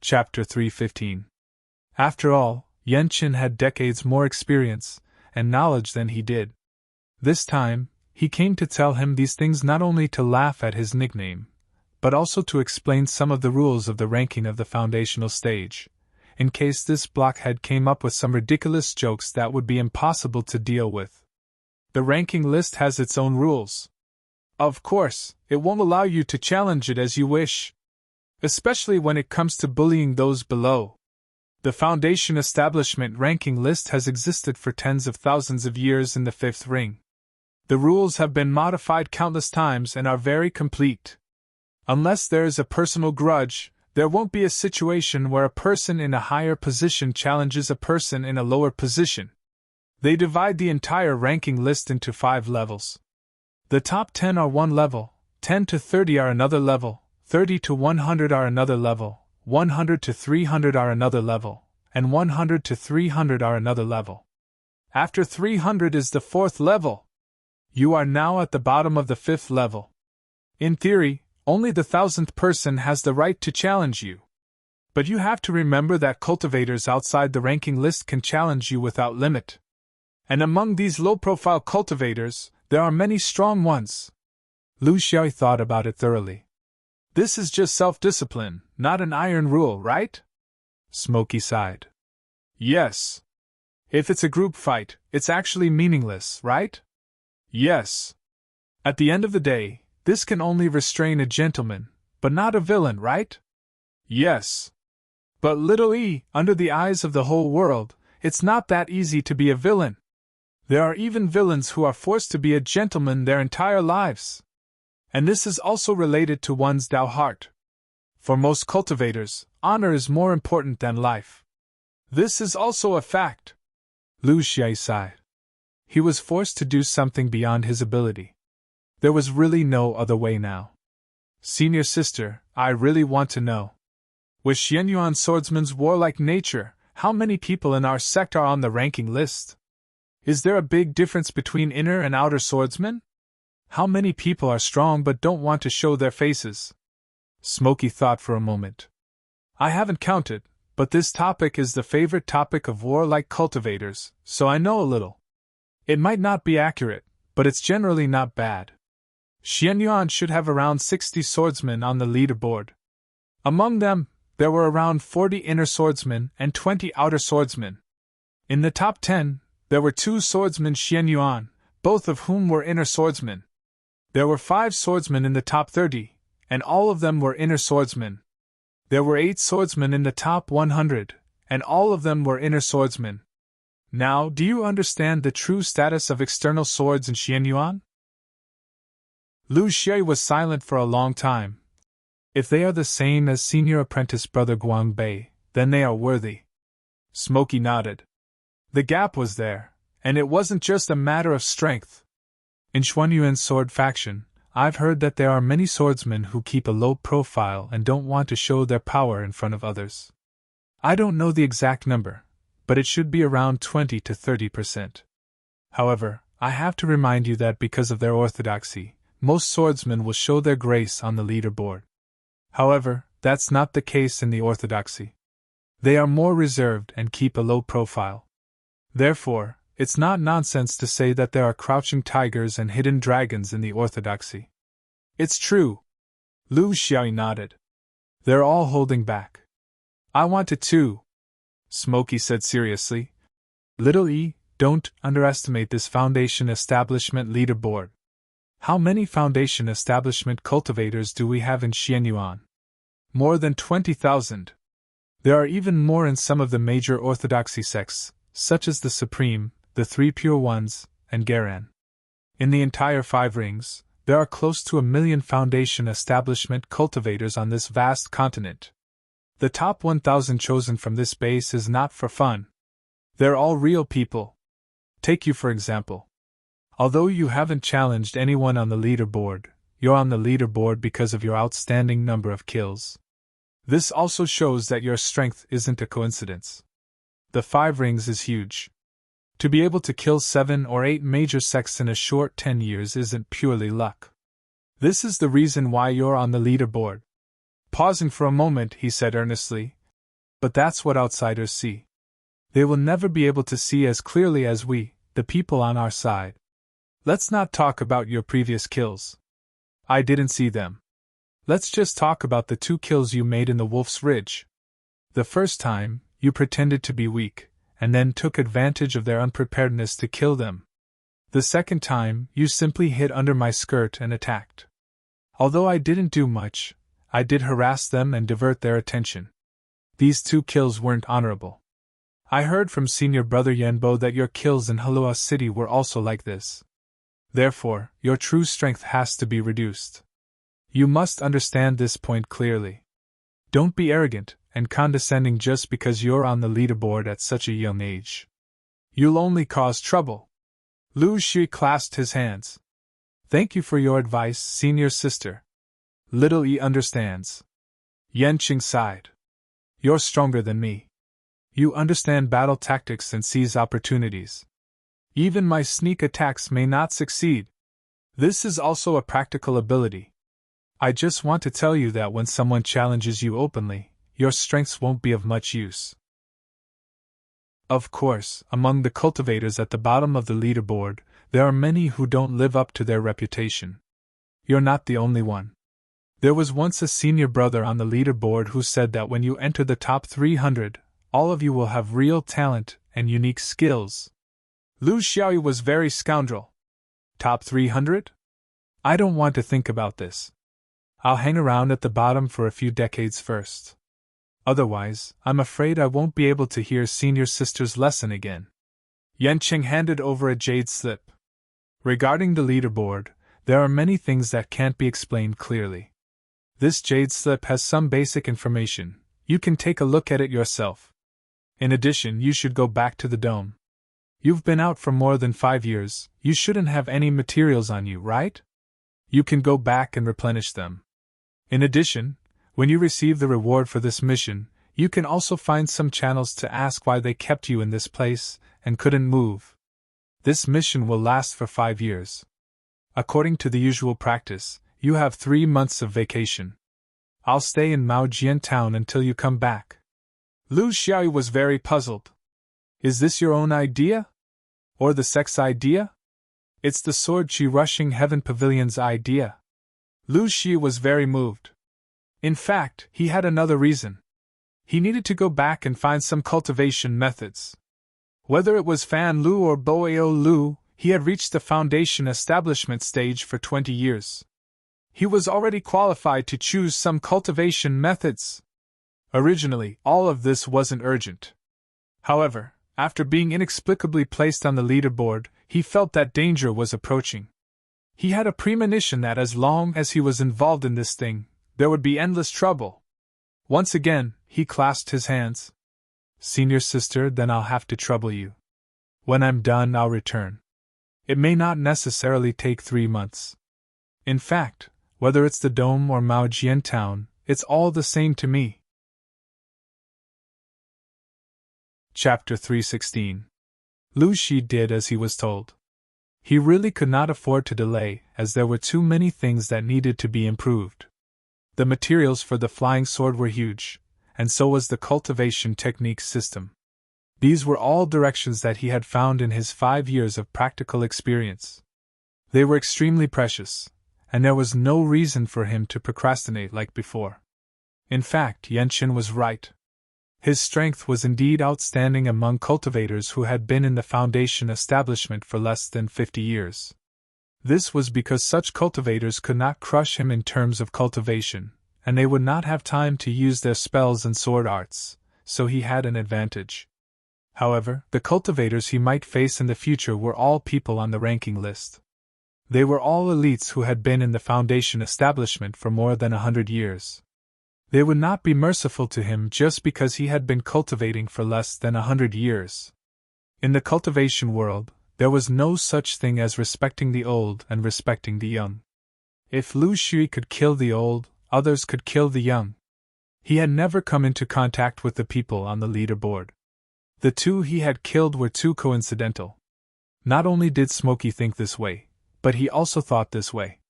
Chapter 315. After all, Yen-Chin had decades more experience and knowledge than he did. This time, he came to tell him these things not only to laugh at his nickname, but also to explain some of the rules of the ranking of the foundational stage, in case this blockhead came up with some ridiculous jokes that would be impossible to deal with. The ranking list has its own rules. Of course, it won't allow you to challenge it as you wish, especially when it comes to bullying those below. The Foundation Establishment ranking list has existed for tens of thousands of years in the fifth ring. The rules have been modified countless times and are very complete. Unless there is a personal grudge, there won't be a situation where a person in a higher position challenges a person in a lower position. They divide the entire ranking list into 5 levels. The top 10 are one level, 10 to 30 are another level, 30 to 100 are another level, 100 to 300 are another level, and 100 to 300 are another level. After 300 is the 4th level. You are now at the bottom of the 5th level. In theory, only the 1000th person has the right to challenge you. But you have to remember that cultivators outside the ranking list can challenge you without limit. And among these low-profile cultivators, there are many strong ones. Lu Xiao thought about it thoroughly. This is just self-discipline, not an iron rule, right? Smokey sighed. Yes. If it's a group fight, it's actually meaningless, right? Yes. At the end of the day, this can only restrain a gentleman, but not a villain, right? Yes. But little e, under the eyes of the whole world, it's not that easy to be a villain. There are even villains who are forced to be a gentleman their entire lives. And this is also related to one's Tao heart. For most cultivators, honor is more important than life. This is also a fact. Lu Xiao sighed. He was forced to do something beyond his ability. There was really no other way now. Senior sister, I really want to know. With Xianyuan swordsman's warlike nature, how many people in our sect are on the ranking list? Is there a big difference between inner and outer swordsmen? How many people are strong but don't want to show their faces? Smokey thought for a moment. I haven't counted, but this topic is the favorite topic of warlike cultivators, so I know a little. It might not be accurate, but it's generally not bad. Xianyuan should have around 60 swordsmen on the leaderboard. Among them, there were around 40 inner swordsmen and 20 outer swordsmen. In the top 10, there were 2 swordsmen Xianyuan, both of whom were inner swordsmen. There were 5 swordsmen in the top 30, and all of them were inner swordsmen. There were 8 swordsmen in the top 100, and all of them were inner swordsmen. Now, do you understand the true status of external swords in Xianyuan? Lu Xiao was silent for a long time. If they are the same as senior apprentice brother Guangbei, then they are worthy. Smokey nodded. The gap was there, and it wasn't just a matter of strength. In Xuanyuan's sword faction, I've heard that there are many swordsmen who keep a low profile and don't want to show their power in front of others. I don't know the exact number, but it should be around 20 to 30%. However, I have to remind you that because of their orthodoxy, most swordsmen will show their grace on the leaderboard. However, that's not the case in the orthodoxy. They are more reserved and keep a low profile. Therefore, it's not nonsense to say that there are crouching tigers and hidden dragons in the orthodoxy. It's true. Lu Xiao nodded. They're all holding back. I want it too, Smokey said seriously. Little e, don't underestimate this Foundation Establishment leaderboard. How many Foundation Establishment cultivators do we have in Xianyuan? More than 20,000. There are even more in some of the major orthodoxy sects, such as the Supreme, the 3 Pure Ones, and Garan. In the entire 5 rings, there are close to 1 million Foundation Establishment cultivators on this vast continent. The top 1,000 chosen from this base is not for fun. They're all real people. Take you for example. Although you haven't challenged anyone on the leaderboard, you're on the leaderboard because of your outstanding number of kills. This also shows that your strength isn't a coincidence. The 5 rings is huge. To be able to kill 7 or 8 major sects in a short 10 years isn't purely luck. This is the reason why you're on the leaderboard. Pausing for a moment, he said earnestly, But that's what outsiders see. They will never be able to see as clearly as we, the people on our side. Let's not talk about your previous kills. I didn't see them. Let's just talk about the 2 kills you made in the Wolf's Ridge. The first time, you pretended to be weak, and then took advantage of their unpreparedness to kill them. The second time, you simply hid under my skirt and attacked. Although I didn't do much, I did harass them and divert their attention. These 2 kills weren't honorable. I heard from Senior Brother Yenbo that your kills in Halua City were also like this. Therefore, your true strength has to be reduced. You must understand this point clearly. Don't be arrogant and condescending just because you're on the leaderboard at such a young age. You'll only cause trouble. Lu Shi clasped his hands. Thank you for your advice, senior sister. Little E understands. Yanqing sighed. You're stronger than me. You understand battle tactics and seize opportunities. Even my sneak attacks may not succeed. This is also a practical ability. I just want to tell you that when someone challenges you openly, your strengths won't be of much use. Of course, among the cultivators at the bottom of the leaderboard, there are many who don't live up to their reputation. You're not the only one. There was once a senior brother on the leaderboard who said that when you enter the top 300, all of you will have real talent and unique skills. Lu Xiaoyu was very scoundrel. Top 300? I don't want to think about this. I'll hang around at the bottom for a few decades first. Otherwise, I'm afraid I won't be able to hear senior sister's lesson again. Yanqing handed over a jade slip. Regarding the leaderboard, there are many things that can't be explained clearly. This jade slip has some basic information. You can take a look at it yourself. In addition, you should go back to the dome. You've been out for more than 5 years, you shouldn't have any materials on you, right? You can go back and replenish them. In addition, when you receive the reward for this mission, you can also find some channels to ask why they kept you in this place and couldn't move. This mission will last for 5 years. According to the usual practice, you have 3 months of vacation. I'll stay in Maojian town until you come back. Lu Xiaoyu was very puzzled. Is this your own idea? Or the sex idea? It's the Sword Chi Rushing Heaven Pavilion's idea. Lu Shi was very moved. In fact, he had another reason. He needed to go back and find some cultivation methods. Whether it was Fan Lu or Boao Lu, he had reached the foundation establishment stage for 20 years. He was already qualified to choose some cultivation methods. Originally, all of this wasn't urgent. However, after being inexplicably placed on the leaderboard, he felt that danger was approaching. He had a premonition that as long as he was involved in this thing, there would be endless trouble. Once again, he clasped his hands. Senior sister, then I'll have to trouble you. When I'm done, I'll return. It may not necessarily take 3 months. In fact, whether it's the dome or Maojian town, it's all the same to me. Chapter 316. Lu Shi did as he was told. He really could not afford to delay, as there were too many things that needed to be improved. The materials for the flying sword were huge, and so was the cultivation technique system. These were all directions that he had found in his 5 years of practical experience. They were extremely precious, and there was no reason for him to procrastinate like before. In fact, Yanqing was right. His strength was indeed outstanding among cultivators who had been in the foundation establishment for less than 50 years. This was because such cultivators could not crush him in terms of cultivation, and they would not have time to use their spells and sword arts, so he had an advantage. However, the cultivators he might face in the future were all people on the ranking list. They were all elites who had been in the foundation establishment for more than 100 years. They would not be merciful to him just because he had been cultivating for less than 100 years. In the cultivation world, there was no such thing as respecting the old and respecting the young. If Lu Shi could kill the old, others could kill the young. He had never come into contact with the people on the leaderboard. The 2 he had killed were too coincidental. Not only did Smokey think this way, but he also thought this way.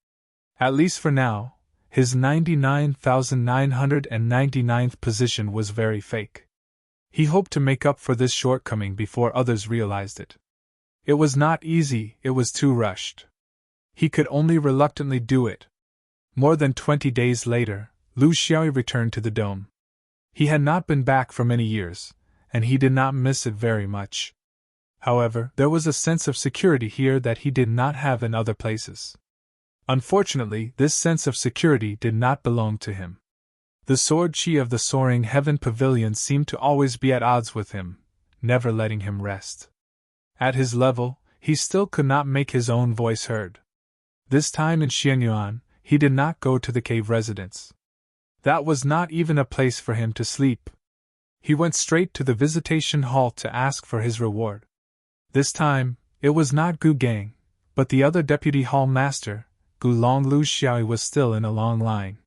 At least for now, his 99,999th position was very fake. He hoped to make up for this shortcoming before others realized it. It was not easy, it was too rushed. He could only reluctantly do it. More than 20 days later, Lu Xiaoyi returned to the dome. He had not been back for many years, and he did not miss it very much. However, there was a sense of security here that he did not have in other places. Unfortunately, this sense of security did not belong to him. The sword chi of the soaring heaven pavilion seemed to always be at odds with him, never letting him rest. At his level, he still could not make his own voice heard. This time in Xianyuan, he did not go to the cave residence. That was not even a place for him to sleep. He went straight to the visitation hall to ask for his reward. This time, it was not Gu Gang, but the other deputy hall master, Gu Long. Lu Xiaoyi was still in a long line.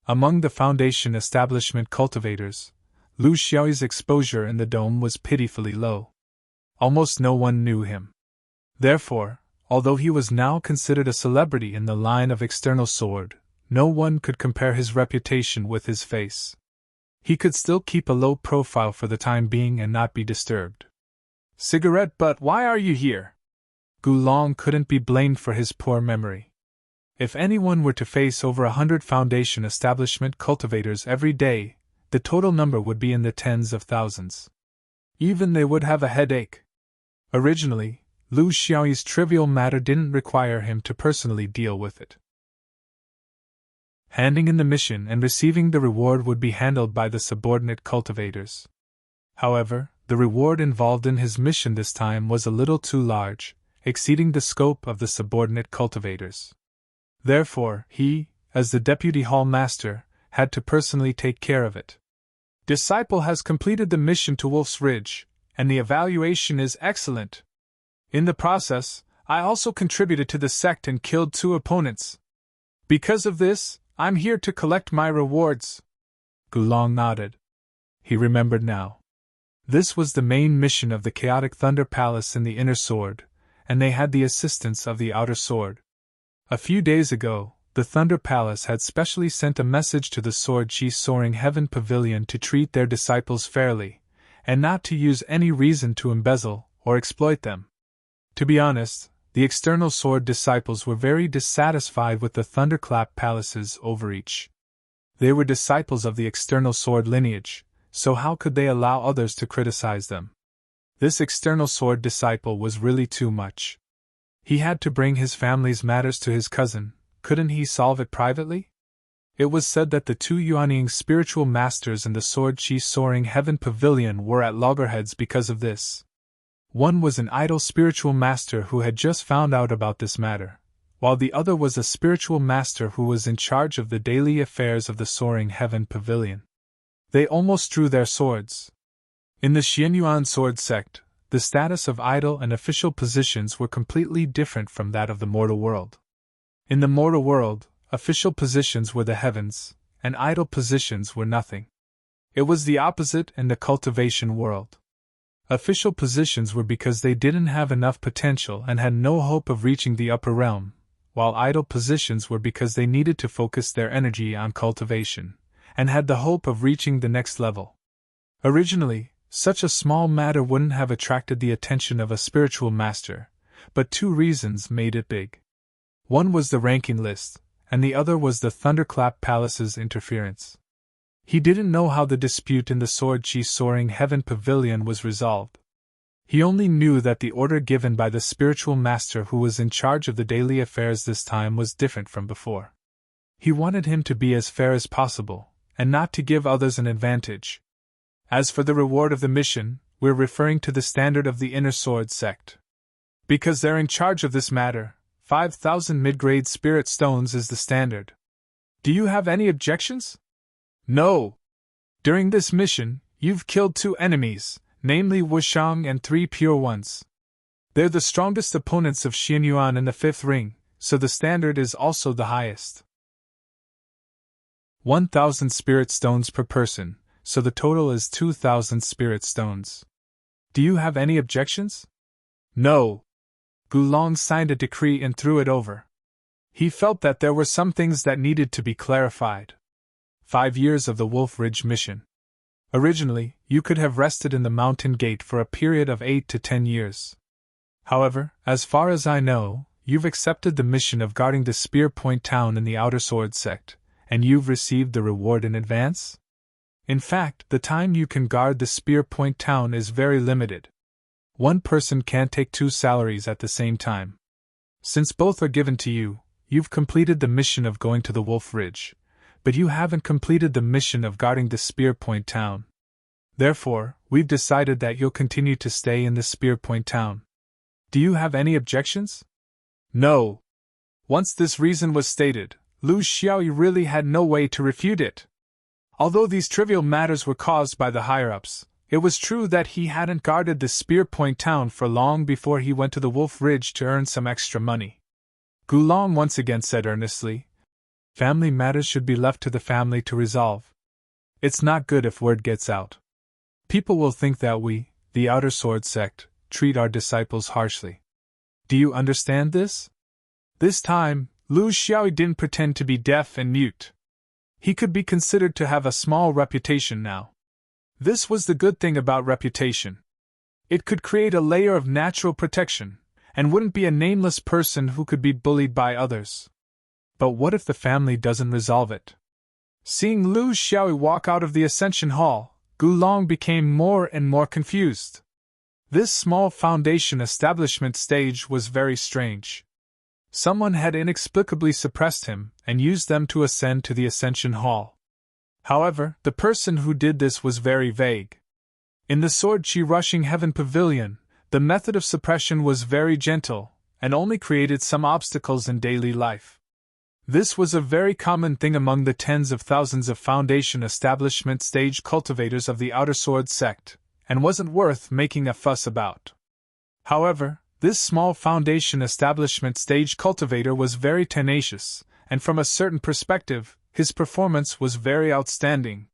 Among the foundation establishment cultivators, Lu Xiaoyi's exposure in the dome was pitifully low. Almost no one knew him. Therefore, although he was now considered a celebrity in the line of external sword, no one could compare his reputation with his face. He could still keep a low profile for the time being and not be disturbed. Cigarette, but why are you here? Gu Long couldn't be blamed for his poor memory. If anyone were to face over 100 foundation establishment cultivators every day, the total number would be in the tens of thousands. Even they would have a headache. Originally, Lu Xiaoyi's trivial matter didn't require him to personally deal with it. Handing in the mission and receiving the reward would be handled by the subordinate cultivators. However, the reward involved in his mission this time was a little too large, exceeding the scope of the subordinate cultivators. Therefore, he, as the deputy hall master, had to personally take care of it. Disciple has completed the mission to Wolf's Ridge, and the evaluation is excellent. In the process, I also contributed to the sect and killed 2 opponents. Because of this, I'm here to collect my rewards. Gu Long nodded. He remembered now. This was the main mission of the Chaotic Thunder Palace in the Inner Sword, and they had the assistance of the Outer Sword. A few days ago, the Thunder Palace had specially sent a message to the Sword Chi Soaring Heaven Pavilion to treat their disciples fairly, and not to use any reason to embezzle or exploit them. To be honest, the external sword disciples were very dissatisfied with the Thunderclap Palace's overreach. They were disciples of the external sword lineage, so how could they allow others to criticize them? This external sword disciple was really too much. He had to bring his family's matters to his cousin, couldn't he solve it privately? It was said that the 2 Yuanying spiritual masters in the Sword Chi Soaring Heaven Pavilion were at loggerheads because of this. One was an idle spiritual master who had just found out about this matter, while the other was a spiritual master who was in charge of the daily affairs of the Soaring Heaven Pavilion. They almost drew their swords. In the Xianyuan sword sect, the status of idle and official positions were completely different from that of the mortal world. In the mortal world, official positions were the heavens, and idle positions were nothing. It was the opposite in the cultivation world. Official positions were because they didn't have enough potential and had no hope of reaching the upper realm, while idle positions were because they needed to focus their energy on cultivation, and had the hope of reaching the next level. Originally, such a small matter wouldn't have attracted the attention of a spiritual master, but 2 reasons made it big. One was the ranking list, and the other was the Thunderclap Palace's interference. He didn't know how the dispute in the Sword Chi Soaring Heaven Pavilion was resolved. He only knew that the order given by the spiritual master who was in charge of the daily affairs this time was different from before. He wanted him to be as fair as possible, and not to give others an advantage. As for the reward of the mission, we're referring to the standard of the Inner Sword sect. Because they're in charge of this matter, 5,000 mid-grade spirit stones is the standard. Do you have any objections? No. During this mission, you've killed 2 enemies, namely Wushang and 3 pure ones. They're the strongest opponents of Xianyuan in the 5th ring, so the standard is also the highest. 1,000 spirit stones per person, so the total is 2,000 spirit stones. Do you have any objections? No. Gu Long signed a decree and threw it over. He felt that there were some things that needed to be clarified. 5 years of the Wolf Ridge mission. Originally, you could have rested in the mountain gate for a period of 8 to 10 years. However, as far as I know, you've accepted the mission of guarding the Spear Point town in the Outer Sword sect, and you've received the reward in advance? In fact, the time you can guard the Spear Point town is very limited. One person can't take 2 salaries at the same time. Since both are given to you, you've completed the mission of going to the Wolf Ridge, but you haven't completed the mission of guarding the Spear Point town. Therefore, we've decided that you'll continue to stay in the Spear Point town. Do you have any objections? No. Once this reason was stated, Lu Xiaoyi really had no way to refute it. Although these trivial matters were caused by the higher-ups, it was true that he hadn't guarded the Spear Point town for long before he went to the Wolf Ridge to earn some extra money. Gulong once again said earnestly, "Family matters should be left to the family to resolve. It's not good if word gets out. People will think that we, the Outer Sword sect, treat our disciples harshly. Do you understand this?" This time, Lu Xiaoyi didn't pretend to be deaf and mute. He could be considered to have a small reputation now. This was the good thing about reputation. It could create a layer of natural protection, and wouldn't be a nameless person who could be bullied by others. But what if the family doesn't resolve it? Seeing Lu Xiaoyi walk out of the Ascension Hall, Gulong became more and more confused. This small foundation establishment stage was very strange. Someone had inexplicably suppressed him and used them to ascend to the Ascension Hall. However, the person who did this was very vague. In the Sword Chi Rushing Heaven Pavilion, the method of suppression was very gentle and only created some obstacles in daily life. This was a very common thing among the tens of thousands of Foundation Establishment stage cultivators of the Outer Sword sect, and wasn't worth making a fuss about. However, this small Foundation Establishment stage cultivator was very tenacious, and from a certain perspective, his performance was very outstanding.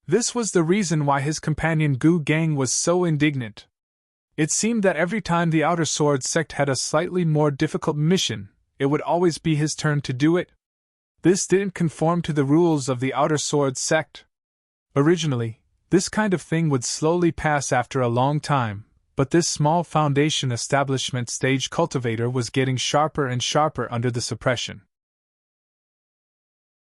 This was the reason why his companion Gu Gang was so indignant. It seemed that every time the Outer Sword sect had a slightly more difficult mission, it would always be his turn to do it. This didn't conform to the rules of the Outer Sword sect. Originally, this kind of thing would slowly pass after a long time, but this small Foundation Establishment stage cultivator was getting sharper and sharper under the suppression.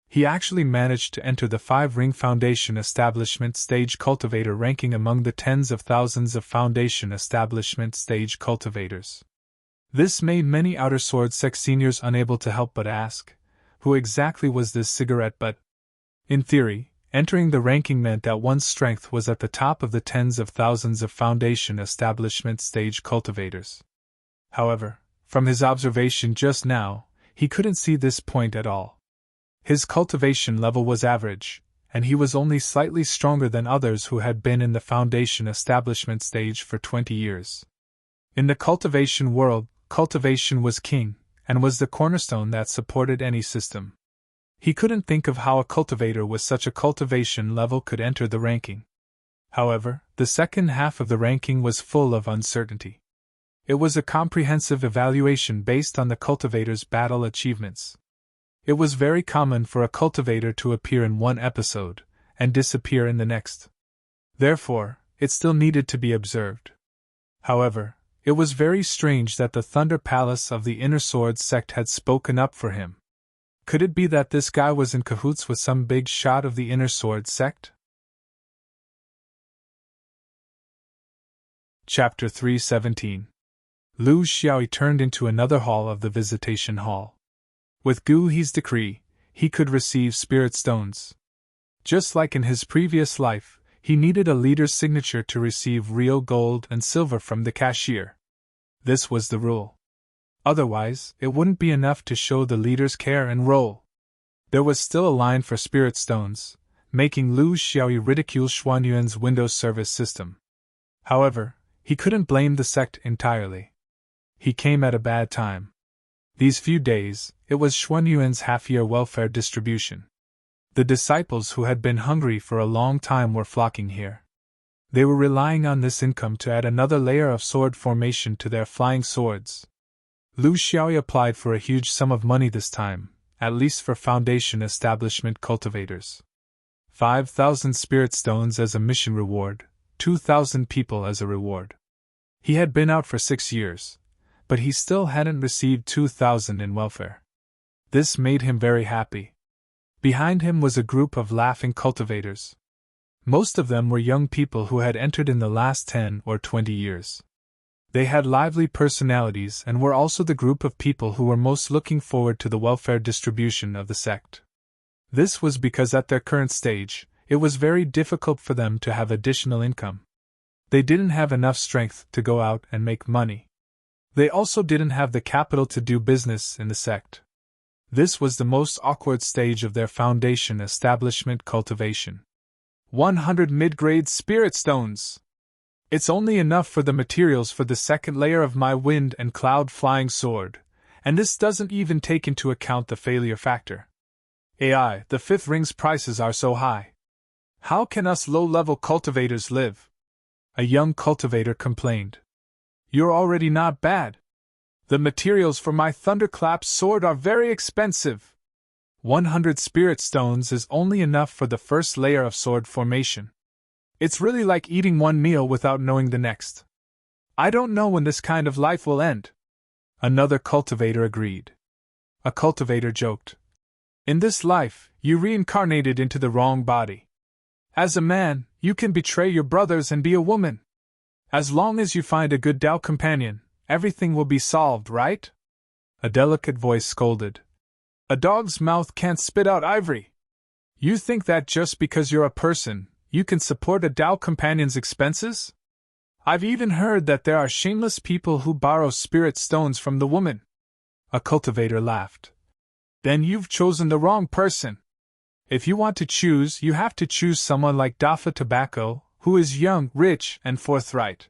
He actually managed to enter the 5-ring Foundation Establishment stage cultivator ranking among the tens of thousands of Foundation Establishment stage cultivators. This made many Outer Sword sect seniors unable to help but ask, who exactly was this cigarette butt? In theory, entering the ranking meant that one's strength was at the top of the tens of thousands of Foundation Establishment stage cultivators. However, from his observation just now, he couldn't see this point at all. His cultivation level was average, and he was only slightly stronger than others who had been in the Foundation Establishment stage for 20 years. In the cultivation world, cultivation was king, and was the cornerstone that supported any system. He couldn't think of how a cultivator with such a cultivation level could enter the ranking. However, the second half of the ranking was full of uncertainty. It was a comprehensive evaluation based on the cultivator's battle achievements. It was very common for a cultivator to appear in one episode, and disappear in the next. Therefore, it still needed to be observed. However, it was very strange that the Thunder Palace of the Inner Sword sect had spoken up for him. Could it be that this guy was in cahoots with some big shot of the Inner Sword sect? Chapter 317. Lu Xiaoyi turned into another hall of the Visitation Hall. With Gu He's decree, he could receive spirit stones. Just like in his previous life, he needed a leader's signature to receive real gold and silver from the cashier. This was the rule. Otherwise, it wouldn't be enough to show the leader's care and role. There was still a line for spirit stones, making Lu Xiaoyi ridicule Xuanyuan's Windows service system. However, he couldn't blame the sect entirely. He came at a bad time. These few days, it was Xuanyuan's half-year welfare distribution. The disciples who had been hungry for a long time were flocking here. They were relying on this income to add another layer of sword formation to their flying swords. Lu Xiaoyi applied for a huge sum of money this time, at least for Foundation Establishment cultivators. 5,000 spirit stones as a mission reward, 2,000 people as a reward. He had been out for 6 years, but he still hadn't received 2,000 in welfare. This made him very happy. Behind him was a group of laughing cultivators. Most of them were young people who had entered in the last 10 or 20 years. They had lively personalities and were also the group of people who were most looking forward to the welfare distribution of the sect. This was because at their current stage, it was very difficult for them to have additional income. They didn't have enough strength to go out and make money. They also didn't have the capital to do business in the sect. This was the most awkward stage of their foundation establishment cultivation. 100 mid-grade spirit stones. It's only enough for the materials for the second layer of my wind and cloud flying sword, and this doesn't even take into account the failure factor. AI, the fifth ring's prices are so high. How can us low-level cultivators live? A young cultivator complained. You're already not bad. The materials for my thunderclap sword are very expensive. 100 spirit stones is only enough for the first layer of sword formation. It's really like eating one meal without knowing the next. I don't know when this kind of life will end. Another cultivator agreed. A cultivator joked. In this life, you reincarnated into the wrong body. As a man, you can betray your brothers and be a woman. As long as you find a good Tao companion, everything will be solved, right? A delicate voice scolded. A dog's mouth can't spit out ivory. You think that just because you're a person, you can support a Tao companion's expenses? I've even heard that there are shameless people who borrow spirit stones from the woman. A cultivator laughed. Then you've chosen the wrong person. If you want to choose, you have to choose someone like Dafa Tobacco, who is young, rich, and forthright.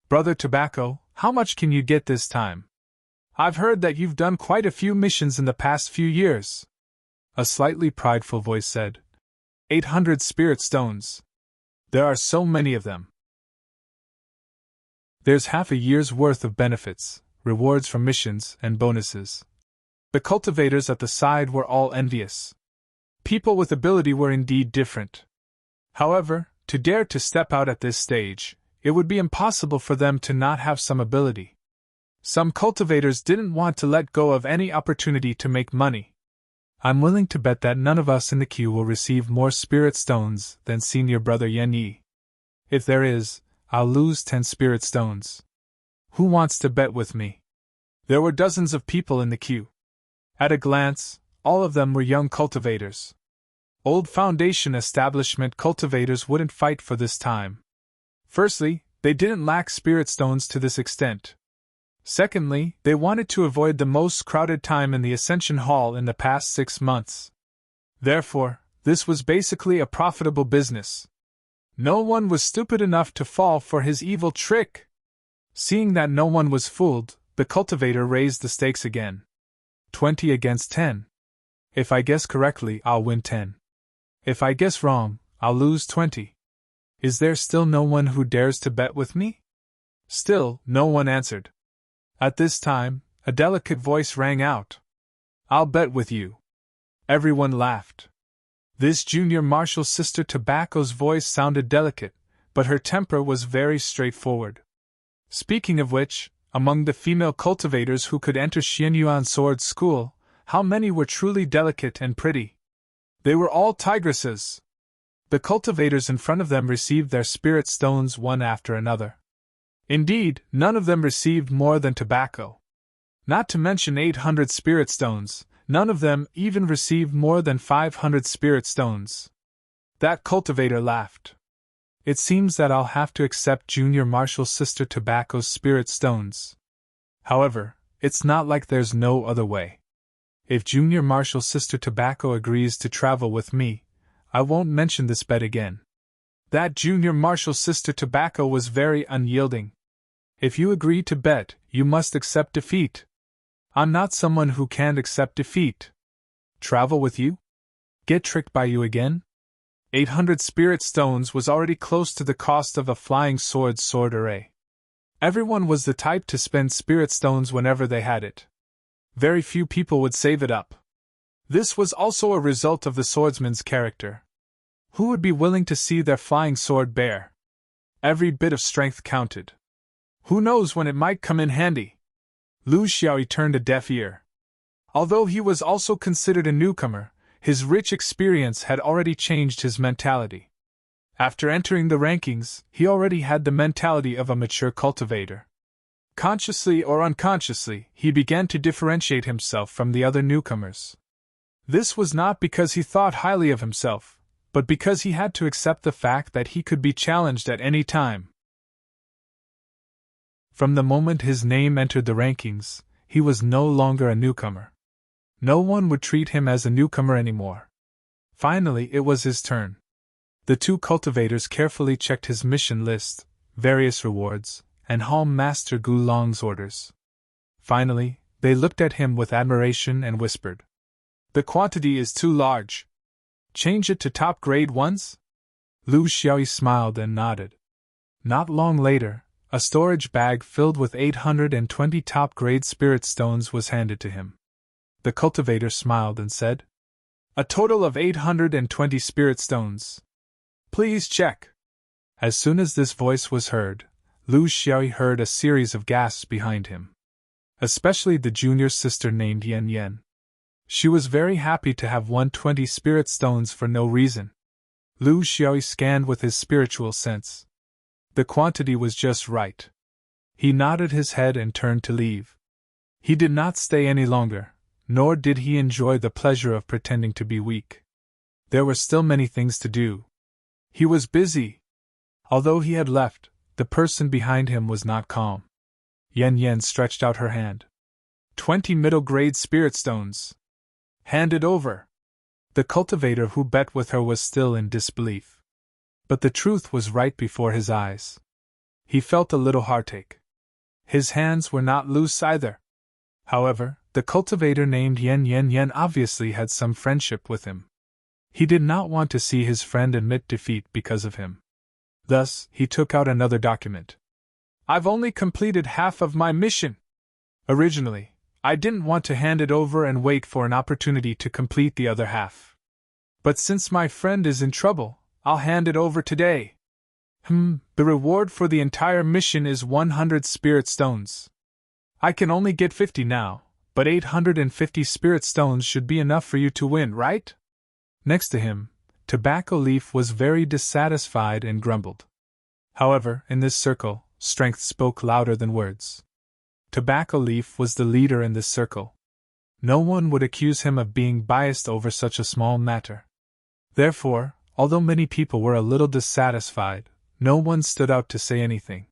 Brother Tobacco, how much can you get this time? I've heard that you've done quite a few missions in the past few years. A slightly prideful voice said. 800 spirit stones. There are so many of them. There's half a year's worth of benefits, rewards from missions, and bonuses. The cultivators at the side were all envious. People with ability were indeed different. However, to dare to step out at this stage, it would be impossible for them to not have some ability. Some cultivators didn't want to let go of any opportunity to make money. I'm willing to bet that none of us in the queue will receive more spirit stones than senior brother Yen Yi. If there is, I'll lose 10 spirit stones. Who wants to bet with me? There were dozens of people in the queue. At a glance, all of them were young cultivators. Old foundation establishment cultivators wouldn't fight for this time. Firstly, they didn't lack spirit stones to this extent. Secondly, they wanted to avoid the most crowded time in the Ascension Hall in the past 6 months. Therefore, this was basically a profitable business. No one was stupid enough to fall for his evil trick. Seeing that no one was fooled, the cultivator raised the stakes again. 20 against 10. If I guess correctly, I'll win 10. If I guess wrong, I'll lose 20. Is there still no one who dares to bet with me? Still, no one answered. At this time, a delicate voice rang out. I'll bet with you. Everyone laughed. This junior marshal sister Tobacco's voice sounded delicate, but her temper was very straightforward. Speaking of which, among the female cultivators who could enter Xianyuan Sword School, how many were truly delicate and pretty? They were all tigresses. The cultivators in front of them received their spirit stones one after another. Indeed, none of them received more than Tobacco. Not to mention 800 spirit stones, none of them even received more than 500 spirit stones. That cultivator laughed. It seems that I'll have to accept Junior Marshal Sister Tobacco's spirit stones. However, it's not like there's no other way. If Junior Marshal Sister Tobacco agrees to travel with me, I won't mention this bet again. That Junior Marshal Sister Tobacco was very unyielding. If you agree to bet, you must accept defeat. I'm not someone who can't accept defeat. Travel with you? Get tricked by you again? 800 spirit stones was already close to the cost of a flying sword array. Everyone was the type to spend spirit stones whenever they had it. Very few people would save it up. This was also a result of the swordsman's character. Who would be willing to see their flying sword bare? Every bit of strength counted. Who knows when it might come in handy? Lu Xiaoyi turned a deaf ear. Although he was also considered a newcomer, his rich experience had already changed his mentality. After entering the rankings, he already had the mentality of a mature cultivator. Consciously or unconsciously, he began to differentiate himself from the other newcomers. This was not because he thought highly of himself, but because he had to accept the fact that he could be challenged at any time. From the moment his name entered the rankings, he was no longer a newcomer. No one would treat him as a newcomer anymore. Finally, it was his turn. The two cultivators carefully checked his mission list, various rewards, and Hall Master Gulong's orders. Finally, they looked at him with admiration and whispered, "The quantity is too large. Change it to top grade ones?" Lu Xiaoyi smiled and nodded. Not long later, a storage bag filled with 820 top-grade spirit stones was handed to him. The cultivator smiled and said, "A total of 820 spirit stones. Please check." As soon as this voice was heard, Lu Xiaoyi heard a series of gasps behind him. Especially the junior sister named Yan Yan. She was very happy to have 120 spirit stones for no reason. Lu Xiaoyi scanned with his spiritual sense. The quantity was just right. He nodded his head and turned to leave. He did not stay any longer, nor did he enjoy the pleasure of pretending to be weak. There were still many things to do. He was busy. Although he had left, the person behind him was not calm. Yan Yan stretched out her hand. 20 middle-grade spirit stones. Hand it over. The cultivator who bet with her was still in disbelief. But the truth was right before his eyes. He felt a little heartache. His hands were not loose either. However, the cultivator named Yan Yan obviously had some friendship with him. He did not want to see his friend admit defeat because of him. Thus, he took out another document. "I've only completed half of my mission. Originally, I didn't want to hand it over and wait for an opportunity to complete the other half. But since my friend is in trouble, I'll hand it over today. The reward for the entire mission is 100 spirit stones. I can only get 50 now, but 850 spirit stones should be enough for you to win, right?" Next to him, Tobacco Leaf was very dissatisfied and grumbled. However, in this circle, strength spoke louder than words. Tobacco Leaf was the leader in this circle. No one would accuse him of being biased over such a small matter. Therefore, although many people were a little dissatisfied, no one stood out to say anything.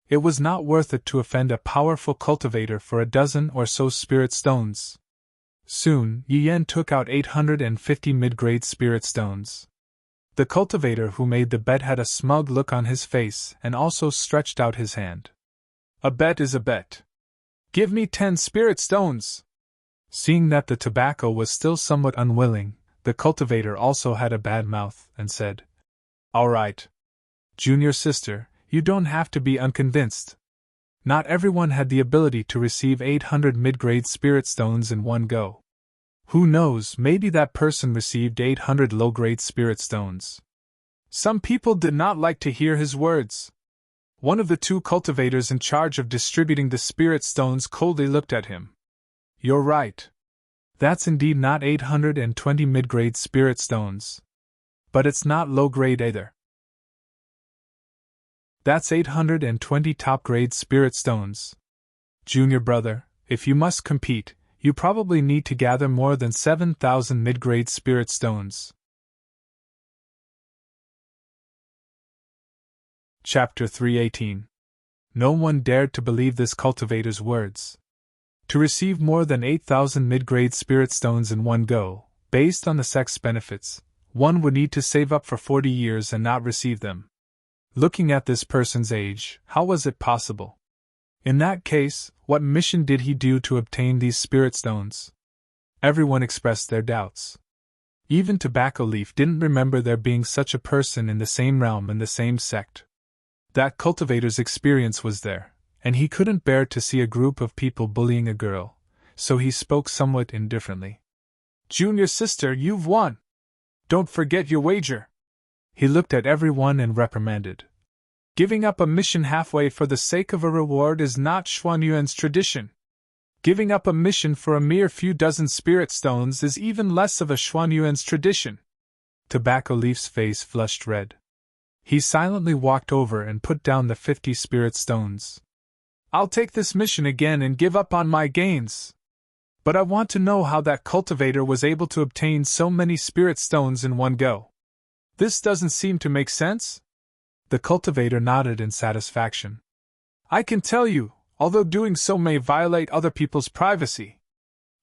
It was not worth it to offend a powerful cultivator for a dozen or so spirit stones. Soon, Yi Yan took out 850 mid-grade spirit stones. The cultivator who made the bet had a smug look on his face and also stretched out his hand. "A bet is a bet. Give me 10 spirit stones." Seeing that the tobacco was still somewhat unwilling, the cultivator also had a bad mouth and said, "All right. Junior sister, you don't have to be unconvinced. Not everyone had the ability to receive 800 mid-grade spirit stones in one go. Who knows, maybe that person received 800 low-grade spirit stones." Some people did not like to hear his words. One of the two cultivators in charge of distributing the spirit stones coldly looked at him. "You're right. That's indeed not 820 mid-grade spirit stones. But it's not low-grade either. That's 820 top-grade spirit stones. Junior brother, if you must compete, you probably need to gather more than 7,000 mid-grade spirit stones." Chapter 318. No one dared to believe this cultivator's words. To receive more than 8,000 mid-grade spirit stones in one go, based on the sex benefits, one would need to save up for 40 years and not receive them. Looking at this person's age, how was it possible? In that case, what mission did he do to obtain these spirit stones? Everyone expressed their doubts. Even Tobacco Leaf didn't remember there being such a person in the same realm and the same sect. That cultivator's experience was there, and he couldn't bear to see a group of people bullying a girl, so he spoke somewhat indifferently. "Junior sister, you've won. Don't forget your wager." He looked at everyone and reprimanded. Giving up a mission halfway for the sake of a reward is not Xuanyuan's tradition. Giving up a mission for a mere few dozen spirit stones is even less of a Xuanyuan's tradition. Tobacco Leaf's face flushed red. He silently walked over and put down the 50 spirit stones. I'll take this mission again and give up on my gains. But I want to know how that cultivator was able to obtain so many spirit stones in one go. This doesn't seem to make sense? The cultivator nodded in satisfaction. I can tell you, although doing so may violate other people's privacy.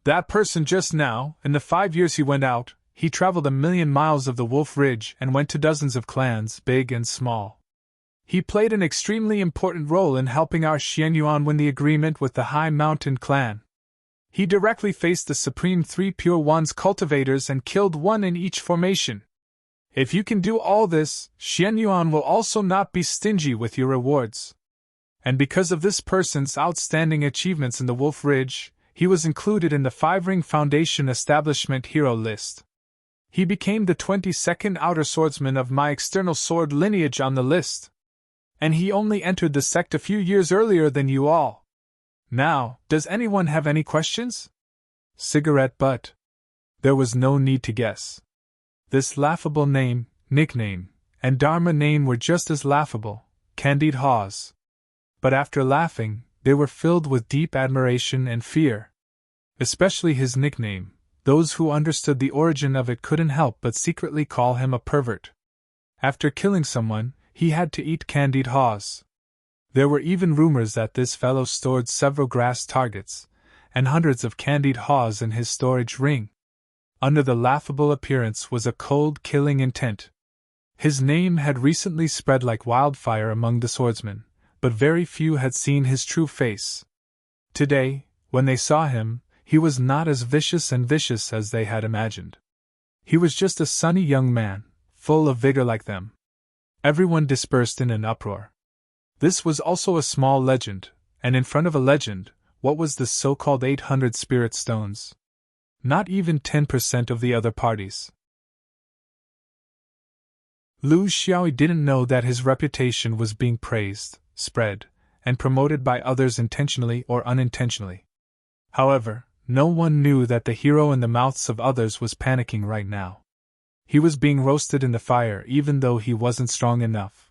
That person just now, in the 5 years he went out, he traveled 1,000,000 miles of the Wolf Ridge and went to dozens of clans, big and small. He played an extremely important role in helping our Xianyuan win the agreement with the High Mountain clan. He directly faced the Supreme Three Pure Ones cultivators and killed one in each formation. If you can do all this, Xianyuan will also not be stingy with your rewards. And because of this person's outstanding achievements in the Wolf Ridge, he was included in the 5-Ring Foundation Establishment Hero list. He became the 22nd Outer Swordsman of my external sword lineage on the list. And he only entered the sect a few years earlier than you all. Now, does anyone have any questions? Cigarette butt. There was no need to guess. This laughable name, nickname, and Dharma name were just as laughable, Candide Hawes. But after laughing, they were filled with deep admiration and fear. Especially his nickname. Those who understood the origin of it couldn't help but secretly call him a pervert. After killing someone, he had to eat Candide Hawes. There were even rumors that this fellow stored several grass targets, and hundreds of Candide Hawes in his storage ring. Under the laughable appearance was a cold, killing intent. His name had recently spread like wildfire among the swordsmen, but very few had seen his true face. Today, when they saw him, he was not as vicious as they had imagined. He was just a sunny young man, full of vigor like them. Everyone dispersed in an uproar. This was also a small legend, and in front of a legend, what was the so-called 800 spirit stones? Not even 10% of the other parties. Lu Xiaoyi didn't know that his reputation was being praised, spread, and promoted by others intentionally or unintentionally. However, no one knew that the hero in the mouths of others was panicking right now. He was being roasted in the fire even though he wasn't strong enough.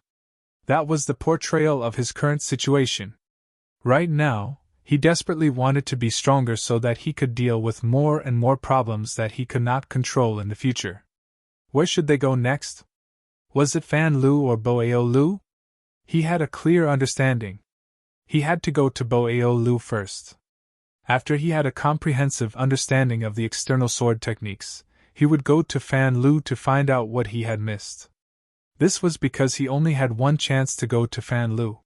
That was the portrayal of his current situation. Right now, he desperately wanted to be stronger so that he could deal with more and more problems that he could not control in the future. Where should they go next? Was it Fan Lu or Boao Lu? He had a clear understanding. He had to go to Boao Lu first. After he had a comprehensive understanding of the external sword techniques, he would go to Fan Lu to find out what he had missed. This was because he only had one chance to go to Fan Lu.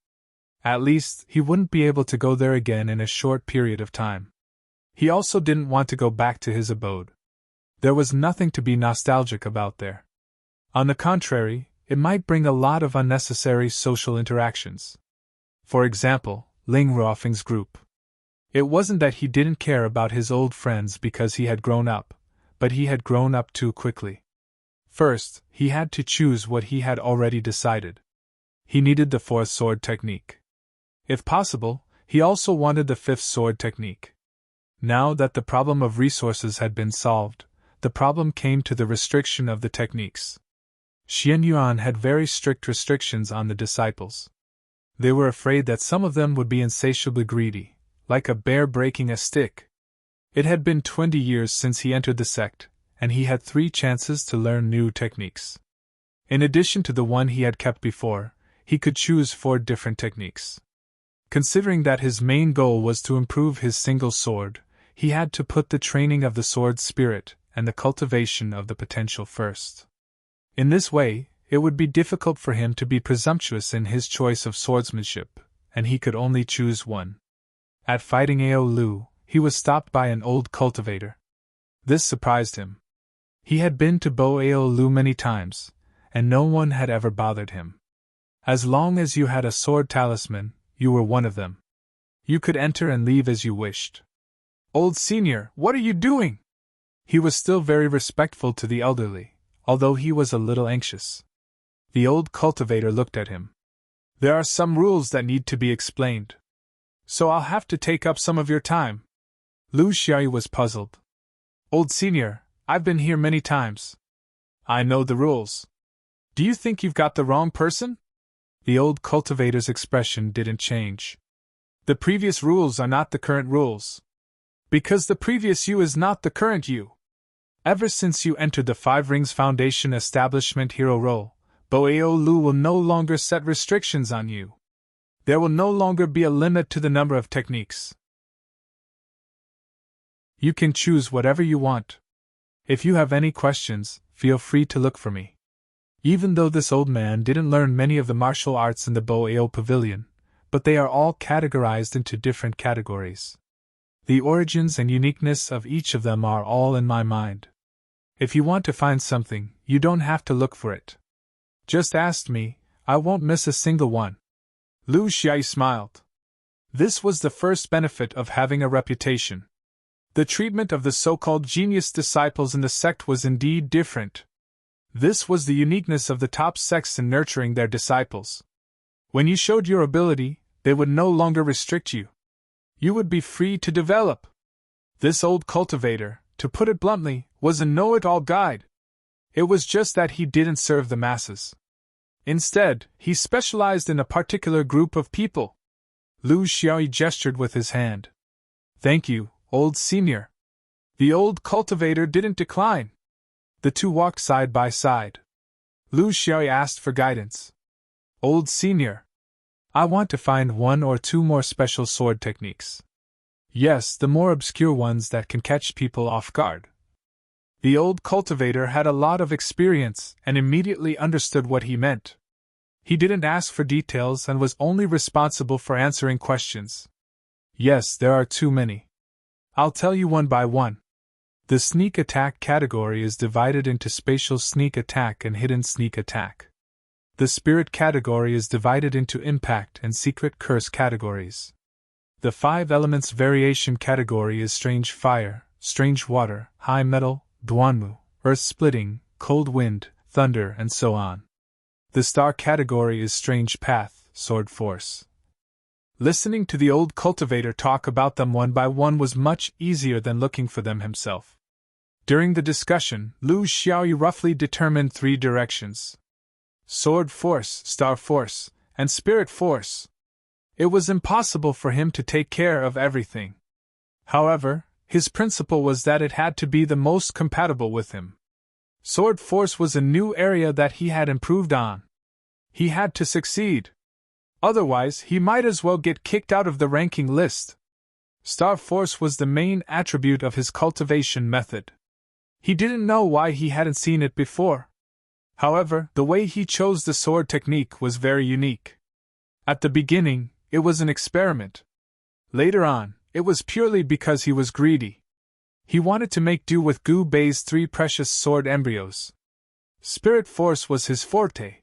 At least, he wouldn't be able to go there again in a short period of time. He also didn't want to go back to his abode. There was nothing to be nostalgic about there. On the contrary, it might bring a lot of unnecessary social interactions. For example, Ling Ruofeng's group. It wasn't that he didn't care about his old friends because he had grown up, but he had grown up too quickly. First, he had to choose what he had already decided. He needed the 4th sword technique. If possible, he also wanted the 5th sword technique. Now that the problem of resources had been solved, the problem came to the restriction of the techniques. Xianyuan had very strict restrictions on the disciples. They were afraid that some of them would be insatiably greedy, like a bear breaking a stick. It had been 20 years since he entered the sect, and he had 3 chances to learn new techniques. In addition to the one he had kept before, he could choose 4 different techniques. Considering that his main goal was to improve his single sword, he had to put the training of the sword spirit and the cultivation of the potential first. In this way, it would be difficult for him to be presumptuous in his choice of swordsmanship, and he could only choose one. At fighting Ao Lu, he was stopped by an old cultivator. This surprised him. He had been to Boao Lu many times, and no one had ever bothered him. As long as you had a sword talisman, you were one of them. You could enter and leave as you wished. Old senior, what are you doing? He was still very respectful to the elderly, although he was a little anxious. The old cultivator looked at him. There are some rules that need to be explained. So I'll have to take up some of your time. Lu Xiaoyu was puzzled. Old senior, I've been here many times. I know the rules. Do you think you've got the wrong person? The old cultivator's expression didn't change. The previous rules are not the current rules. Because the previous you is not the current you. Ever since you entered the Five Rings Foundation establishment hero role, Boao Lu will no longer set restrictions on you. There will no longer be a limit to the number of techniques. You can choose whatever you want. If you have any questions, feel free to look for me. Even though this old man didn't learn many of the martial arts in the Boao Pavilion, but they are all categorized into different categories. The origins and uniqueness of each of them are all in my mind. If you want to find something, you don't have to look for it. Just ask me, I won't miss a single one. Lu Xiaoyu smiled. This was the first benefit of having a reputation. The treatment of the so-called genius disciples in the sect was indeed different. This was the uniqueness of the top sects in nurturing their disciples. When you showed your ability, they would no longer restrict you. You would be free to develop. This old cultivator, to put it bluntly, was a know-it-all guide. It was just that he didn't serve the masses. Instead, he specialized in a particular group of people. Lu Xiaoyu gestured with his hand. Thank you, old senior. The old cultivator didn't decline. The two walked side by side. Lu Xiaoyu asked for guidance. Old senior, I want to find one or two more special sword techniques. Yes, the more obscure ones that can catch people off guard. The old cultivator had a lot of experience and immediately understood what he meant. He didn't ask for details and was only responsible for answering questions. Yes, there are too many. I'll tell you one by one. The sneak attack category is divided into spatial sneak attack and hidden sneak attack. The spirit category is divided into impact and secret curse categories. The 5 elements variation category is strange fire, strange water, high metal, duanmu, earth splitting, cold wind, thunder, and so on. The star category is strange path, sword force. Listening to the old cultivator talk about them one by one was much easier than looking for them himself. During the discussion, Lu Xiaoyu roughly determined 3 directions: sword force, star force, and spirit force. It was impossible for him to take care of everything. However, his principle was that it had to be the most compatible with him. Sword force was a new area that he had improved on. He had to succeed. Otherwise, he might as well get kicked out of the ranking list. Star force was the main attribute of his cultivation method. He didn't know why he hadn't seen it before. However, the way he chose the sword technique was very unique. At the beginning, it was an experiment. Later on, it was purely because he was greedy. He wanted to make do with Gu Bei's 3 precious sword embryos. Spirit force was his forte.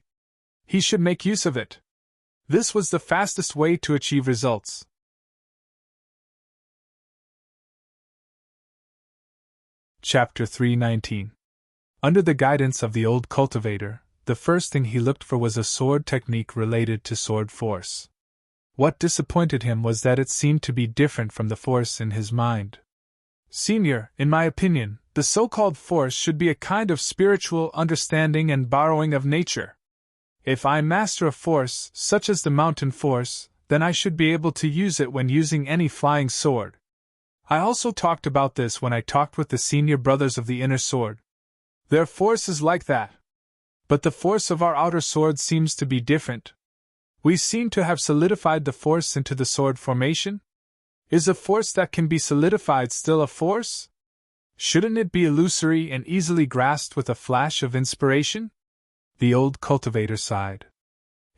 He should make use of it. This was the fastest way to achieve results. Chapter 319. Under the guidance of the old cultivator, the first thing he looked for was a sword technique related to sword force. What disappointed him was that it seemed to be different from the force in his mind. Senior, in my opinion, the so-called force should be a kind of spiritual understanding and borrowing of nature. If I master a force, such as the mountain force, then I should be able to use it when using any flying sword. I also talked about this when I talked with the senior brothers of the inner sword. Their force is like that. But the force of our outer sword seems to be different. We seem to have solidified the force into the sword formation. Is a force that can be solidified still a force? Shouldn't it be illusory and easily grasped with a flash of inspiration? The old cultivator sighed.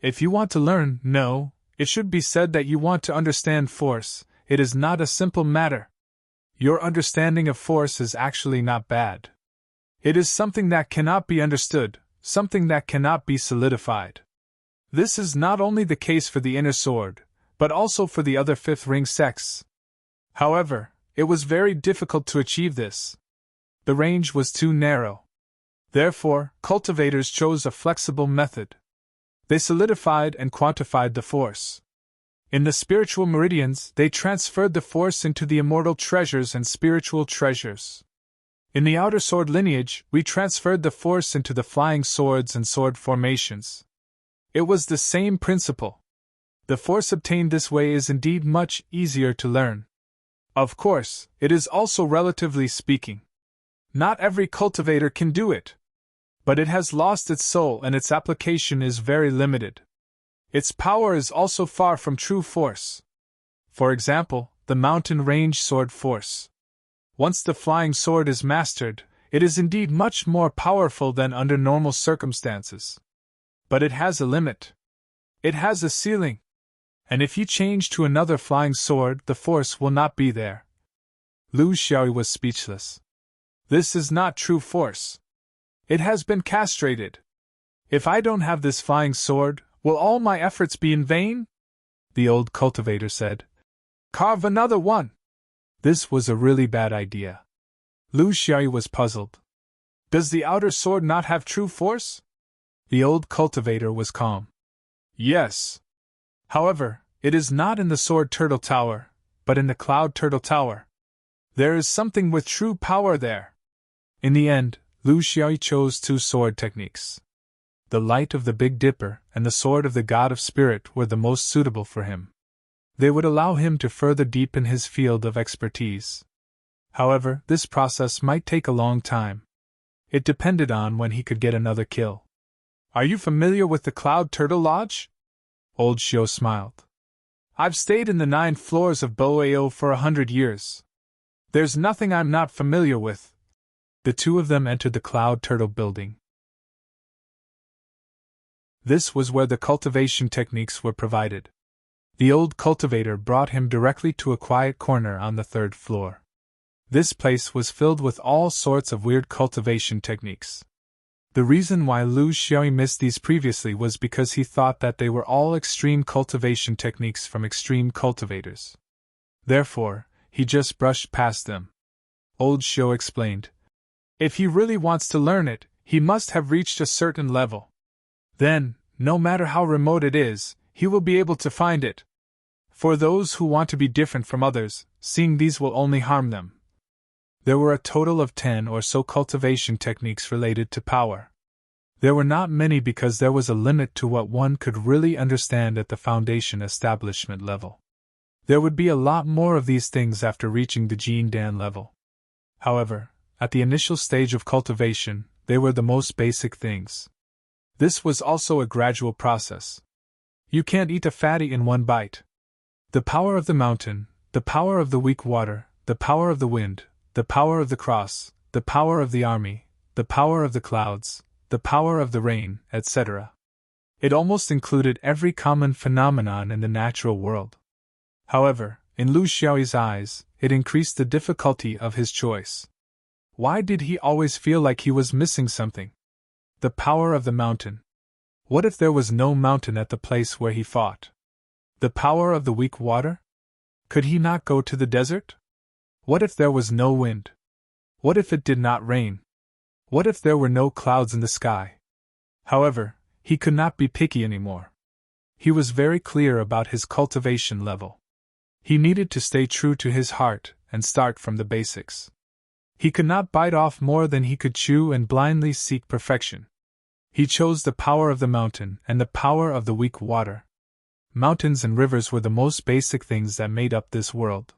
If you want to learn, no, it should be said that you want to understand force. It is not a simple matter. Your understanding of force is actually not bad. It is something that cannot be understood, something that cannot be solidified. This is not only the case for the inner sword, but also for the other 5th ring sects. However, it was very difficult to achieve this. The range was too narrow. Therefore, cultivators chose a flexible method. They solidified and quantified the force. In the spiritual meridians, they transferred the force into the immortal treasures and spiritual treasures. In the outer sword lineage, we transferred the force into the flying swords and sword formations. It was the same principle. The force obtained this way is indeed much easier to learn. Of course, it is also relatively speaking. Not every cultivator can do it. But it has lost its soul and its application is very limited. Its power is also far from true force. For example, the mountain range sword force. Once the flying sword is mastered, it is indeed much more powerful than under normal circumstances. But it has a limit. It has a ceiling. And if you change to another flying sword, the force will not be there. Lu Xiaoyi was speechless. This is not true force. It has been castrated. If I don't have this flying sword, will all my efforts be in vain? The old cultivator said. Carve another one. This was a really bad idea. Lu Xiaoyi was puzzled. Does the outer sword not have true force? The old cultivator was calm. Yes. However, it is not in the Sword Turtle Tower, but in the Cloud Turtle Tower. There is something with true power there. In the end, Lu Xiaoyi chose two sword techniques. The Light of the Big Dipper and the Sword of the God of Spirit were the most suitable for him. They would allow him to further deepen his field of expertise. However, this process might take a long time. It depended on when he could get another kill. Are you familiar with the Cloud Turtle Lodge? Old Xiao smiled. I've stayed in the 9 floors of Boao for 100 years. There's nothing I'm not familiar with. The two of them entered the Cloud Turtle building. This was where the cultivation techniques were provided. The old cultivator brought him directly to a quiet corner on the 3rd floor. This place was filled with all sorts of weird cultivation techniques. The reason why Lu Xiaoyi missed these previously was because he thought that they were all extreme cultivation techniques from extreme cultivators. Therefore, he just brushed past them. Old Xiao explained. If he really wants to learn it, he must have reached a certain level. Then, no matter how remote it is, he will be able to find it. For those who want to be different from others, seeing these will only harm them. There were a total of 10 or so cultivation techniques related to power. There were not many because there was a limit to what one could really understand at the foundation establishment level. There would be a lot more of these things after reaching the Jin Dan level. However, at the initial stage of cultivation, they were the most basic things. This was also a gradual process. You can't eat a fatty in one bite. The power of the mountain, the power of the weak water, the power of the wind, the power of the cross, the power of the army, the power of the clouds, the power of the rain, etc. It almost included every common phenomenon in the natural world. However, in Lu Xiaoyi's eyes, it increased the difficulty of his choice. Why did he always feel like he was missing something? The power of the mountain. What if there was no mountain at the place where he fought? The power of the weak water? Could he not go to the desert? What if there was no wind? What if it did not rain? What if there were no clouds in the sky? However, he could not be picky anymore. He was very clear about his cultivation level. He needed to stay true to his heart and start from the basics. He could not bite off more than he could chew and blindly seek perfection. He chose the power of the mountain and the power of the weak water. Mountains and rivers were the most basic things that made up this world.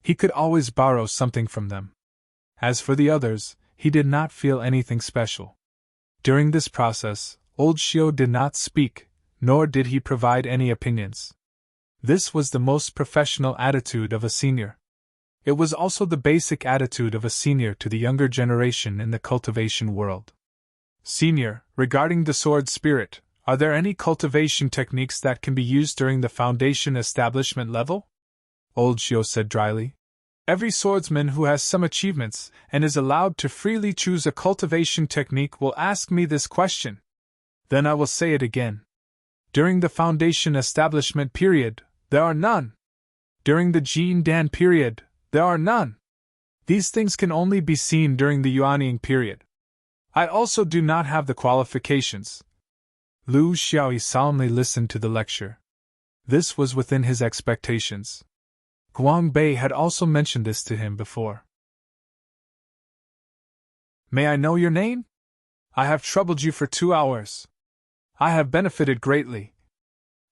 He could always borrow something from them. As for the others, he did not feel anything special. During this process, Old Xiao did not speak, nor did he provide any opinions. This was the most professional attitude of a senior. It was also the basic attitude of a senior to the younger generation in the cultivation world. Senior, regarding the sword spirit, are there any cultivation techniques that can be used during the foundation establishment level? Old Xiao said dryly. Every swordsman who has some achievements and is allowed to freely choose a cultivation technique will ask me this question. Then I will say it again. During the foundation establishment period, there are none. During the Jin Dan period, there are none. These things can only be seen during the Yuanying period. I also do not have the qualifications. Lu Xiaoyi solemnly listened to the lecture. This was within his expectations. Guang Bei had also mentioned this to him before. May I know your name? I have troubled you for 2 hours. I have benefited greatly.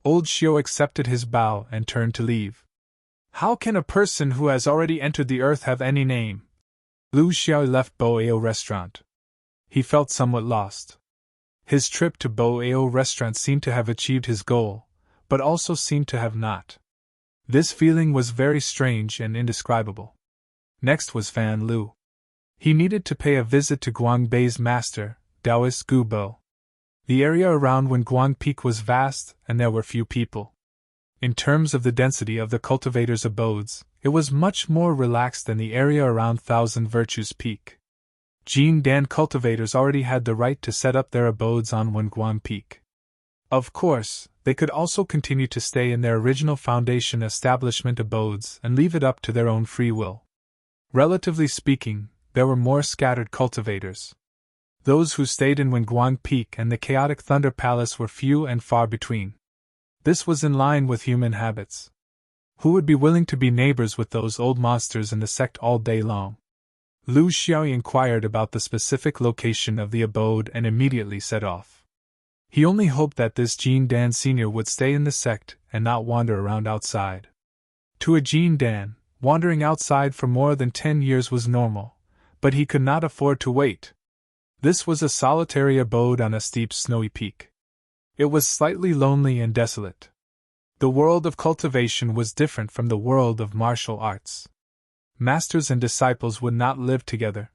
Old Xiao accepted his bow and turned to leave. How can a person who has already entered the earth have any name? Lu Xiao left Boao restaurant. He felt somewhat lost. His trip to Boao restaurant seemed to have achieved his goal, but also seemed to have not. This feeling was very strange and indescribable. Next was Fan Lu. He needed to pay a visit to Guang Bei's master, Taoist Gu Bo. The area around Wenguang Peak was vast and there were few people. In terms of the density of the cultivators' abodes, it was much more relaxed than the area around Thousand Virtues Peak. Jin Dan cultivators already had the right to set up their abodes on Wenguang Peak. Of course, they could also continue to stay in their original foundation establishment abodes and leave it up to their own free will. Relatively speaking, there were more scattered cultivators. Those who stayed in Wenguang Peak and the chaotic Thunder Palace were few and far between. This was in line with human habits. Who would be willing to be neighbors with those old monsters in the sect all day long? Lu Xiaoyi inquired about the specific location of the abode and immediately set off. He only hoped that this Jin Dan Sr. would stay in the sect and not wander around outside. To a Jin Dan, wandering outside for more than 10 years was normal, but he could not afford to wait. This was a solitary abode on a steep snowy peak. It was slightly lonely and desolate. The world of cultivation was different from the world of martial arts. Masters and disciples would not live together.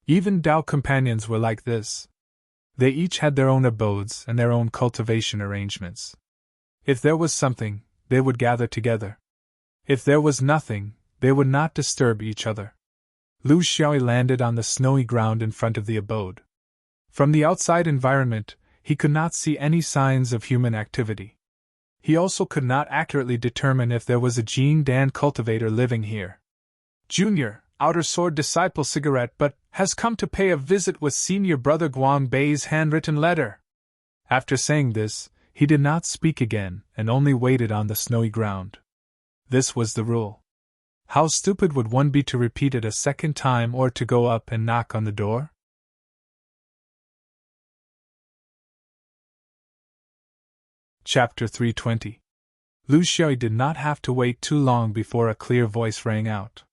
Even Tao companions were like this. They each had their own abodes and their own cultivation arrangements. If there was something, they would gather together. If there was nothing, they would not disturb each other. Lu Xiaoyi landed on the snowy ground in front of the abode. From the outside environment, he could not see any signs of human activity. He also could not accurately determine if there was a Jin Dan cultivator living here. Junior, outer sword disciple cigarette but has come to pay a visit with senior brother Guang Bei's handwritten letter. After saying this, he did not speak again and only waited on the snowy ground. This was the rule. How stupid would one be to repeat it a second time or to go up and knock on the door? Chapter 320. Lu Xiaoyi did not have to wait too long before a clear voice rang out.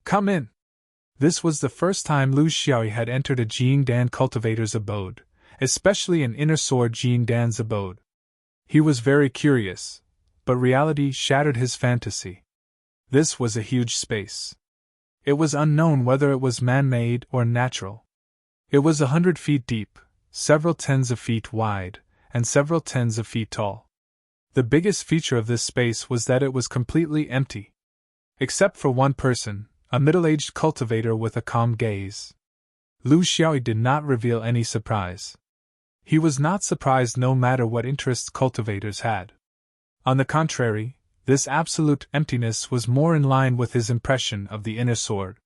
Come in! This was the first time Lu Xiaoyi had entered a Jin Dan cultivator's abode, especially an inner sword Jin Dan's abode. He was very curious, but reality shattered his fantasy. This was a huge space. It was unknown whether it was man-made or natural. It was 100 feet deep, several tens of feet wide, and several tens of feet tall. The biggest feature of this space was that it was completely empty. Except for one person, a middle-aged cultivator with a calm gaze. Lu Xiaoyi did not reveal any surprise. He was not surprised no matter what interests cultivators had. On the contrary, this absolute emptiness was more in line with his impression of the inner sword.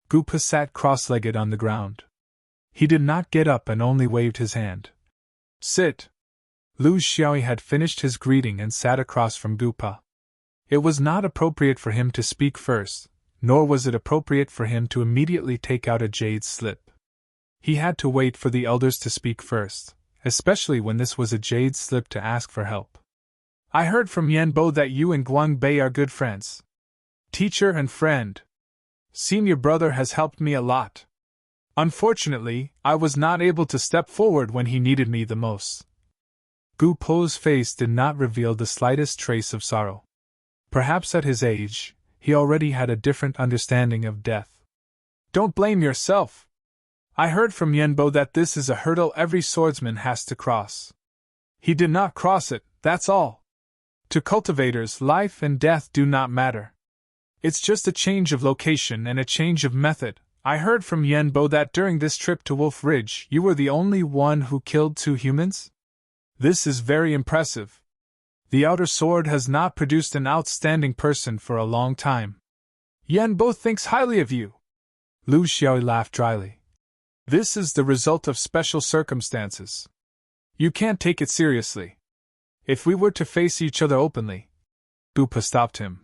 Gupa sat cross-legged on the ground. He did not get up and only waved his hand. Sit! Lu Xiaoyi had finished his greeting and sat across from Gupa. It was not appropriate for him to speak first, nor was it appropriate for him to immediately take out a jade slip. He had to wait for the elders to speak first, especially when this was a jade slip to ask for help. I heard from Yanbo that you and Guang Bei are good friends. Teacher and friend. Senior brother has helped me a lot. Unfortunately, I was not able to step forward when he needed me the most. Gu Po's face did not reveal the slightest trace of sorrow. Perhaps at his age, he already had a different understanding of death. Don't blame yourself. I heard from Yanbo that this is a hurdle every swordsman has to cross. He did not cross it, that's all. To cultivators, life and death do not matter. It's just a change of location and a change of method. I heard from Yanbo that during this trip to Wolf Ridge you were the only one who killed 2 humans? This is very impressive. The outer sword has not produced an outstanding person for a long time. Yanbo thinks highly of you. Lu Xiaoyi laughed dryly. This is the result of special circumstances. You can't take it seriously. If we were to face each other openly. Bupa stopped him.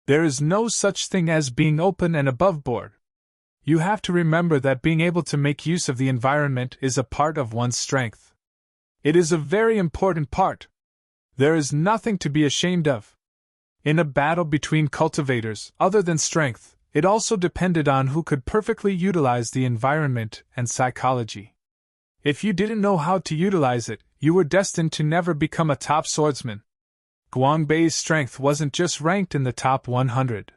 There is no such thing as being open and above board. You have to remember that being able to make use of the environment is a part of one's strength. It is a very important part. There is nothing to be ashamed of. In a battle between cultivators, other than strength, it also depended on who could perfectly utilize the environment and psychology. If you didn't know how to utilize it, you were destined to never become a top swordsman. Guangbei's strength wasn't just ranked in the top 100.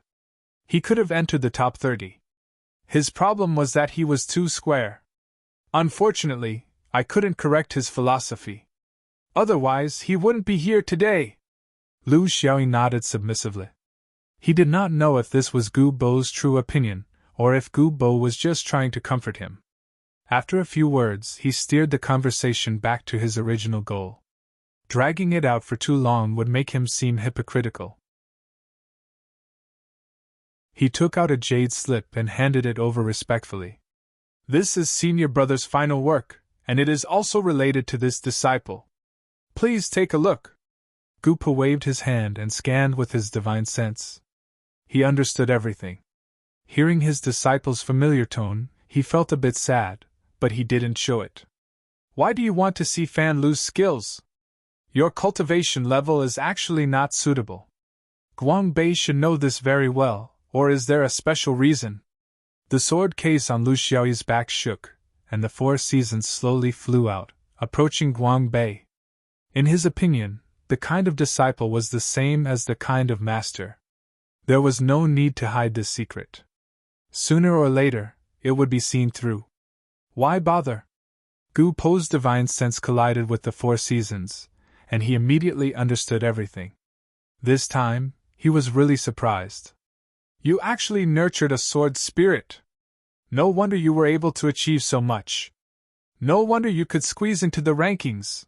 He could have entered the top 30. His problem was that he was too square. Unfortunately, I couldn't correct his philosophy. Otherwise, he wouldn't be here today. Lu Xiaoyi nodded submissively. He did not know if this was Gu Bo's true opinion, or if Gu Bo was just trying to comfort him. After a few words, he steered the conversation back to his original goal. Dragging it out for too long would make him seem hypocritical. He took out a jade slip and handed it over respectfully. This is senior brother's final work, and it is also related to this disciple. Please take a look. Gupa waved his hand and scanned with his divine sense. He understood everything. Hearing his disciple's familiar tone, he felt a bit sad, but he didn't show it. Why do you want to see Fan Lu's skills? Your cultivation level is actually not suitable. Guangbei should know this very well, or is there a special reason? The sword case on Lu Xiaoyi's back shook, and the 4 seasons slowly flew out, approaching Guangbei. In his opinion, the kind of disciple was the same as the kind of master. There was no need to hide this secret. Sooner or later, it would be seen through. Why bother? Gu Po's divine sense collided with the 4 seasons, and he immediately understood everything. This time, he was really surprised. You actually nurtured a sword spirit. No wonder you were able to achieve so much. No wonder you could squeeze into the rankings.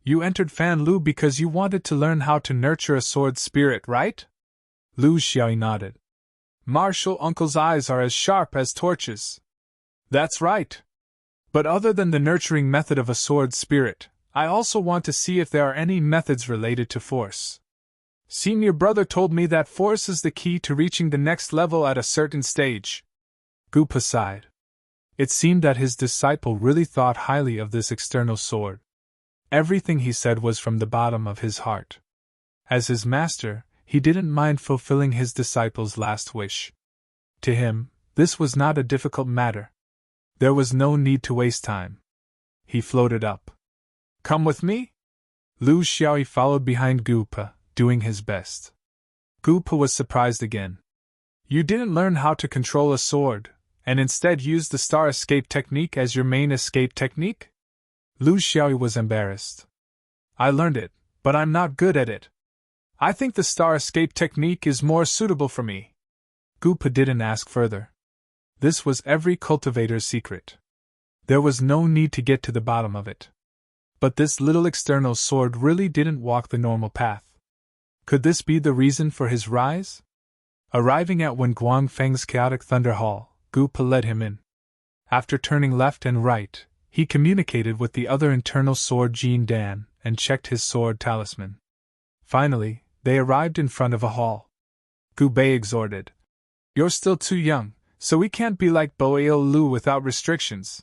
You entered Fan Lu because you wanted to learn how to nurture a sword spirit, right? Lu Xiaoyi nodded. Martial Uncle's eyes are as sharp as torches. That's right. But other than the nurturing method of a sword spirit, I also want to see if there are any methods related to force. Senior brother told me that force is the key to reaching the next level at a certain stage. Gupa sighed. It seemed that his disciple really thought highly of this external sword. Everything he said was from the bottom of his heart. As his master, he didn't mind fulfilling his disciple's last wish. To him, this was not a difficult matter. There was no need to waste time. He floated up. Come with me? Lu Xiaoyi followed behind Gupa, doing his best. Gupa was surprised again. You didn't learn how to control a sword, and instead used the star escape technique as your main escape technique? Lu Xiaoyi was embarrassed. I learned it, but I'm not good at it. I think the star escape technique is more suitable for me. Gupa didn't ask further. This was every cultivator's secret. There was no need to get to the bottom of it. But this little external sword really didn't walk the normal path. Could this be the reason for his rise? Arriving at Wen Guangfeng's chaotic thunder hall, Gupa led him in. After turning left and right, he communicated with the other internal sword Jin Dan and checked his sword talisman. Finally, they arrived in front of a hall. Gu Bei exhorted. You're still too young, so we can't be like Bo Ao Lu without restrictions.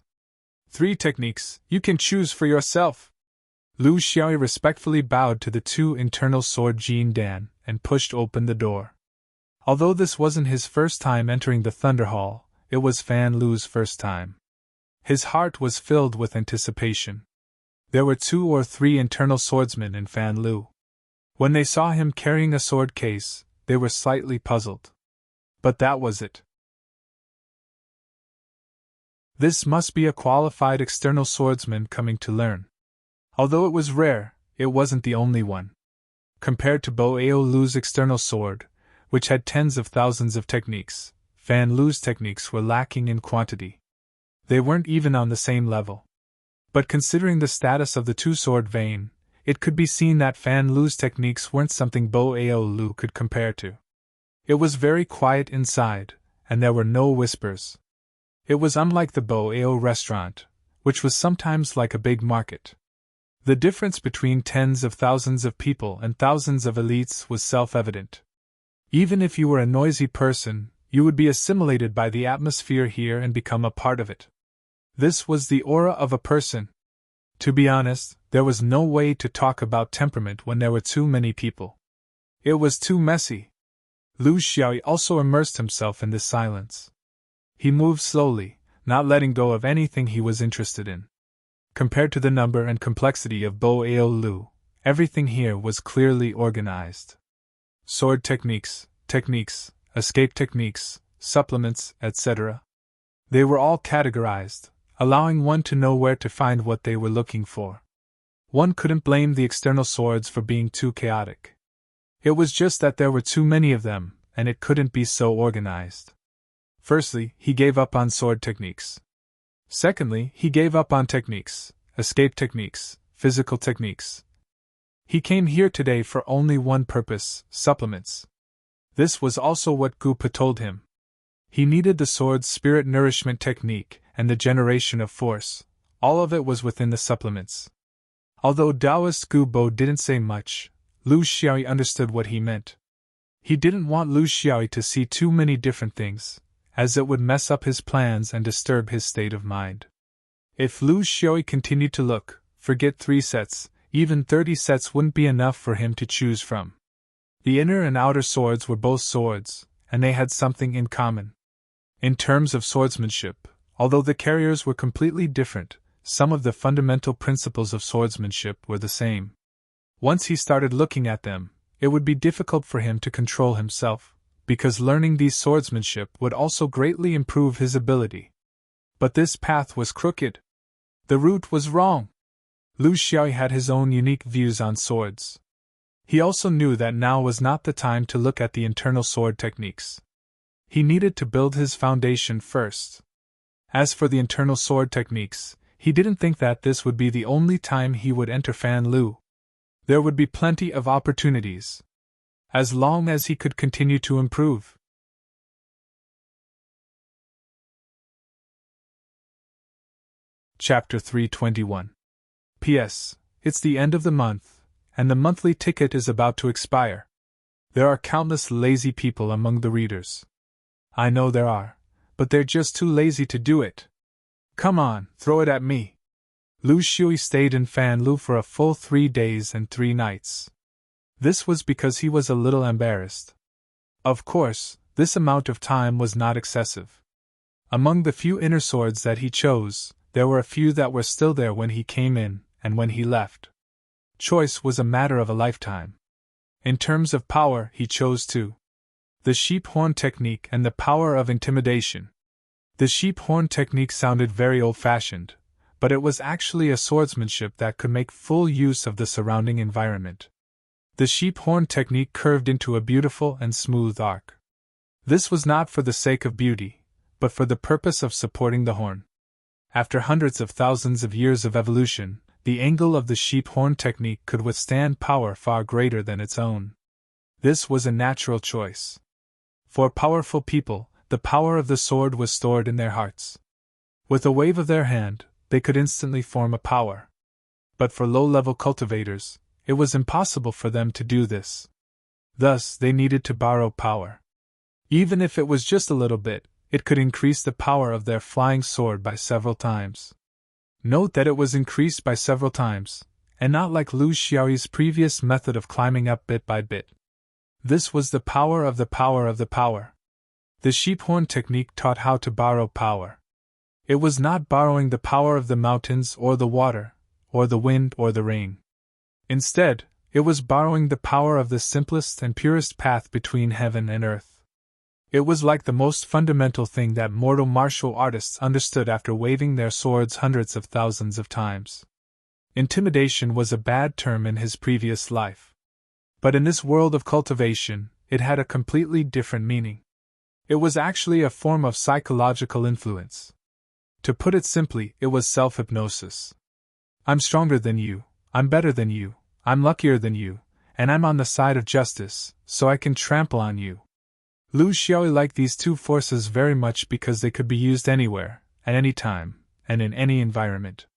3 techniques, you can choose for yourself. Lu Xiaoyi respectfully bowed to the 2 internal sword Jin Dan and pushed open the door. Although this wasn't his first time entering the Thunder Hall, it was Fan Lu's first time. His heart was filled with anticipation. There were 2 or 3 internal swordsmen in Fan Lu. When they saw him carrying a sword case, they were slightly puzzled. But that was it. This must be a qualified external swordsman coming to learn. Although it was rare, it wasn't the only one. Compared to Bo Ao Lu's external sword, which had tens of thousands of techniques, Fan Lu's techniques were lacking in quantity. They weren't even on the same level. But considering the status of the two-sword vein, it could be seen that Fan Lu's techniques weren't something Bo Ao Lu could compare to. It was very quiet inside, and there were no whispers. It was unlike the Bo Ao restaurant, which was sometimes like a big market. The difference between tens of thousands of people and thousands of elites was self-evident. Even if you were a noisy person, you would be assimilated by the atmosphere here and become a part of it. This was the aura of a person. To be honest, there was no way to talk about temperament when there were too many people. It was too messy. Lu Xiaoyi also immersed himself in this silence. He moved slowly, not letting go of anything he was interested in. Compared to the number and complexity of Bo Ao Lu, everything here was clearly organized. Sword techniques, escape techniques, supplements, etc. They were all categorized, allowing one to know where to find what they were looking for. One couldn't blame the external swords for being too chaotic. It was just that there were too many of them, and it couldn't be so organized. Firstly, he gave up on sword techniques. Secondly, he gave up on techniques, escape techniques, physical techniques. He came here today for only one purpose: supplements. This was also what Gupa told him. He needed the sword's spirit nourishment technique and the generation of force. All of it was within the supplements. Although Taoist Gu Bo didn't say much, Lu Xiaoyi understood what he meant. He didn't want Lu Xiaoyi to see too many different things, as it would mess up his plans and disturb his state of mind. If Lu Xiaoyi continued to look, forget 3 sets, even 30 sets wouldn't be enough for him to choose from. The inner and outer swords were both swords, and they had something in common. In terms of swordsmanship, although the carriers were completely different, some of the fundamental principles of swordsmanship were the same. Once he started looking at them, it would be difficult for him to control himself, because learning these swordsmanship would also greatly improve his ability. But this path was crooked. The route was wrong. Lu Xiaoyi had his own unique views on swords. He also knew that now was not the time to look at the internal sword techniques. He needed to build his foundation first. As for the internal sword techniques, he didn't think that this would be the only time he would enter Fan Lu. There would be plenty of opportunities, as long as he could continue to improve. Chapter 321. P.S. It's the end of the month, and the monthly ticket is about to expire. There are countless lazy people among the readers. I know there are, but they're just too lazy to do it. Come on, throw it at me. Lu Xiaoyi stayed in Fan Lu for a full 3 days and 3 nights. This was because he was a little embarrassed. Of course, this amount of time was not excessive. Among the few inner swords that he chose, there were a few that were still there when he came in and when he left. Choice was a matter of a lifetime. In terms of power, he chose 2. The sheep horn technique and the power of intimidation. The sheep horn technique sounded very old-fashioned, but it was actually a swordsmanship that could make full use of the surrounding environment. The sheep horn technique curved into a beautiful and smooth arc. This was not for the sake of beauty, but for the purpose of supporting the horn. After hundreds of thousands of years of evolution, the angle of the sheep horn technique could withstand power far greater than its own. This was a natural choice. For powerful people, the power of the sword was stored in their hearts. With a wave of their hand, they could instantly form a power. But for low-level cultivators, it was impossible for them to do this. Thus, they needed to borrow power. Even if it was just a little bit, it could increase the power of their flying sword by several times. Note that it was increased by several times, and not like Lu Xiaoyi's previous method of climbing up bit by bit. This was the power of the power of the power. The sheep horn technique taught how to borrow power. It was not borrowing the power of the mountains or the water, or the wind or the rain. Instead, it was borrowing the power of the simplest and purest path between heaven and earth. It was like the most fundamental thing that mortal martial artists understood after waving their swords hundreds of thousands of times. Intimidation was a bad term in his previous life. But in this world of cultivation, it had a completely different meaning. It was actually a form of psychological influence. To put it simply, it was self-hypnosis. I'm stronger than you, I'm better than you, I'm luckier than you, and I'm on the side of justice, so I can trample on you. Lu Xiaoyi liked these 2 forces very much because they could be used anywhere, at any time, and in any environment.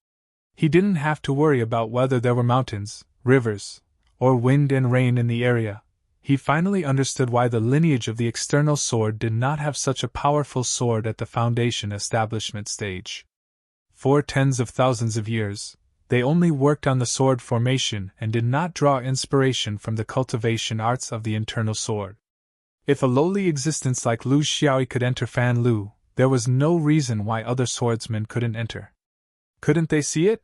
He didn't have to worry about whether there were mountains, rivers, or wind and rain in the area. He finally understood why the lineage of the external sword did not have such a powerful sword at the foundation establishment stage. For tens of thousands of years, they only worked on the sword formation and did not draw inspiration from the cultivation arts of the internal sword. If a lowly existence like Lu Xiaoyi could enter Fan Lu, there was no reason why other swordsmen couldn't enter. Couldn't they see it?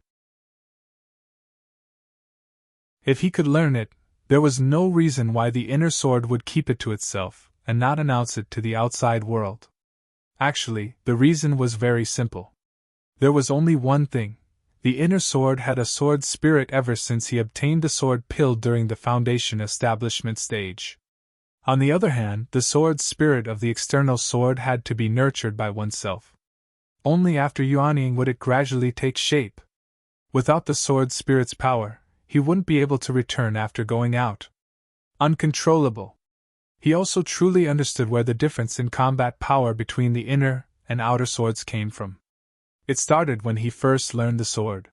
If he could learn it, there was no reason why the inner sword would keep it to itself and not announce it to the outside world. Actually, the reason was very simple. There was only one thing. The inner sword had a sword spirit ever since he obtained the sword pill during the foundation establishment stage. On the other hand, the sword spirit of the external sword had to be nurtured by oneself. Only after yuanying would it gradually take shape. Without the sword spirit's power, he wouldn't be able to return after going out. Uncontrollable. He also truly understood where the difference in combat power between the inner and outer swords came from. It started when he first learned the sword.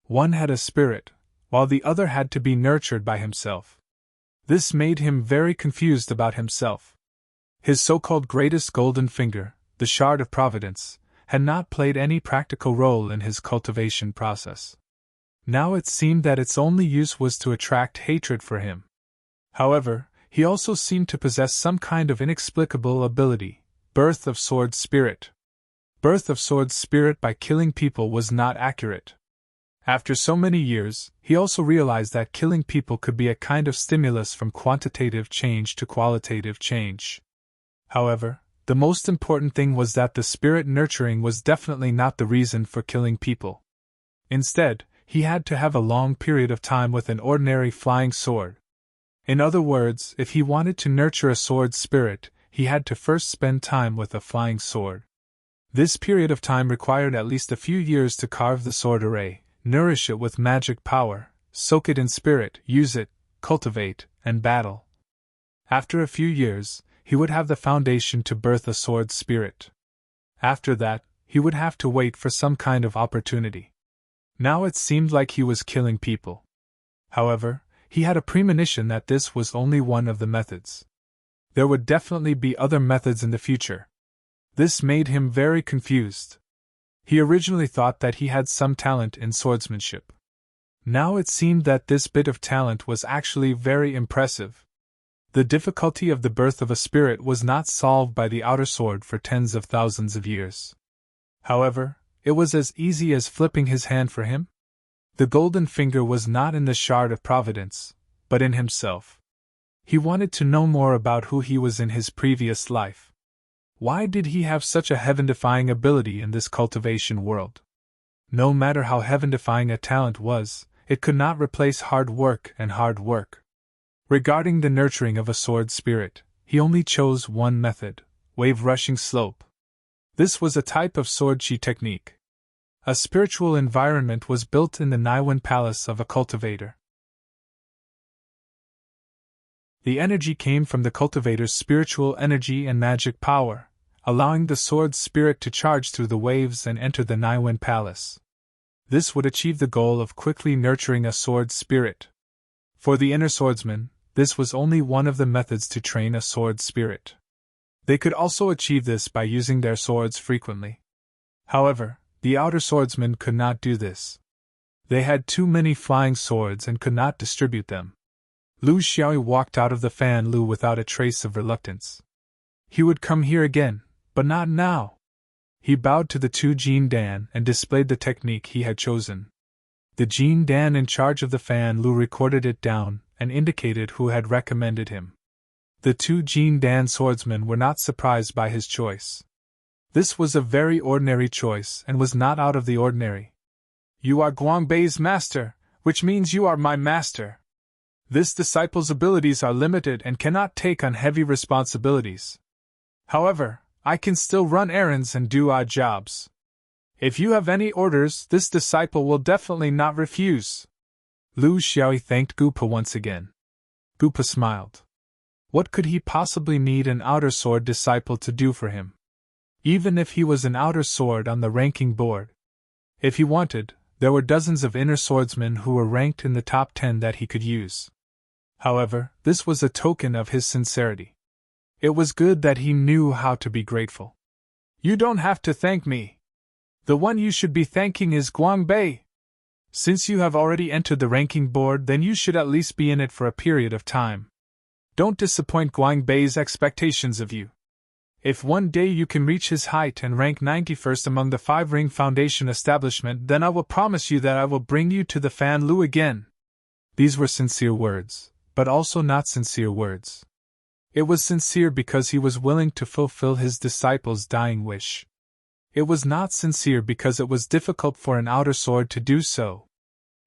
One had a spirit, while the other had to be nurtured by himself. This made him very confused about himself. His so-called greatest golden finger, the shard of providence, had not played any practical role in his cultivation process. Now it seemed that its only use was to attract hatred for him. However, he also seemed to possess some kind of inexplicable ability, birth of sword spirit. Birth of sword spirit by killing people was not accurate. After so many years, he also realized that killing people could be a kind of stimulus from quantitative change to qualitative change. However, the most important thing was that the spirit nurturing was definitely not the reason for killing people. Instead, he had to have a long period of time with an ordinary flying sword. In other words, if he wanted to nurture a sword spirit, he had to first spend time with a flying sword. This period of time required at least a few years to carve the sword array, nourish it with magic power, soak it in spirit, use it, cultivate, and battle. After a few years, he would have the foundation to birth a sword spirit. After that, he would have to wait for some kind of opportunity. Now it seemed like he was killing people. However, he had a premonition that this was only one of the methods. There would definitely be other methods in the future. This made him very confused. He originally thought that he had some talent in swordsmanship. Now it seemed that this bit of talent was actually very impressive. The difficulty of the birth of a spirit was not solved by the outer sword for tens of thousands of years. However, it was as easy as flipping his hand for him. The golden finger was not in the shard of providence, but in himself. He wanted to know more about who he was in his previous life. Why did he have such a heaven-defying ability in this cultivation world? No matter how heaven-defying a talent was, it could not replace hard work and hard work. Regarding the nurturing of a sword spirit, he only chose one method: wave-rushing slope. This was a type of sword chi technique. A spiritual environment was built in the Naiwen palace of a cultivator. The energy came from the cultivator's spiritual energy and magic power, allowing the sword spirit to charge through the waves and enter the Naiwen palace. This would achieve the goal of quickly nurturing a sword spirit. For the inner swordsman, this was only one of the methods to train a sword spirit. They could also achieve this by using their swords frequently. However, the outer swordsmen could not do this. They had too many flying swords and could not distribute them. Lu Xiaoyi walked out of the Fan Lu without a trace of reluctance. He would come here again, but not now. He bowed to the two Jin Dan and displayed the technique he had chosen. The Jin Dan in charge of the Fan Lu recorded it down and indicated who had recommended him. The two Jin Dan swordsmen were not surprised by his choice. This was a very ordinary choice and was not out of the ordinary. You are Guangbei's master, which means you are my master. This disciple's abilities are limited and cannot take on heavy responsibilities. However, I can still run errands and do odd jobs. If you have any orders, this disciple will definitely not refuse. Lu Xiaoyi thanked Gupa once again. Gupa smiled. What could he possibly need an outer sword disciple to do for him? Even if he was an outer sword on the ranking board. If he wanted, There were dozens of inner swordsmen who were ranked in the top 10 that he could use. However, this was a token of his sincerity. It was good that he knew how to be grateful. You don't have to thank me. The one you should be thanking is Guangbei. Since you have already entered the ranking board, then you should at least be in it for a period of time. Don't disappoint Guangbei's expectations of you. If one day you can reach his height and rank 91st among the 5-ring foundation establishment, then I will promise you that I will bring you to the Fan Lu again. These were sincere words, but also not sincere words. It was sincere because he was willing to fulfill his disciple's dying wish. It was not sincere because it was difficult for an outer sword to do so.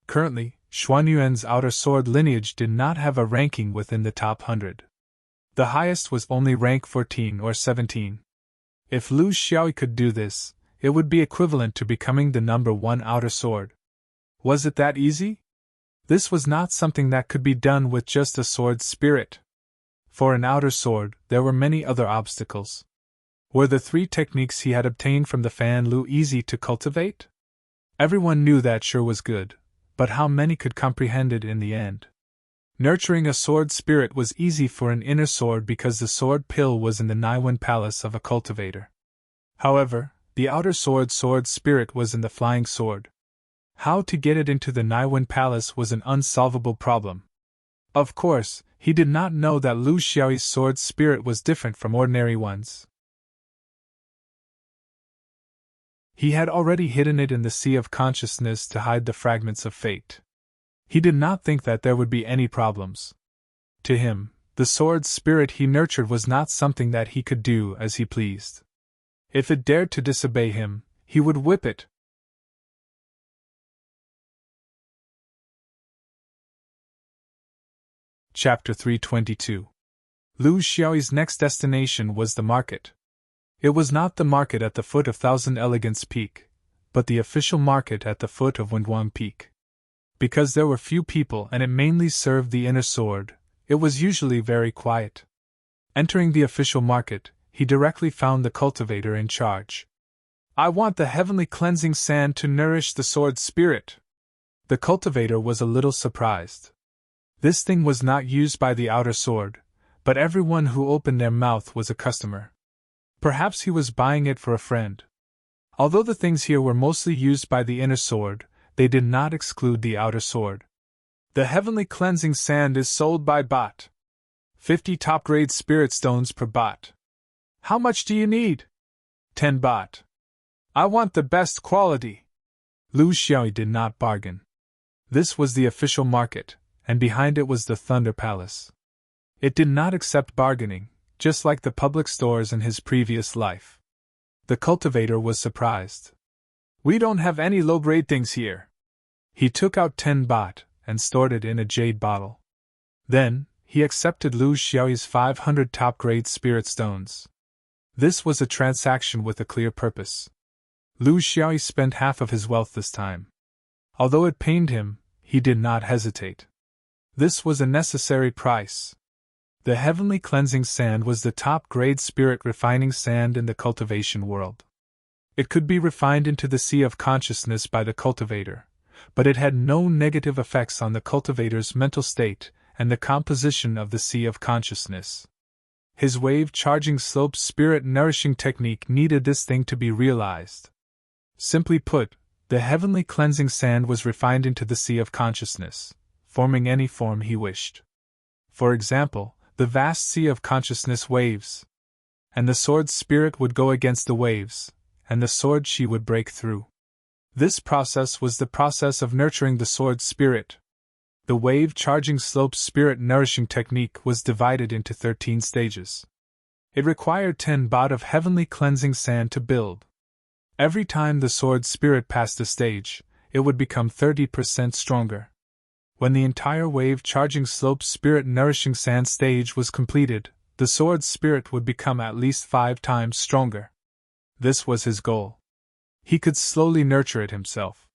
Currently, Xuanyuan's outer sword lineage did not have a ranking within the top 100. The highest was only rank 14 or 17. If Lu Xiaoyi could do this, it would be equivalent to becoming the number 1 outer sword. Was it that easy? This was not something that could be done with just a sword spirit. For an outer sword, there were many other obstacles. Were the 3 techniques he had obtained from the Fan Lu easy to cultivate? Everyone knew that sure was good, but how many could comprehend it in the end? Nurturing a sword spirit was easy for an inner sword because the sword pill was in the Naiwen palace of a cultivator. However, the outer sword spirit was in the flying sword. How to get it into the Naiwen palace was an unsolvable problem. Of course, he did not know that Lu Xiaoyi's sword spirit was different from ordinary ones. He had already hidden it in the sea of consciousness to hide the fragments of fate. He did not think that there would be any problems. To him, the sword spirit he nurtured was not something that he could do as he pleased. If it dared to disobey him, he would whip it. Chapter 322. Lu Xiaoyi's next destination was the market. It was not the market at the foot of Thousand Elegance Peak, but the official market at the foot of Windwang Peak. Because there were few people and it mainly served the inner sword, it was usually very quiet. Entering the official market, he directly found the cultivator in charge. I want the heavenly cleansing sand to nourish the sword spirit. The cultivator was a little surprised. This thing was not used by the outer sword, but everyone who opened their mouth was a customer. Perhaps he was buying it for a friend. Although the things here were mostly used by the inner sword, they did not exclude the outer sword. The heavenly cleansing sand is sold by baht. 50 top-grade spirit stones per baht. How much do you need? 10 baht. I want the best quality. Lu Xiaoyi did not bargain. This was the official market, and behind it was the Thunder Palace. It did not accept bargaining, just like the public stores in his previous life. The cultivator was surprised. We don't have any low-grade things here. He took out 10 baht and stored it in a jade bottle. Then, he accepted Lu Xiaoyi's 500 top-grade spirit stones. This was a transaction with a clear purpose. Lu Xiaoyi spent half of his wealth this time. Although it pained him, he did not hesitate. This was a necessary price. The heavenly cleansing sand was the top-grade spirit refining sand in the cultivation world. It could be refined into the sea of consciousness by the cultivator, but it had no negative effects on the cultivator's mental state and the composition of the sea of consciousness. His wave-charging slope spirit nourishing technique needed this thing to be realized. Simply put, the heavenly cleansing sand was refined into the sea of consciousness, forming any form he wished. For example, the vast sea of consciousness waves. And the sword spirit would go against the waves, and the sword she would break through. This process was the process of nurturing the sword spirit. The wave-charging slope spirit nourishing technique was divided into 13 stages. It required 10 baht of heavenly cleansing sand to build. Every time the sword spirit passed a stage, it would become 30% stronger. When the entire wave-charging slope spirit nourishing sand stage was completed, the sword spirit would become at least 5 times stronger. This was his goal. He could slowly nurture it himself.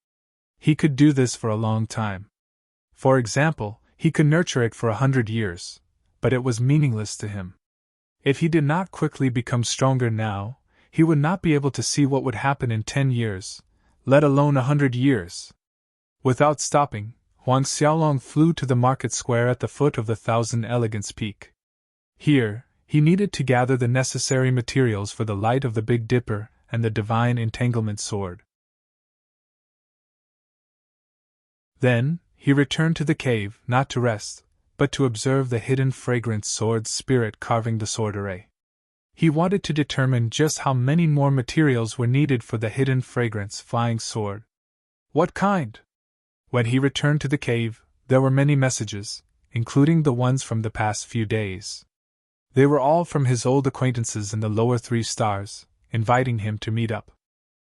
He could do this for a long time. For example, he could nurture it for 100 years, but it was meaningless to him. If he did not quickly become stronger now, he would not be able to see what would happen in 10 years, let alone 100 years. Without stopping, Huang Xiaolong flew to the market square at the foot of the Thousand Elegance Peak. Here, he needed to gather the necessary materials for the light of the Big Dipper and the Divine Entanglement Sword. Then, he returned to the cave, not to rest, but to observe the hidden fragrance sword's spirit carving the sword array. He wanted to determine just how many more materials were needed for the hidden fragrance flying sword. What kind? When he returned to the cave, there were many messages, including the ones from the past few days. They were all from his old acquaintances in the lower 3 stars, inviting him to meet up.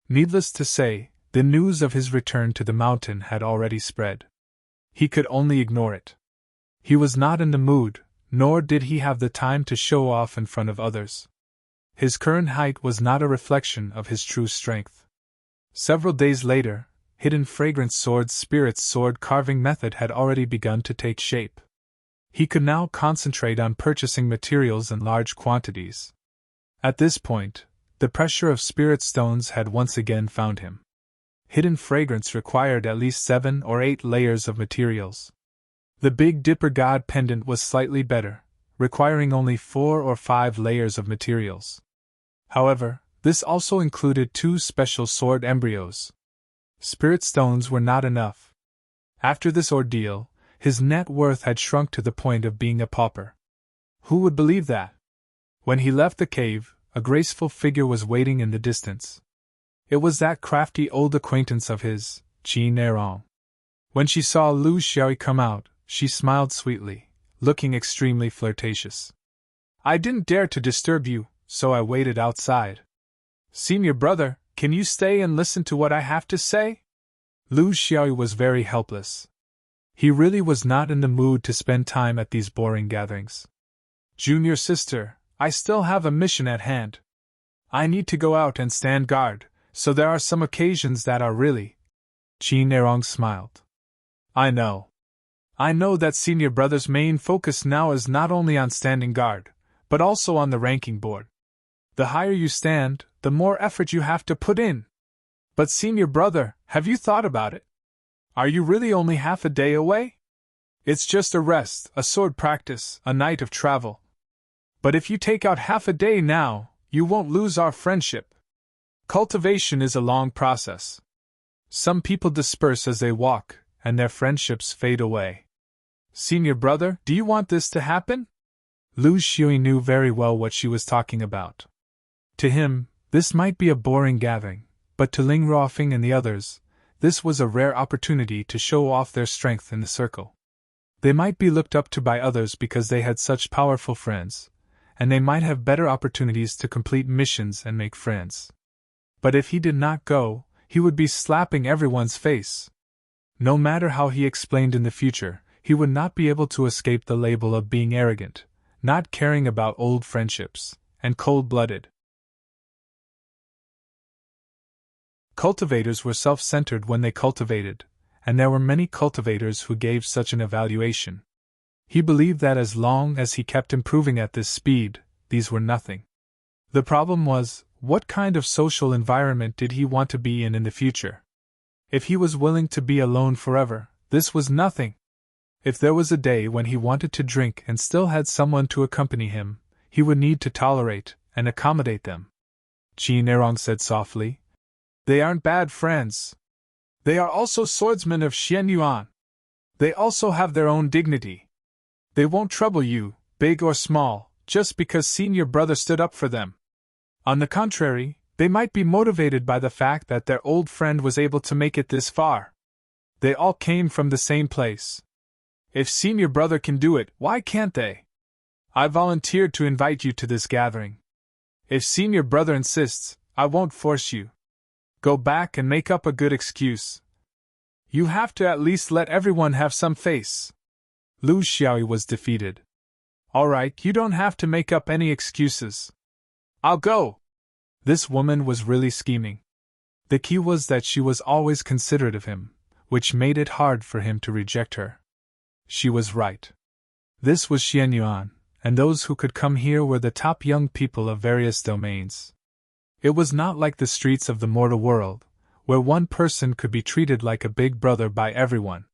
Needless to say, the news of his return to the mountain had already spread. He could only ignore it. He was not in the mood, nor did he have the time to show off in front of others. His current height was not a reflection of his true strength. Several days later, Hidden Fragrance Sword's spirit's sword carving method had already begun to take shape. He could now concentrate on purchasing materials in large quantities. At this point, the pressure of spirit stones had once again found him. Hidden Fragrance required at least 7 or 8 layers of materials. The Big Dipper God pendant was slightly better, requiring only 4 or 5 layers of materials. However, this also included 2 special sword embryos. Spirit stones were not enough. After this ordeal, his net worth had shrunk to the point of being a pauper. Who would believe that? When he left the cave, a graceful figure was waiting in the distance. It was that crafty old acquaintance of his, Qi Nerong. When she saw Lu Xiaoyi come out, she smiled sweetly, looking extremely flirtatious. I didn't dare to disturb you, so I waited outside. Senior brother, can you stay and listen to what I have to say? Lu Xiaoyi was very helpless. He really was not in the mood to spend time at these boring gatherings. Junior sister, I still have a mission at hand. I need to go out and stand guard, so there are some occasions that are really. Qi Nerong smiled. I know that senior brother's main focus now is not only on standing guard, but also on the ranking board. The higher you stand, the more effort you have to put in. But senior brother, have you thought about it? Are you really only half a day away? It's just a rest, a sword practice, a night of travel. But if you take out half a day now, you won't lose our friendship. Cultivation is a long process. Some people disperse as they walk, and their friendships fade away. Senior brother, do you want this to happen? Lu Xiaoyi knew very well what she was talking about. To him, this might be a boring gathering, but to Ling Ruofing and the others, this was a rare opportunity to show off their strength in the circle. They might be looked up to by others because they had such powerful friends, and they might have better opportunities to complete missions and make friends. But if he did not go, he would be slapping everyone's face. No matter how he explained in the future, he would not be able to escape the label of being arrogant, not caring about old friendships, and cold-blooded. Cultivators were self-centered when they cultivated, and there were many cultivators who gave such an evaluation. He believed that as long as he kept improving at this speed, these were nothing. The problem was, what kind of social environment did he want to be in the future? If he was willing to be alone forever, this was nothing. If there was a day when he wanted to drink and still had someone to accompany him, he would need to tolerate and accommodate them. Qi Nerong said softly, They aren't bad friends. They are also swordsmen of Xian Yuan. They also have their own dignity. They won't trouble you, big or small, just because senior brother stood up for them. On the contrary, they might be motivated by the fact that their old friend was able to make it this far. They all came from the same place. If senior brother can do it, why can't they? I volunteered to invite you to this gathering. If senior brother insists, I won't force you. Go back and make up a good excuse. You have to at least let everyone have some face. Lu Xiaoyi was defeated. All right, you don't have to make up any excuses. I'll go. This woman was really scheming. The key was that she was always considerate of him, which made it hard for him to reject her. She was right. This was Xian Yuan, and those who could come here were the top young people of various domains. It was not like the streets of the mortal world, where one person could be treated like a big brother by everyone.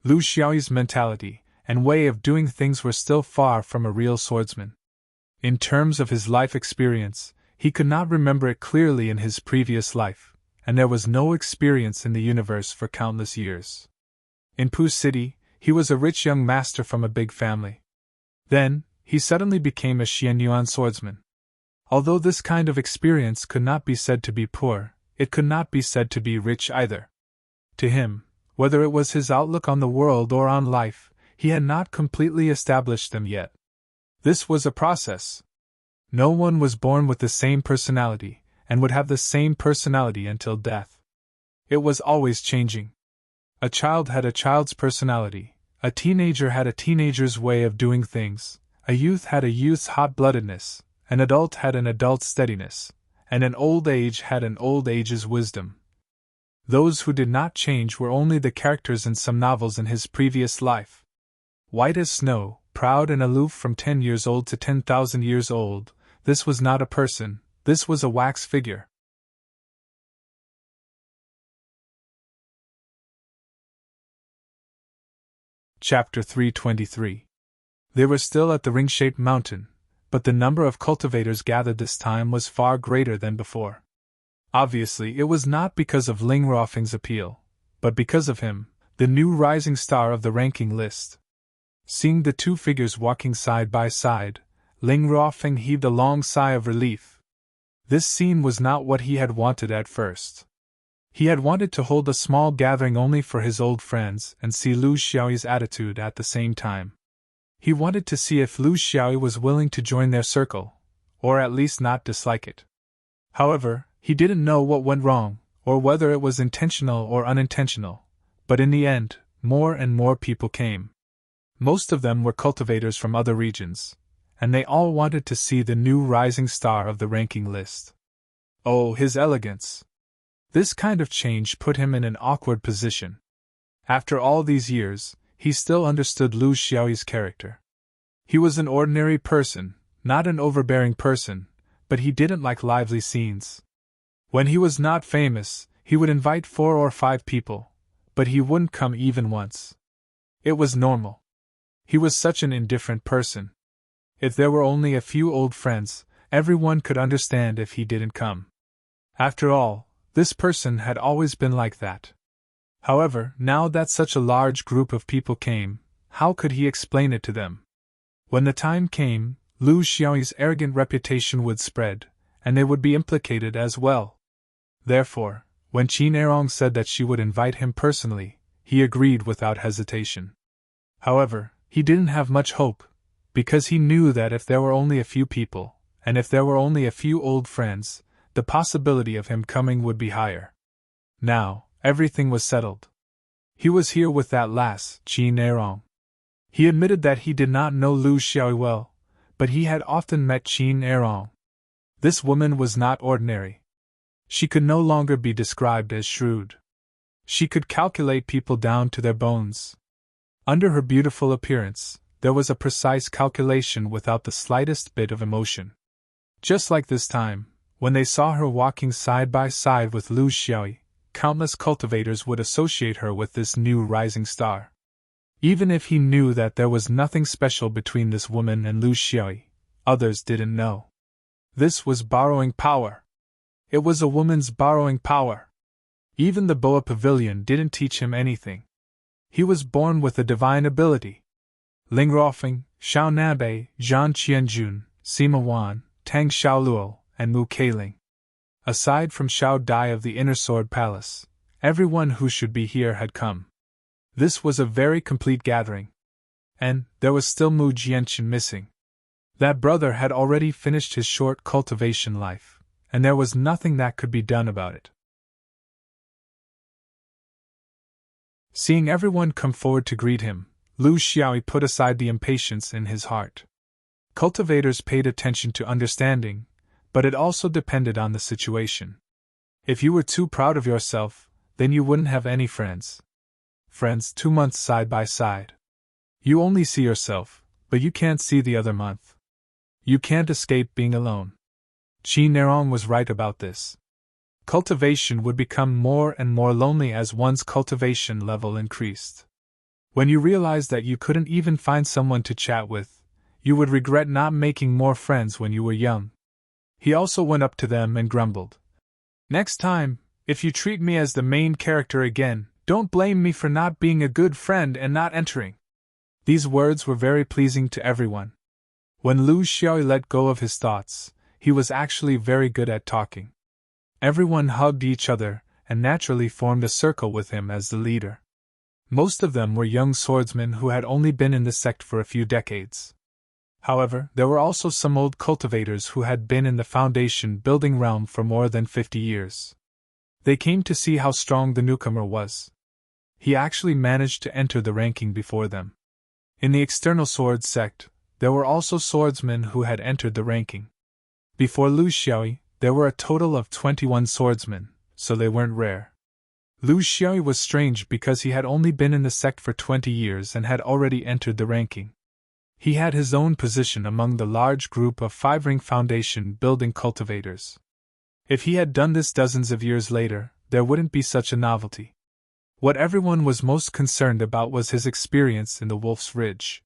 Lu Xiaoyi's mentality and way of doing things were still far from a real swordsman. In terms of his life experience, he could not remember it clearly in his previous life, and there was no experience in the universe for countless years. In Pu City, he was a rich young master from a big family. Then, he suddenly became a Xianyuan swordsman. Although this kind of experience could not be said to be poor, it could not be said to be rich either. To him, whether it was his outlook on the world or on life, he had not completely established them yet. This was a process. No one was born with the same personality, and would have the same personality until death. It was always changing. A child had a child's personality, a teenager had a teenager's way of doing things, a youth had a youth's hot-bloodedness, an adult had an adult's steadiness, and an old age had an old age's wisdom. Those who did not change were only the characters in some novels in his previous life. White as snow, proud and aloof from 10 years old to 10,000 years old, this was not a person, this was a wax figure. Chapter 323. They were still at the ring-shaped mountain, but the number of cultivators gathered this time was far greater than before. Obviously, it was not because of Ling Ruofeng's appeal, but because of him, the new rising star of the ranking list. Seeing the two figures walking side by side, Ling Ruofeng heaved a long sigh of relief. This scene was not what he had wanted at first. He had wanted to hold a small gathering only for his old friends and see Lu Xiaoyi's attitude at the same time. He wanted to see if Lu Xiaoyi was willing to join their circle, or at least not dislike it. However, he didn't know what went wrong, or whether it was intentional or unintentional, but in the end, more and more people came. Most of them were cultivators from other regions, and they all wanted to see the new rising star of the ranking list. Oh, his elegance! This kind of change put him in an awkward position. After all these years, he still understood Lu Xiaoyi's character. He was an ordinary person, not an overbearing person, but he didn't like lively scenes. When he was not famous, he would invite 4 or 5 people, but he wouldn't come even once. It was normal. He was such an indifferent person. If there were only a few old friends, everyone could understand if he didn't come. After all, this person had always been like that. However, now that such a large group of people came, how could he explain it to them? When the time came, Lu Xiaoyi's arrogant reputation would spread, and they would be implicated as well. Therefore, when Qin Erong said that she would invite him personally, he agreed without hesitation. However, he didn't have much hope, because he knew that if there were only a few people, and if there were only a few old friends, the possibility of him coming would be higher. Now, everything was settled. He was here with that lass, Qin Erong. He admitted that he did not know Lu Xiaoyi well, but he had often met Qin Erong. This woman was not ordinary. She could no longer be described as shrewd. She could calculate people down to their bones. Under her beautiful appearance, there was a precise calculation without the slightest bit of emotion. Just like this time, when they saw her walking side by side with Lu Xiaoyi, countless cultivators would associate her with this new rising star. Even if he knew that there was nothing special between this woman and Lu Xiaoyi, others didn't know. This was borrowing power. It was a woman's borrowing power. Even the Boa Pavilion didn't teach him anything. He was born with a divine ability. Ling Ruofeng, Xiao Nabei, Zhang Qianjun, Sima Wan, Tang Xiaoluo, and Mu Keiling. Aside from Xiao Dai of the Inner Sword Palace, everyone who should be here had come. This was a very complete gathering. And there was still Mu Jianqin missing. That brother had already finished his short cultivation life, and there was nothing that could be done about it. Seeing everyone come forward to greet him, Lu Xiaoyi put aside the impatience in his heart. Cultivators paid attention to understanding, but it also depended on the situation. If you were too proud of yourself, then you wouldn't have any friends. Friends 2 months side by side. You only see yourself, but you can't see the other month. You can't escape being alone. Qin Erong was right about this. Cultivation would become more and more lonely as one's cultivation level increased. When you realized that you couldn't even find someone to chat with, you would regret not making more friends when you were young. He also went up to them and grumbled. Next time, if you treat me as the main character again, don't blame me for not being a good friend and not entering. These words were very pleasing to everyone. When Lu Xiaoyi let go of his thoughts, he was actually very good at talking. Everyone hugged each other and naturally formed a circle with him as the leader. Most of them were young swordsmen who had only been in the sect for a few decades. However, there were also some old cultivators who had been in the foundation building realm for more than 50 years. They came to see how strong the newcomer was. He actually managed to enter the ranking before them. In the external sword sect, there were also swordsmen who had entered the ranking. Before Lu Xiaoyi, there were a total of 21 swordsmen, so they weren't rare. Lu Xiaoyi was strange because he had only been in the sect for 20 years and had already entered the ranking. He had his own position among the large group of Five-Ring Foundation building cultivators. If he had done this dozens of years later, there wouldn't be such a novelty. What everyone was most concerned about was his experience in the Wolf's Ridge.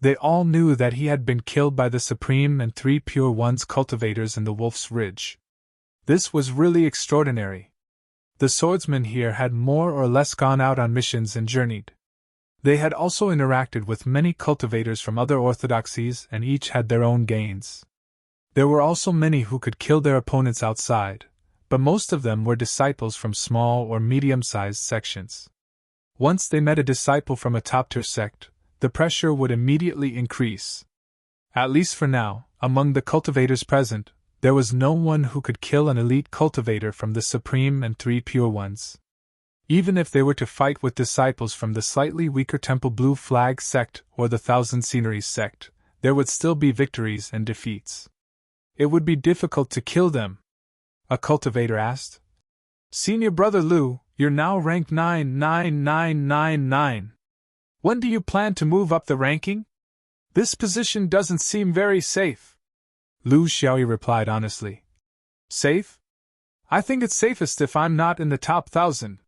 They all knew that he had been killed by the Supreme and 3 Pure Ones cultivators in the Wolf's Ridge. This was really extraordinary. The swordsmen here had more or less gone out on missions and journeyed. They had also interacted with many cultivators from other orthodoxies and each had their own gains. There were also many who could kill their opponents outside, but most of them were disciples from small or medium-sized sections. Once they met a disciple from a top-tier sect, the pressure would immediately increase. At least for now, among the cultivators present, there was no one who could kill an elite cultivator from the Supreme and 3 Pure Ones. Even if they were to fight with disciples from the slightly weaker Temple Blue Flag sect or the Thousand Sceneries sect, there would still be victories and defeats. It would be difficult to kill them. A cultivator asked. Senior Brother Lu, you're now ranked 99999. When do you plan to move up the ranking? This position doesn't seem very safe. Lu Xiaoyi replied honestly. Safe? I think it's safest if I'm not in the top 1,000.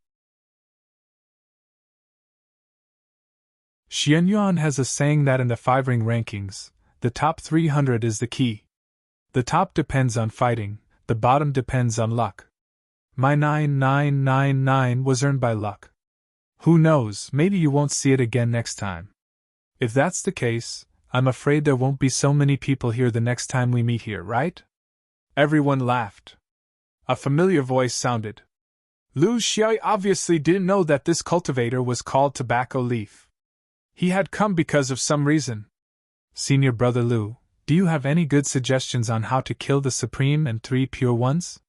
Xianyuan has a saying that in the Five-Ring rankings, the top 300 is the key. The top depends on fighting, the bottom depends on luck. My 9999 was earned by luck. Who knows, maybe you won't see it again next time. If that's the case, I'm afraid there won't be so many people here the next time we meet here, right? Everyone laughed. A familiar voice sounded. Lu Xiaoyi obviously didn't know that this cultivator was called Tobacco Leaf. He had come because of some reason. Senior Brother Lu, do you have any good suggestions on how to kill the Supreme and 3 Pure Ones?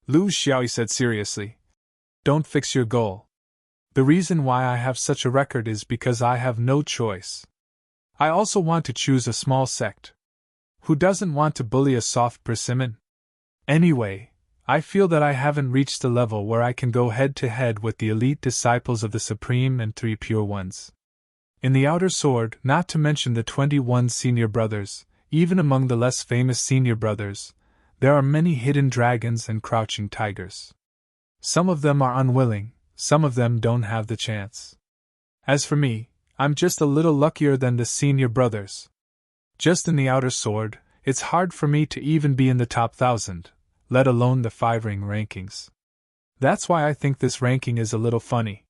Lu Xiaoyi said seriously. Don't fix your goal. The reason why I have such a record is because I have no choice. I also want to choose a small sect. Who doesn't want to bully a soft persimmon? Anyway, I feel that I haven't reached the level where I can go head-to-head with the elite disciples of the Supreme and 3 Pure Ones. In the Outer Sword, not to mention the 21 senior brothers, even among the less famous senior brothers, there are many hidden dragons and crouching tigers. Some of them are unwilling, some of them don't have the chance. As for me, I'm just a little luckier than the senior brothers. Just in the Outer Sword, it's hard for me to even be in the top 1,000, let alone the Five-Ring rankings. That's why I think this ranking is a little funny.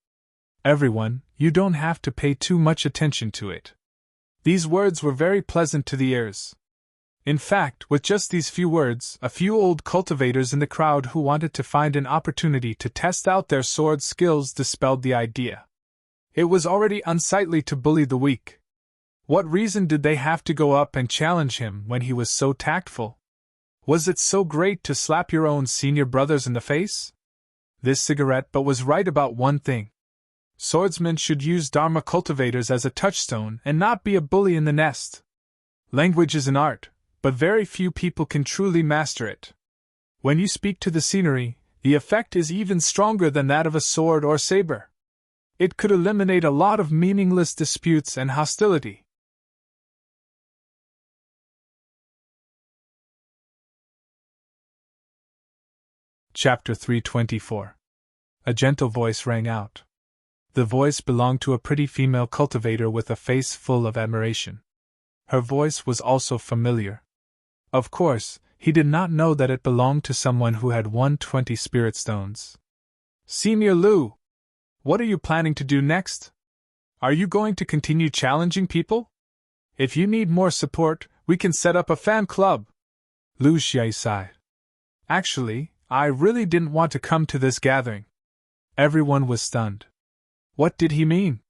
Everyone, you don't have to pay too much attention to it. These words were very pleasant to the ears. In fact, with just these few words, a few old cultivators in the crowd who wanted to find an opportunity to test out their sword skills dispelled the idea. It was already unsightly to bully the weak. What reason did they have to go up and challenge him when he was so tactful? Was it so great to slap your own senior brothers in the face? This cigarette but was right about one thing. Swordsmen should use Dharma cultivators as a touchstone and not be a bully in the nest. Language is an art, but very few people can truly master it. When you speak to the scenery, the effect is even stronger than that of a sword or saber. It could eliminate a lot of meaningless disputes and hostility. Chapter 324. A gentle voice rang out. The voice belonged to a pretty female cultivator with a face full of admiration. Her voice was also familiar. Of course, he did not know that it belonged to someone who had won 20 spirit stones. Senior Lu, what are you planning to do next? Are you going to continue challenging people? If you need more support, we can set up a fan club. Lu Xiai sighed. Actually, I really didn't want to come to this gathering. Everyone was stunned. What did he mean?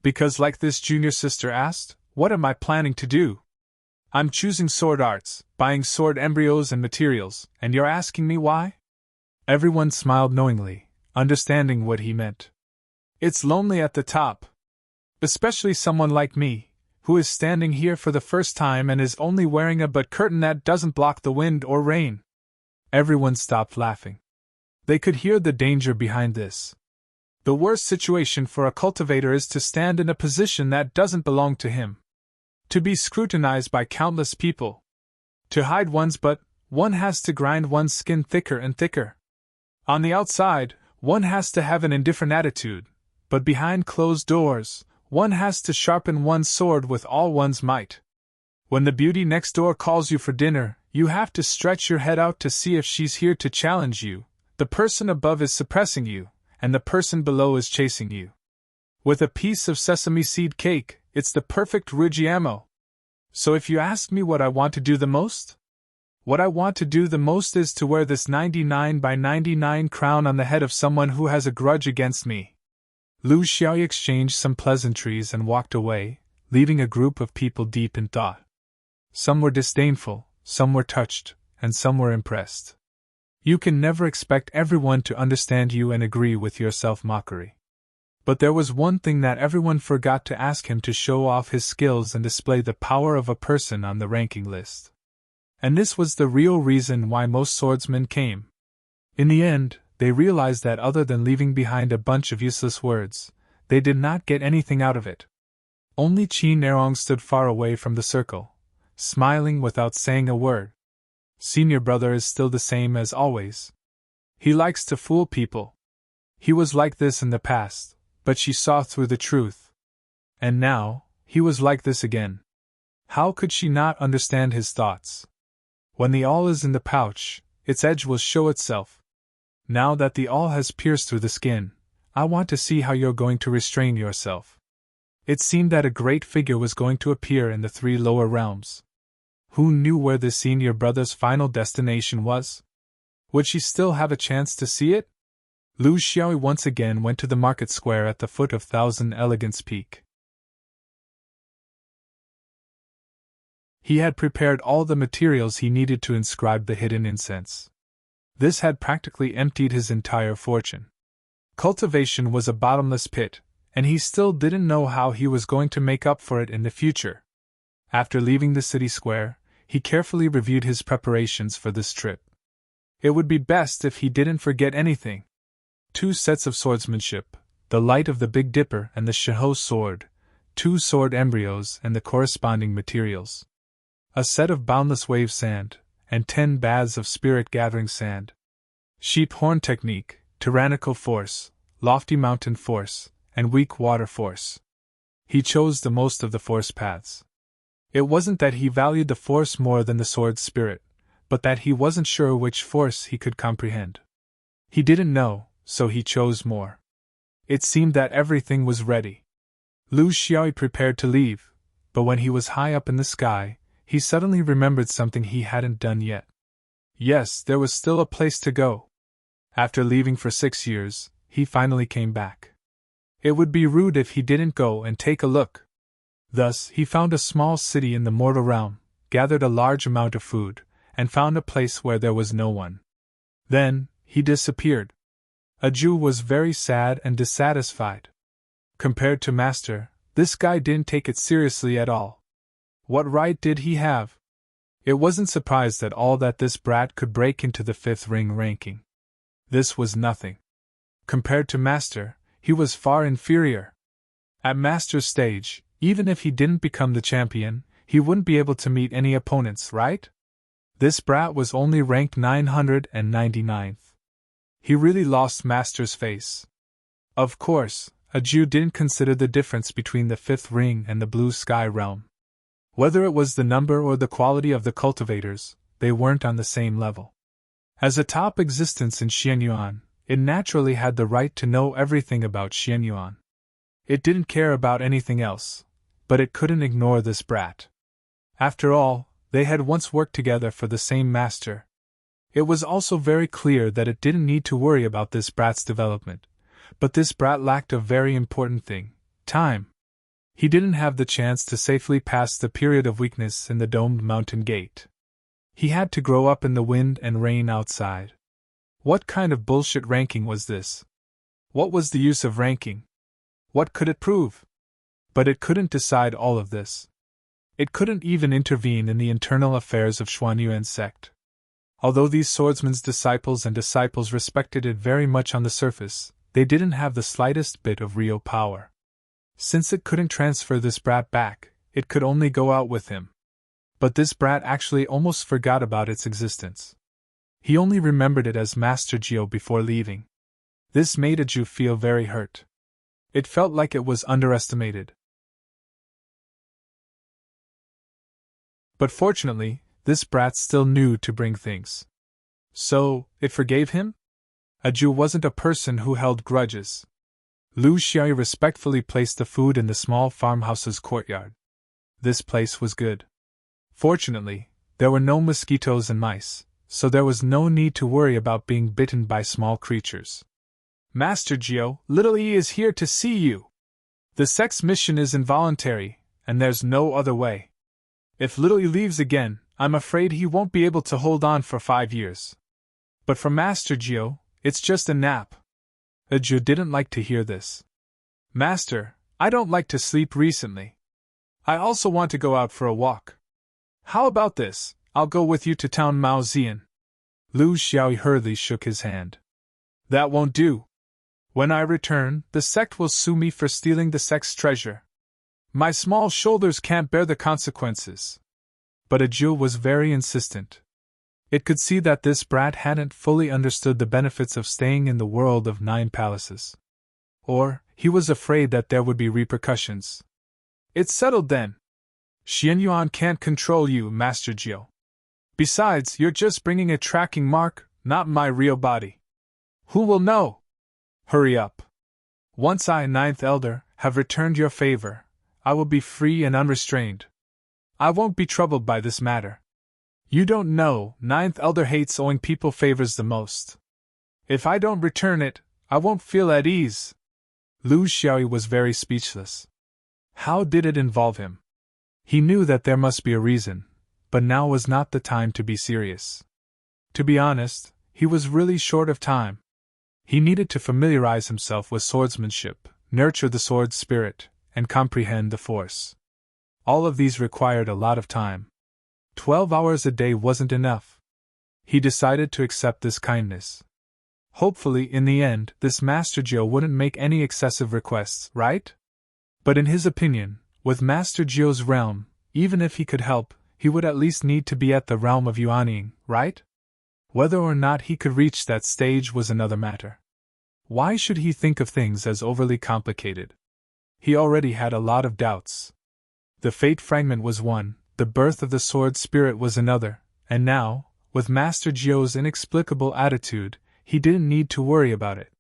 Because, like this junior sister asked, what am I planning to do? I'm choosing sword arts, buying sword embryos and materials, and you're asking me why? Everyone smiled knowingly, understanding what he meant. It's lonely at the top. Especially someone like me, who is standing here for the first time and is only wearing a but curtain that doesn't block the wind or rain. Everyone stopped laughing. They could hear the danger behind this. The worst situation for a cultivator is to stand in a position that doesn't belong to him. To be scrutinized by countless people. To hide one's butt, one has to grind one's skin thicker and thicker. On the outside, one has to have an indifferent attitude, but behind closed doors, one has to sharpen one's sword with all one's might. When the beauty next door calls you for dinner, you have to stretch your head out to see if she's here to challenge you. The person above is suppressing you, and the person below is chasing you. With a piece of sesame seed cake, it's the perfect Rujiamo. So if you ask me what I want to do the most? What I want to do the most is to wear this 99 by 99 crown on the head of someone who has a grudge against me. Lu Xiaoyi exchanged some pleasantries and walked away, leaving a group of people deep in thought. Some were disdainful, some were touched, and some were impressed. You can never expect everyone to understand you and agree with your self-mockery. But there was one thing that everyone forgot to ask him to show off his skills and display the power of a person on the ranking list. And this was the real reason why most swordsmen came. In the end, they realized that other than leaving behind a bunch of useless words, they did not get anything out of it. Only Qin Nerong stood far away from the circle, smiling without saying a word. Senior brother is still the same as always. He likes to fool people. He was like this in the past, but she saw through the truth. And now, he was like this again. How could she not understand his thoughts? When the awl is in the pouch, its edge will show itself. Now that the awl has pierced through the skin, I want to see how you're going to restrain yourself. It seemed that a great figure was going to appear in the 3 lower realms. Who knew where the senior brother's final destination was? Would she still have a chance to see it? Lu Xiaoyi once again went to the market square at the foot of Thousand Elegance Peak. He had prepared all the materials he needed to inscribe the hidden incense. This had practically emptied his entire fortune. Cultivation was a bottomless pit, and he still didn't know how he was going to make up for it in the future. After leaving the city square, he carefully reviewed his preparations for this trip. It would be best if he didn't forget anything. 2 sets of swordsmanship, the light of the Big Dipper and the Shihou sword, 2 sword embryos and the corresponding materials. A set of boundless wave sand, and 10 baths of spirit-gathering sand. Sheep horn technique, tyrannical force, lofty mountain force, and weak water force. He chose the most of the force paths. It wasn't that he valued the force more than the sword's spirit, but that he wasn't sure which force he could comprehend. He didn't know, so he chose more. It seemed that everything was ready. Lu Xiaoyi prepared to leave, but when he was high up in the sky, he suddenly remembered something he hadn't done yet. Yes, there was still a place to go. After leaving for 6 years, he finally came back. It would be rude if he didn't go and take a look. Thus, he found a small city in the mortal realm, gathered a large amount of food, and found a place where there was no one. Then, he disappeared. A Jew was very sad and dissatisfied. Compared to Master, this guy didn't take it seriously at all. What right did he have? It wasn't surprised at all that this brat could break into the 5th ring ranking. This was nothing. Compared to Master, he was far inferior. At Master's stage, even if he didn't become the champion, he wouldn't be able to meet any opponents, right? This brat was only ranked 999th. He really lost Master's face. Of course, a Jew didn't consider the difference between the fifth ring and the blue sky realm. Whether it was the number or the quality of the cultivators, they weren't on the same level. As a top existence in Xianyuan, it naturally had the right to know everything about Xianyuan. It didn't care about anything else, but it couldn't ignore this brat. After all, they had once worked together for the same master. It was also very clear that it didn't need to worry about this brat's development, but this brat lacked a very important thing: time. He didn't have the chance to safely pass the period of weakness in the domed mountain gate. He had to grow up in the wind and rain outside. What kind of bullshit ranking was this? What was the use of ranking? What could it prove? But it couldn't decide all of this. It couldn't even intervene in the internal affairs of Xuanyuan's sect. Although these swordsmen's disciples and disciples respected it very much on the surface, they didn't have the slightest bit of real power. Since it couldn't transfer this brat back, it could only go out with him. But this brat actually almost forgot about its existence. He only remembered it as Master Gio before leaving. This made Aju feel very hurt. It felt like it was underestimated. But fortunately, this brat still knew to bring things. So, it forgave him? Aju wasn't a person who held grudges. Lu Xiaoyu respectfully placed the food in the small farmhouse's courtyard. This place was good. Fortunately, there were no mosquitoes and mice, so there was no need to worry about being bitten by small creatures. Master Gio, Little E is here to see you. The sect's mission is involuntary, and there's no other way. If Little E leaves again, I'm afraid he won't be able to hold on for 5 years. But for Master Gio, it's just a nap. Aju didn't like to hear this. Master, I don't like to sleep recently. I also want to go out for a walk. How about this? I'll go with you to town Mao Zian. Lu Xiaoyu hurriedly shook his hand. That won't do. When I return, the sect will sue me for stealing the sect's treasure. My small shoulders can't bear the consequences. But Aju was very insistent. It could see that this brat hadn't fully understood the benefits of staying in the world of 9 palaces. Or, he was afraid that there would be repercussions. It's settled then. Xianyuan can't control you, Master Gio. Besides, you're just bringing a tracking mark, not my real body. Who will know? Hurry up. Once I, 9th Elder, have returned your favor, I will be free and unrestrained. I won't be troubled by this matter. You don't know, 9th Elder hates owing people favors the most. If I don't return it, I won't feel at ease. Lu Xiaoyu was very speechless. How did it involve him? He knew that there must be a reason, but now was not the time to be serious. To be honest, he was really short of time. He needed to familiarize himself with swordsmanship, nurture the sword spirit, and comprehend the force. All of these required a lot of time. 12 hours a day wasn't enough. He decided to accept this kindness. Hopefully, in the end, this Master Gio wouldn't make any excessive requests, right? But in his opinion, with Master Gio's realm, even if he could help, he would at least need to be at the realm of Yuanying, right? Whether or not he could reach that stage was another matter. Why should he think of things as overly complicated? He already had a lot of doubts. The fate fragment was one, the birth of the sword spirit was another, and now, with Master Gio's inexplicable attitude, he didn't need to worry about it.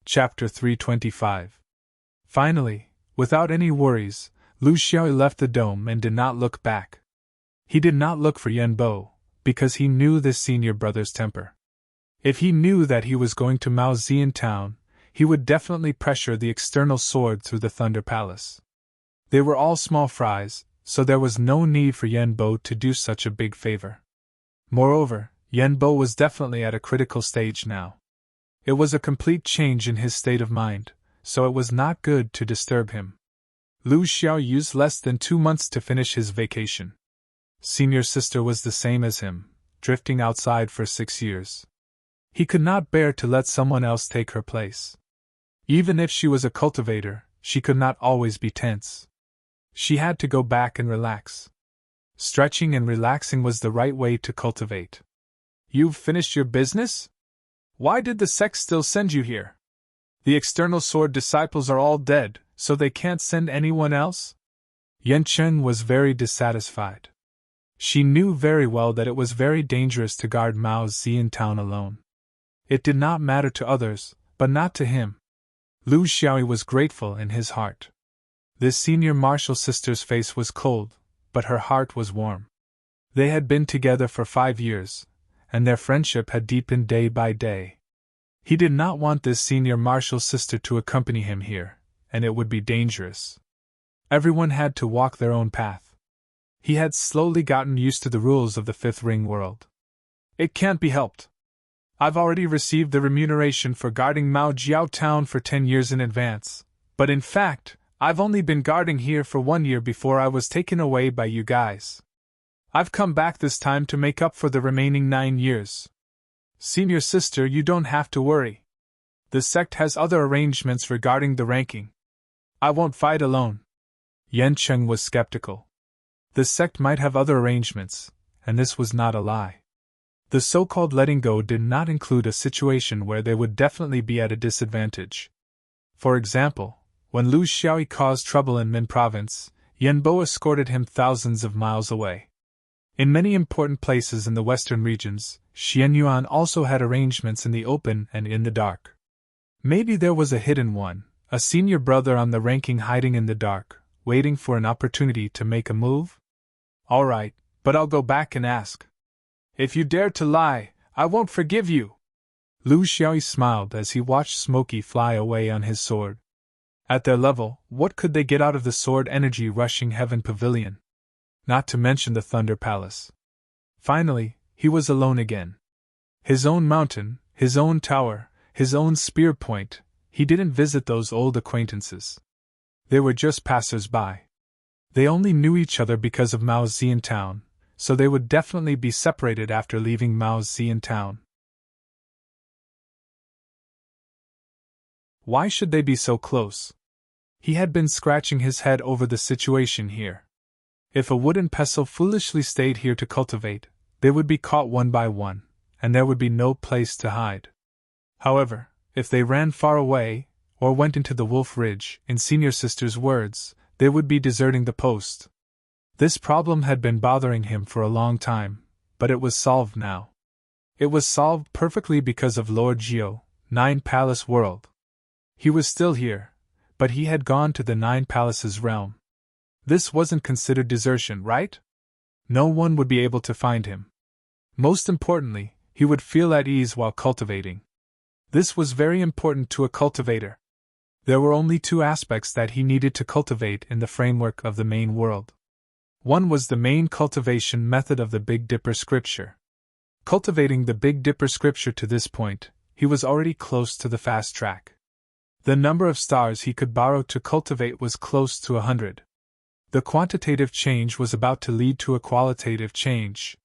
Chapter 325. Finally, without any worries, Lu Xiaoyu left the dome and did not look back. He did not look for Yan Bo, because he knew this senior brother's temper. If he knew that he was going to Mao Zian town, he would definitely pressure the external sword through the Thunder Palace. They were all small fries, so there was no need for Yan Bo to do such a big favor. Moreover, Yan Bo was definitely at a critical stage now. It was a complete change in his state of mind, so it was not good to disturb him. Lu Xiao used less than 2 months to finish his vacation. Senior sister was the same as him, drifting outside for 6 years. He could not bear to let someone else take her place. Even if she was a cultivator, she could not always be tense. She had to go back and relax. Stretching and relaxing was the right way to cultivate. You've finished your business? Why did the sect still send you here? The external sword disciples are all dead, so they can't send anyone else? Yan Chen was very dissatisfied. She knew very well that it was very dangerous to guard Mao Xian town alone. It did not matter to others, but not to him. Lu Xiaoyi was grateful in his heart. This senior martial sister's face was cold, but her heart was warm. They had been together for 5 years, and their friendship had deepened day by day. He did not want this senior martial sister to accompany him here, and it would be dangerous. Everyone had to walk their own path. He had slowly gotten used to the rules of the Fifth Ring world. It can't be helped. I've already received the remuneration for guarding Mao Jiao Town for 10 years in advance, but in fact, I've only been guarding here for 1 year before I was taken away by you guys. I've come back this time to make up for the remaining 9 years. Senior sister, you don't have to worry. The sect has other arrangements regarding the ranking. I won't fight alone. Yan Cheng was skeptical. The sect might have other arrangements, and this was not a lie. The so-called letting go did not include a situation where they would definitely be at a disadvantage. For example, when Lu Xiaoyi caused trouble in Min province, Yan Bo escorted him thousands of miles away. In many important places in the western regions, Xian Yuan also had arrangements in the open and in the dark. Maybe there was a hidden one, a senior brother on the ranking hiding in the dark, waiting for an opportunity to make a move? All right, but I'll go back and ask. If you dare to lie, I won't forgive you. Lu Xiaoyi smiled as he watched Smokey fly away on his sword. At their level, what could they get out of the sword energy rushing Heaven Pavilion? Not to mention the Thunder Palace. Finally, he was alone again. His own mountain, his own tower, his own spear point, he didn't visit those old acquaintances. They were just passers-by. They only knew each other because of Mao Xian town, so they would definitely be separated after leaving Mao Xian town. Why should they be so close? He had been scratching his head over the situation here. If a wooden pestle foolishly stayed here to cultivate, they would be caught one by one, and there would be no place to hide. However, if they ran far away, or went into the Wolf Ridge, in Senior Sister's words, they would be deserting the post. This problem had been bothering him for a long time, but it was solved now. It was solved perfectly because of Lord Jiao, Nine Palace World. He was still here, but he had gone to the Nine Palaces realm. This wasn't considered desertion, right? No one would be able to find him. Most importantly, he would feel at ease while cultivating. This was very important to a cultivator. There were only 2 aspects that he needed to cultivate in the framework of the main world. One was the main cultivation method of the Big Dipper scripture. Cultivating the Big Dipper scripture to this point, he was already close to the fast track. The number of stars he could borrow to cultivate was close to 100. The quantitative change was about to lead to a qualitative change.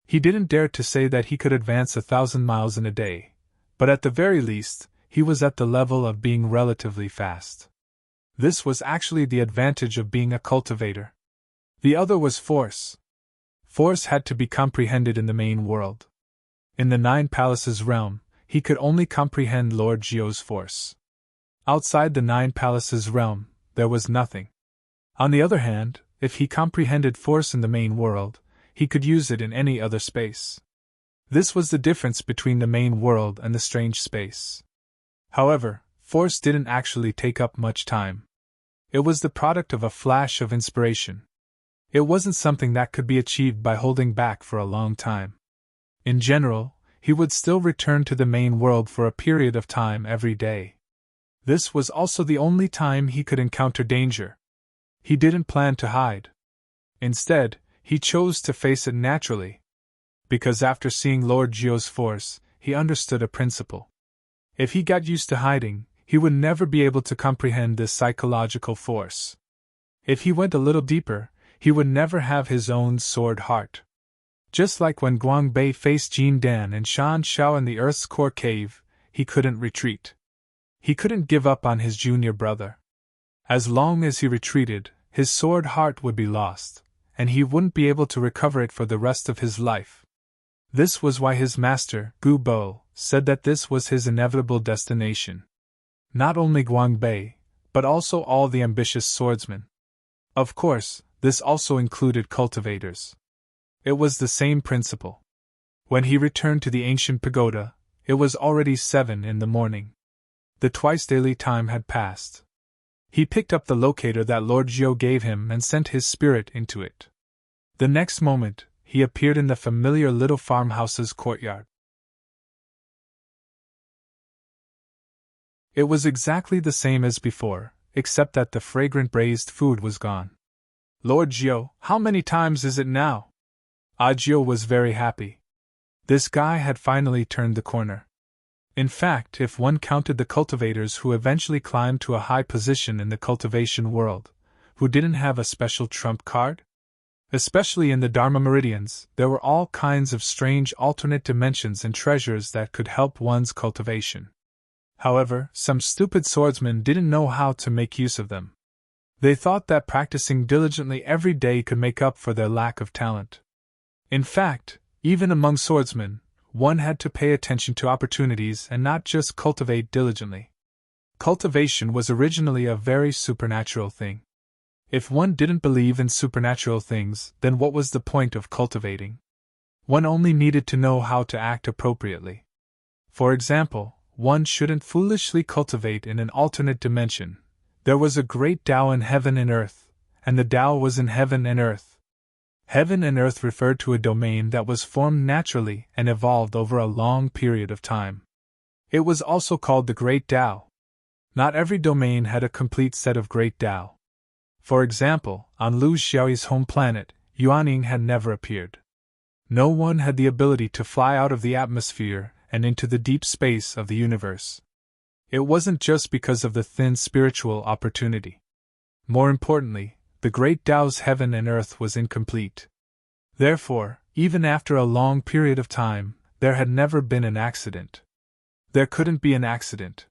He didn't dare to say that he could advance 1,000 miles in a day, but at the very least, he was at the level of being relatively fast. This was actually the advantage of being a cultivator. The other was force. Force had to be comprehended in the main world. In the Nine Palaces realm, he could only comprehend Lord Jiao's force. Outside the Nine Palaces realm, there was nothing. On the other hand, if he comprehended force in the main world, he could use it in any other space. This was the difference between the main world and the strange space. However, force didn't actually take up much time. It was the product of a flash of inspiration. It wasn't something that could be achieved by holding back for a long time. In general, he would still return to the main world for a period of time every day. This was also the only time he could encounter danger. He didn't plan to hide. Instead, he chose to face it naturally. Because after seeing Lord Jiao's force, he understood a principle. If he got used to hiding, he would never be able to comprehend this psychological force. If he went a little deeper, he would never have his own sword heart. Just like when Guang Bei faced Jin Dan and Shan Xiao in the Earth's Core Cave, he couldn't retreat. He couldn't give up on his junior brother. As long as he retreated, his sword heart would be lost, and he wouldn't be able to recover it for the rest of his life. This was why his master, Gu Bo, said that this was his inevitable destination. Not only Guang Bei, but also all the ambitious swordsmen. Of course, this also included cultivators. It was the same principle. When he returned to the ancient pagoda, it was already 7 in the morning. The twice-daily time had passed. He picked up the locator that Lord Jiu gave him and sent his spirit into it. The next moment, he appeared in the familiar little farmhouse's courtyard. It was exactly the same as before, except that the fragrant braised food was gone. Lord Jiu, how many times is it now? Jiu was very happy. This guy had finally turned the corner. In fact, if one counted the cultivators who eventually climbed to a high position in the cultivation world, who didn't have a special trump card? Especially in the Dharma meridians, there were all kinds of strange alternate dimensions and treasures that could help one's cultivation. However, some stupid swordsmen didn't know how to make use of them. They thought that practicing diligently every day could make up for their lack of talent. In fact, even among swordsmen, one had to pay attention to opportunities and not just cultivate diligently. Cultivation was originally a very supernatural thing. If one didn't believe in supernatural things, then what was the point of cultivating? One only needed to know how to act appropriately. For example, one shouldn't foolishly cultivate in an alternate dimension. There was a great Tao in heaven and earth, and the Tao was in heaven and earth. Heaven and earth referred to a domain that was formed naturally and evolved over a long period of time. It was also called the Great Tao. Not every domain had a complete set of Great Tao. For example, on Lu Xiaoyi's home planet, Yuaning had never appeared. No one had the ability to fly out of the atmosphere and into the deep space of the universe. It wasn't just because of the thin spiritual opportunity. More importantly, the Great Tao's heaven and earth was incomplete. Therefore, even after a long period of time, there had never been an accident. There couldn't be an accident.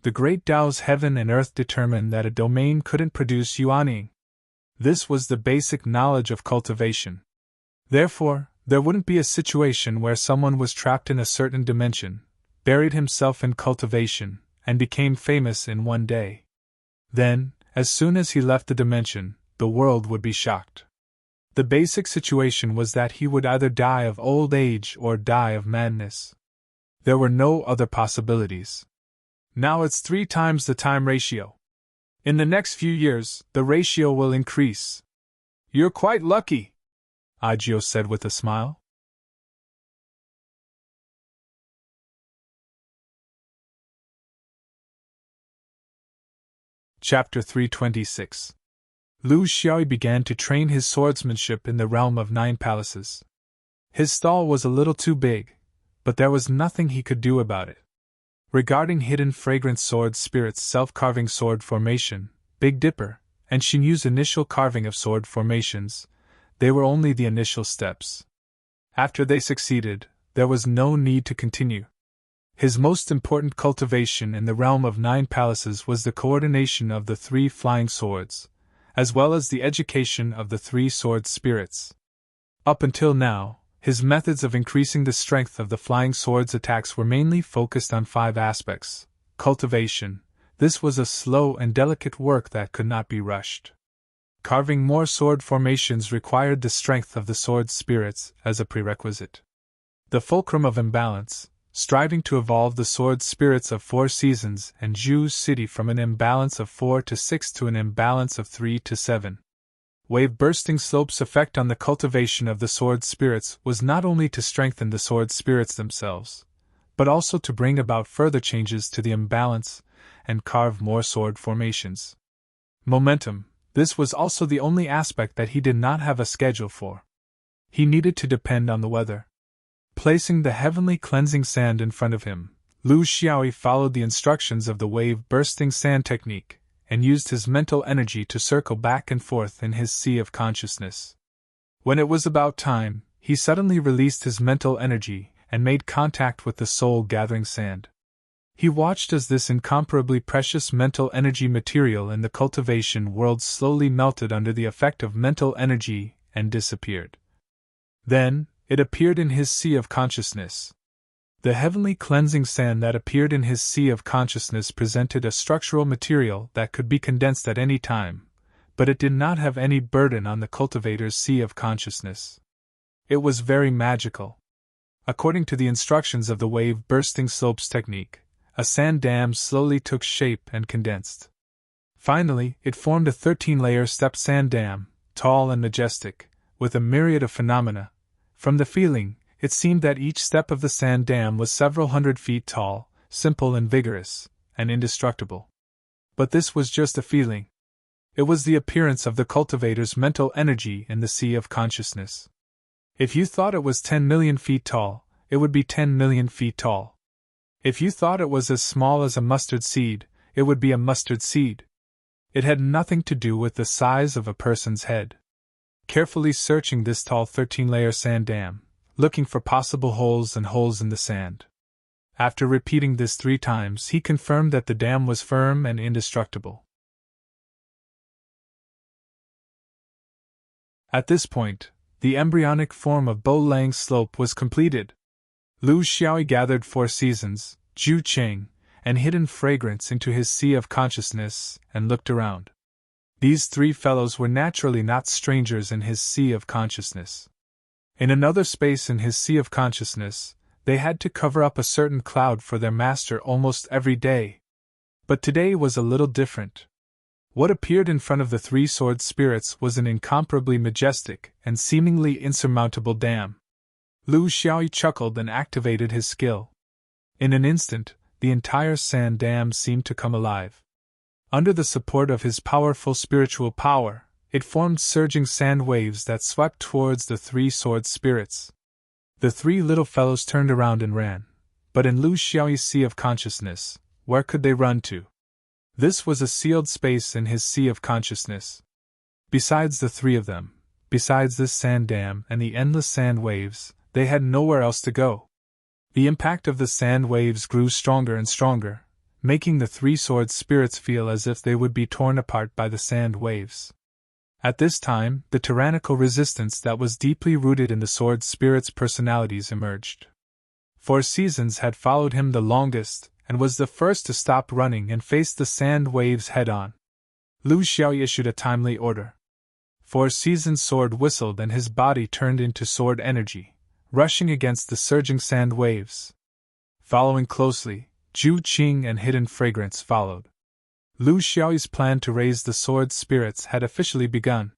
The Great Tao's heaven and earth determined that a domain couldn't produce yuaning. This was the basic knowledge of cultivation. Therefore, there wouldn't be a situation where someone was trapped in a certain dimension, buried himself in cultivation, and became famous in one day. Then, as soon as he left the dimension, the world would be shocked. The basic situation was that he would either die of old age or die of madness. There were no other possibilities. Now it's 3 times the time ratio. In the next few years, the ratio will increase. You're quite lucky, Agio said with a smile. Chapter 326. Lu Xiaoyi began to train his swordsmanship in the realm of 9 palaces. His stall was a little too big, but there was nothing he could do about it. Regarding hidden fragrant sword spirits self-carving sword formation, Big Dipper, and Xinyu's initial carving of sword formations, they were only the initial steps. After they succeeded, there was no need to continue. His most important cultivation in the realm of 9 palaces was the coordination of the 3 flying swords, as well as the education of the 3 sword spirits. Up until now, his methods of increasing the strength of the flying sword's attacks were mainly focused on 5 aspects. Cultivation. This was a slow and delicate work that could not be rushed. Carving more sword formations required the strength of the sword spirits as a prerequisite. The fulcrum of imbalance, striving to evolve the sword spirits of 4 seasons and Zhu's city from an imbalance of 4 to 6 to an imbalance of 3 to 7. Wave-bursting slope's effect on the cultivation of the sword spirits was not only to strengthen the sword spirits themselves, but also to bring about further changes to the imbalance and carve more sword formations. Momentum. This was also the only aspect that he did not have a schedule for. He needed to depend on the weather. Placing the heavenly cleansing sand in front of him, Lu Xiaoyi followed the instructions of the wave-bursting sand technique, and used his mental energy to circle back and forth in his sea of consciousness. When it was about time, he suddenly released his mental energy and made contact with the soul-gathering sand. He watched as this incomparably precious mental energy material in the cultivation world slowly melted under the effect of mental energy and disappeared. Then, it appeared in his sea of consciousness. The heavenly cleansing sand that appeared in his sea of consciousness presented a structural material that could be condensed at any time, but it did not have any burden on the cultivator's sea of consciousness. It was very magical. According to the instructions of the wave-bursting slopes technique, a sand dam slowly took shape and condensed. Finally, it formed a 13-layer stepped sand dam, tall and majestic, with a myriad of phenomena. From the feeling, it seemed that each step of the sand dam was several hundred feet tall, simple and vigorous, and indestructible. But this was just a feeling. It was the appearance of the cultivator's mental energy in the sea of consciousness. If you thought it was 10 million feet tall, it would be 10 million feet tall. If you thought it was as small as a mustard seed, it would be a mustard seed. It had nothing to do with the size of a person's head. Carefully searching this tall 13-layer sand dam, looking for possible holes in the sand. After repeating this 3 times, he confirmed that the dam was firm and indestructible. At this point, the embryonic form of Bo-Lang slope was completed. Lu Xiaoyi gathered 4 seasons, Zhu Cheng, and hidden fragrance into his sea of consciousness and looked around. These 3 fellows were naturally not strangers in his sea of consciousness. In another space in his sea of consciousness, they had to cover up a certain cloud for their master almost every day. But today was a little different. What appeared in front of the 3 sword spirits was an incomparably majestic and seemingly insurmountable dam. Lu Xiaoyi chuckled and activated his skill. In an instant, the entire sand dam seemed to come alive. Under the support of his powerful spiritual power, it formed surging sand waves that swept towards the 3 sword spirits. The 3 little fellows turned around and ran, but in Lu Xiaoyi's sea of consciousness, where could they run to? This was a sealed space in his sea of consciousness. Besides the 3 of them, besides this sand dam and the endless sand waves, they had nowhere else to go. The impact of the sand waves grew stronger and stronger, making the 3 sword spirits feel as if they would be torn apart by the sand waves. At this time, the tyrannical resistance that was deeply rooted in the sword spirits' personalities emerged. 4 seasons had followed him the longest, and was the first to stop running and face the sand waves head-on. Lu Xiaoyi issued a timely order. 4 seasons' sword whistled and his body turned into sword energy, rushing against the surging sand waves. Following closely, Zhu Qing and Hidden Fragrance followed. Lu Xiaoyi's plan to raise the sword spirits had officially begun.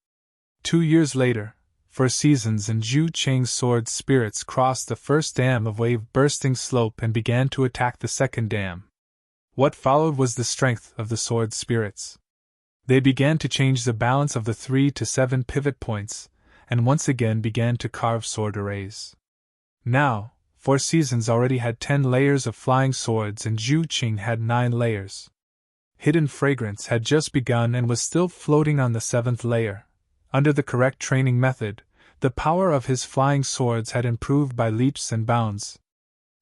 2 years later, 4 seasons and Zhu Qing's sword spirits crossed the first dam of wave-bursting slope and began to attack the second dam. What followed was the strength of the sword spirits. They began to change the balance of the 3 to 7 pivot points, and once again began to carve sword arrays. Now, 4 seasons already had 10 layers of flying swords and Zhu Qing had 9 layers. Hidden Fragrance had just begun and was still floating on the 7th layer. Under the correct training method, the power of his flying swords had improved by leaps and bounds.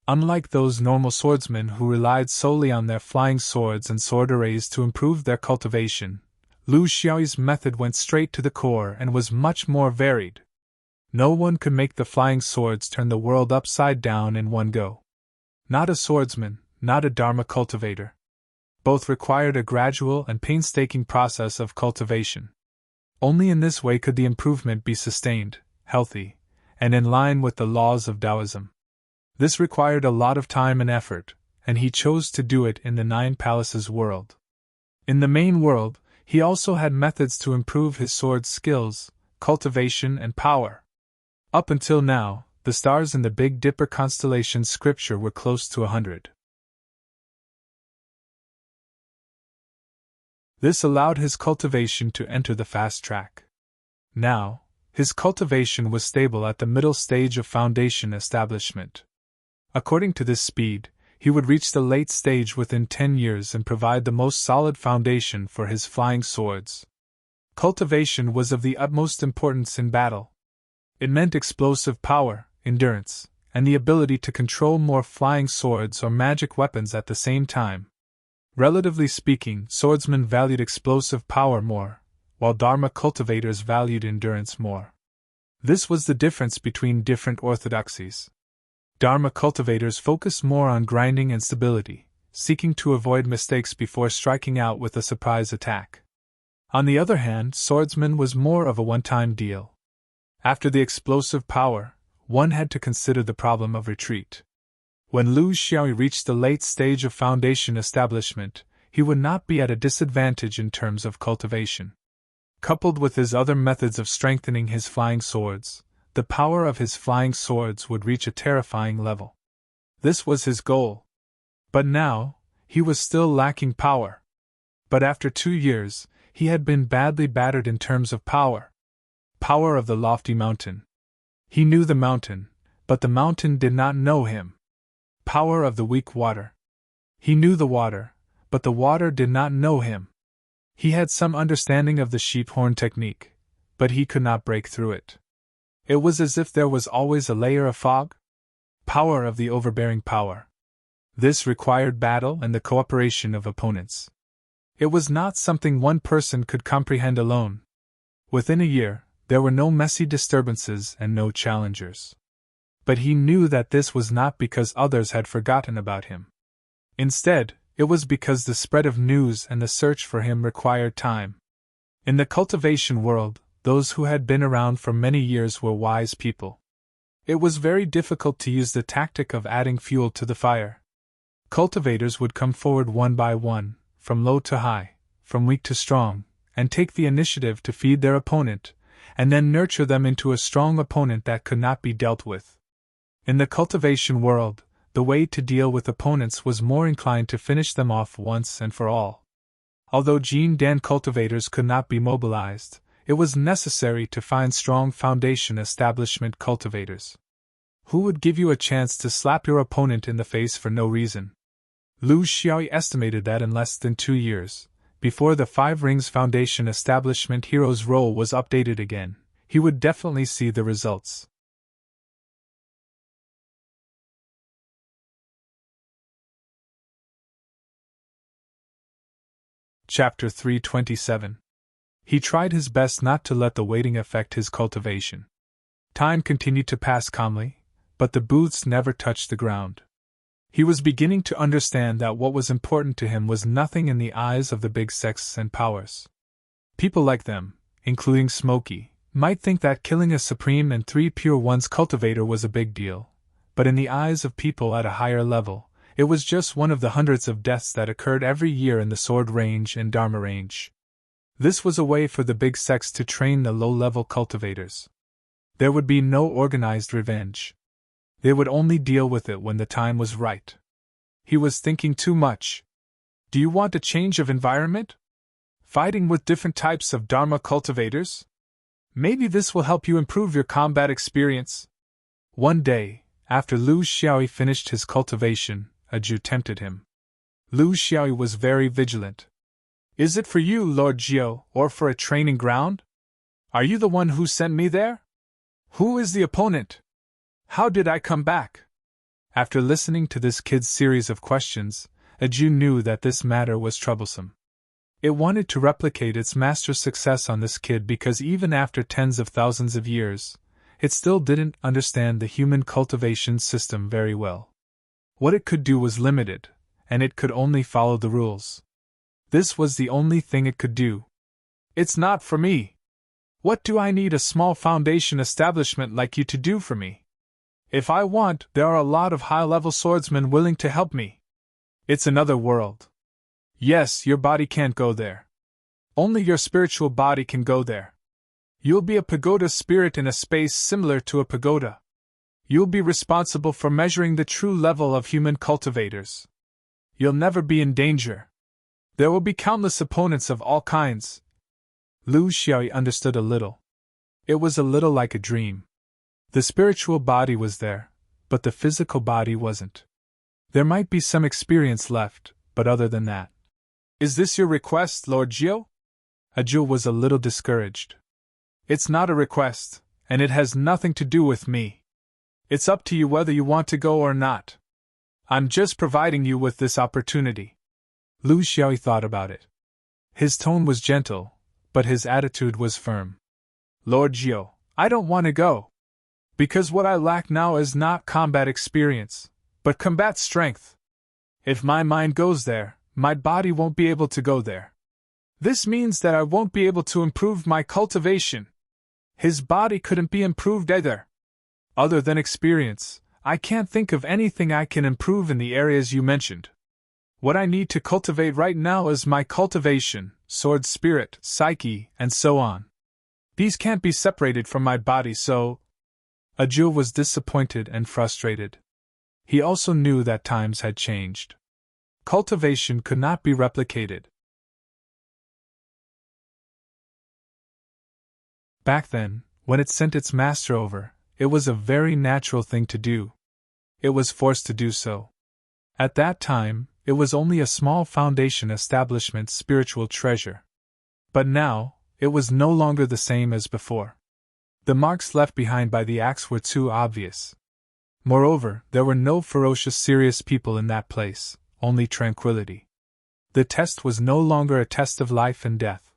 Unlike those normal swordsmen who relied solely on their flying swords and sword arrays to improve their cultivation, Lu Xiaoyi's method went straight to the core and was much more varied. No one could make the flying swords turn the world upside down in one go. Not a swordsman, not a Dharma cultivator. Both required a gradual and painstaking process of cultivation. Only in this way could the improvement be sustained, healthy, and in line with the laws of Taoism. This required a lot of time and effort, and he chose to do it in the 9 Palaces world. In the main world, he also had methods to improve his sword skills, cultivation, and power. Up until now, the stars in the Big Dipper constellation scripture were close to 100. This allowed his cultivation to enter the fast track. Now, his cultivation was stable at the middle stage of foundation establishment. According to this speed, he would reach the late stage within 10 years and provide the most solid foundation for his flying swords. Cultivation was of the utmost importance in battle. It meant explosive power, endurance, and the ability to control more flying swords or magic weapons at the same time. Relatively speaking, swordsmen valued explosive power more, while Dharma cultivators valued endurance more. This was the difference between different orthodoxies. Dharma cultivators focused more on grinding and stability, seeking to avoid mistakes before striking out with a surprise attack. On the other hand, swordsman was more of a one-time deal. After the explosive power, one had to consider the problem of retreat. When Lu Xiaoyi reached the late stage of foundation establishment, he would not be at a disadvantage in terms of cultivation. Coupled with his other methods of strengthening his flying swords, the power of his flying swords would reach a terrifying level. This was his goal. But now, he was still lacking power. But after 2 years, he had been badly battered in terms of power. Power of the lofty mountain. He knew the mountain, but the mountain did not know him. Power of the weak water. He knew the water, but the water did not know him. He had some understanding of the sheep horn technique, but he could not break through it. It was as if there was always a layer of fog. Power of the overbearing power. This required battle and the cooperation of opponents. It was not something one person could comprehend alone. Within a year, there were no messy disturbances and no challengers. But he knew that this was not because others had forgotten about him. Instead, it was because the spread of news and the search for him required time. In the cultivation world, those who had been around for many years were wise people. It was very difficult to use the tactic of adding fuel to the fire. Cultivators would come forward one by one, from low to high, from weak to strong, and take the initiative to feed their opponent, and then nurture them into a strong opponent that could not be dealt with. In the cultivation world, the way to deal with opponents was more inclined to finish them off once and for all. Although Jin Dan cultivators could not be mobilized, it was necessary to find strong foundation establishment cultivators. Who would give you a chance to slap your opponent in the face for no reason? Lu Xiaoyi estimated that in less than 2 years, before the 5 Rings Foundation establishment hero's role was updated again, he would definitely see the results. Chapter 327. He tried his best not to let the waiting affect his cultivation. Time continued to pass calmly, but the booths never touched the ground. He was beginning to understand that what was important to him was nothing in the eyes of the big sects and powers. People like them, including Smokey, might think that killing a Supreme and 3 Pure Ones cultivator was a big deal, but in the eyes of people at a higher level, it was just one of the hundreds of deaths that occurred every year in the Sword Range and Dharma Range. This was a way for the big sects to train the low-level cultivators. There would be no organized revenge. They would only deal with it when the time was right. He was thinking too much. Do you want a change of environment? Fighting with different types of Dharma cultivators? Maybe this will help you improve your combat experience. One day, after Lu Xiaoyi finished his cultivation, a Jew tempted him. Lu Xiaoyi was very vigilant. Is it for you, Lord Jiao, or for a training ground? Are you the one who sent me there? Who is the opponent? How did I come back? After listening to this kid's series of questions, a Jew knew that this matter was troublesome. It wanted to replicate its master's success on this kid because even after tens of thousands of years, it still didn't understand the human cultivation system very well. What it could do was limited, and it could only follow the rules. This was the only thing it could do. It's not for me. What do I need a small foundation establishment like you to do for me? If I want, there are a lot of high-level swordsmen willing to help me. It's another world. Yes, your body can't go there. Only your spiritual body can go there. You'll be a pagoda spirit in a space similar to a pagoda. You'll be responsible for measuring the true level of human cultivators. You'll never be in danger. There will be countless opponents of all kinds. Lu Xiaoyi understood a little. It was a little like a dream. The spiritual body was there, but the physical body wasn't. There might be some experience left, but other than that. Is this your request, Lord Jiao? Ajul was a little discouraged. It's not a request, and it has nothing to do with me. It's up to you whether you want to go or not. I'm just providing you with this opportunity. Lu Xiaoyi thought about it. His tone was gentle, but his attitude was firm. Lord Jiu, I don't want to go. Because what I lack now is not combat experience, but combat strength. If my mind goes there, my body won't be able to go there. This means that I won't be able to improve my cultivation. His body couldn't be improved either. Other than experience, I can't think of anything I can improve in the areas you mentioned. What I need to cultivate right now is my cultivation, sword spirit, psyche, and so on. These can't be separated from my body, so... Ajul was disappointed and frustrated. He also knew that times had changed. Cultivation could not be replicated. Back then, when it sent its master over, it was a very natural thing to do. It was forced to do so. At that time, it was only a small foundation establishment spiritual treasure. But now, it was no longer the same as before. The marks left behind by the axe were too obvious. Moreover, there were no ferocious serious people in that place, only tranquility. The test was no longer a test of life and death.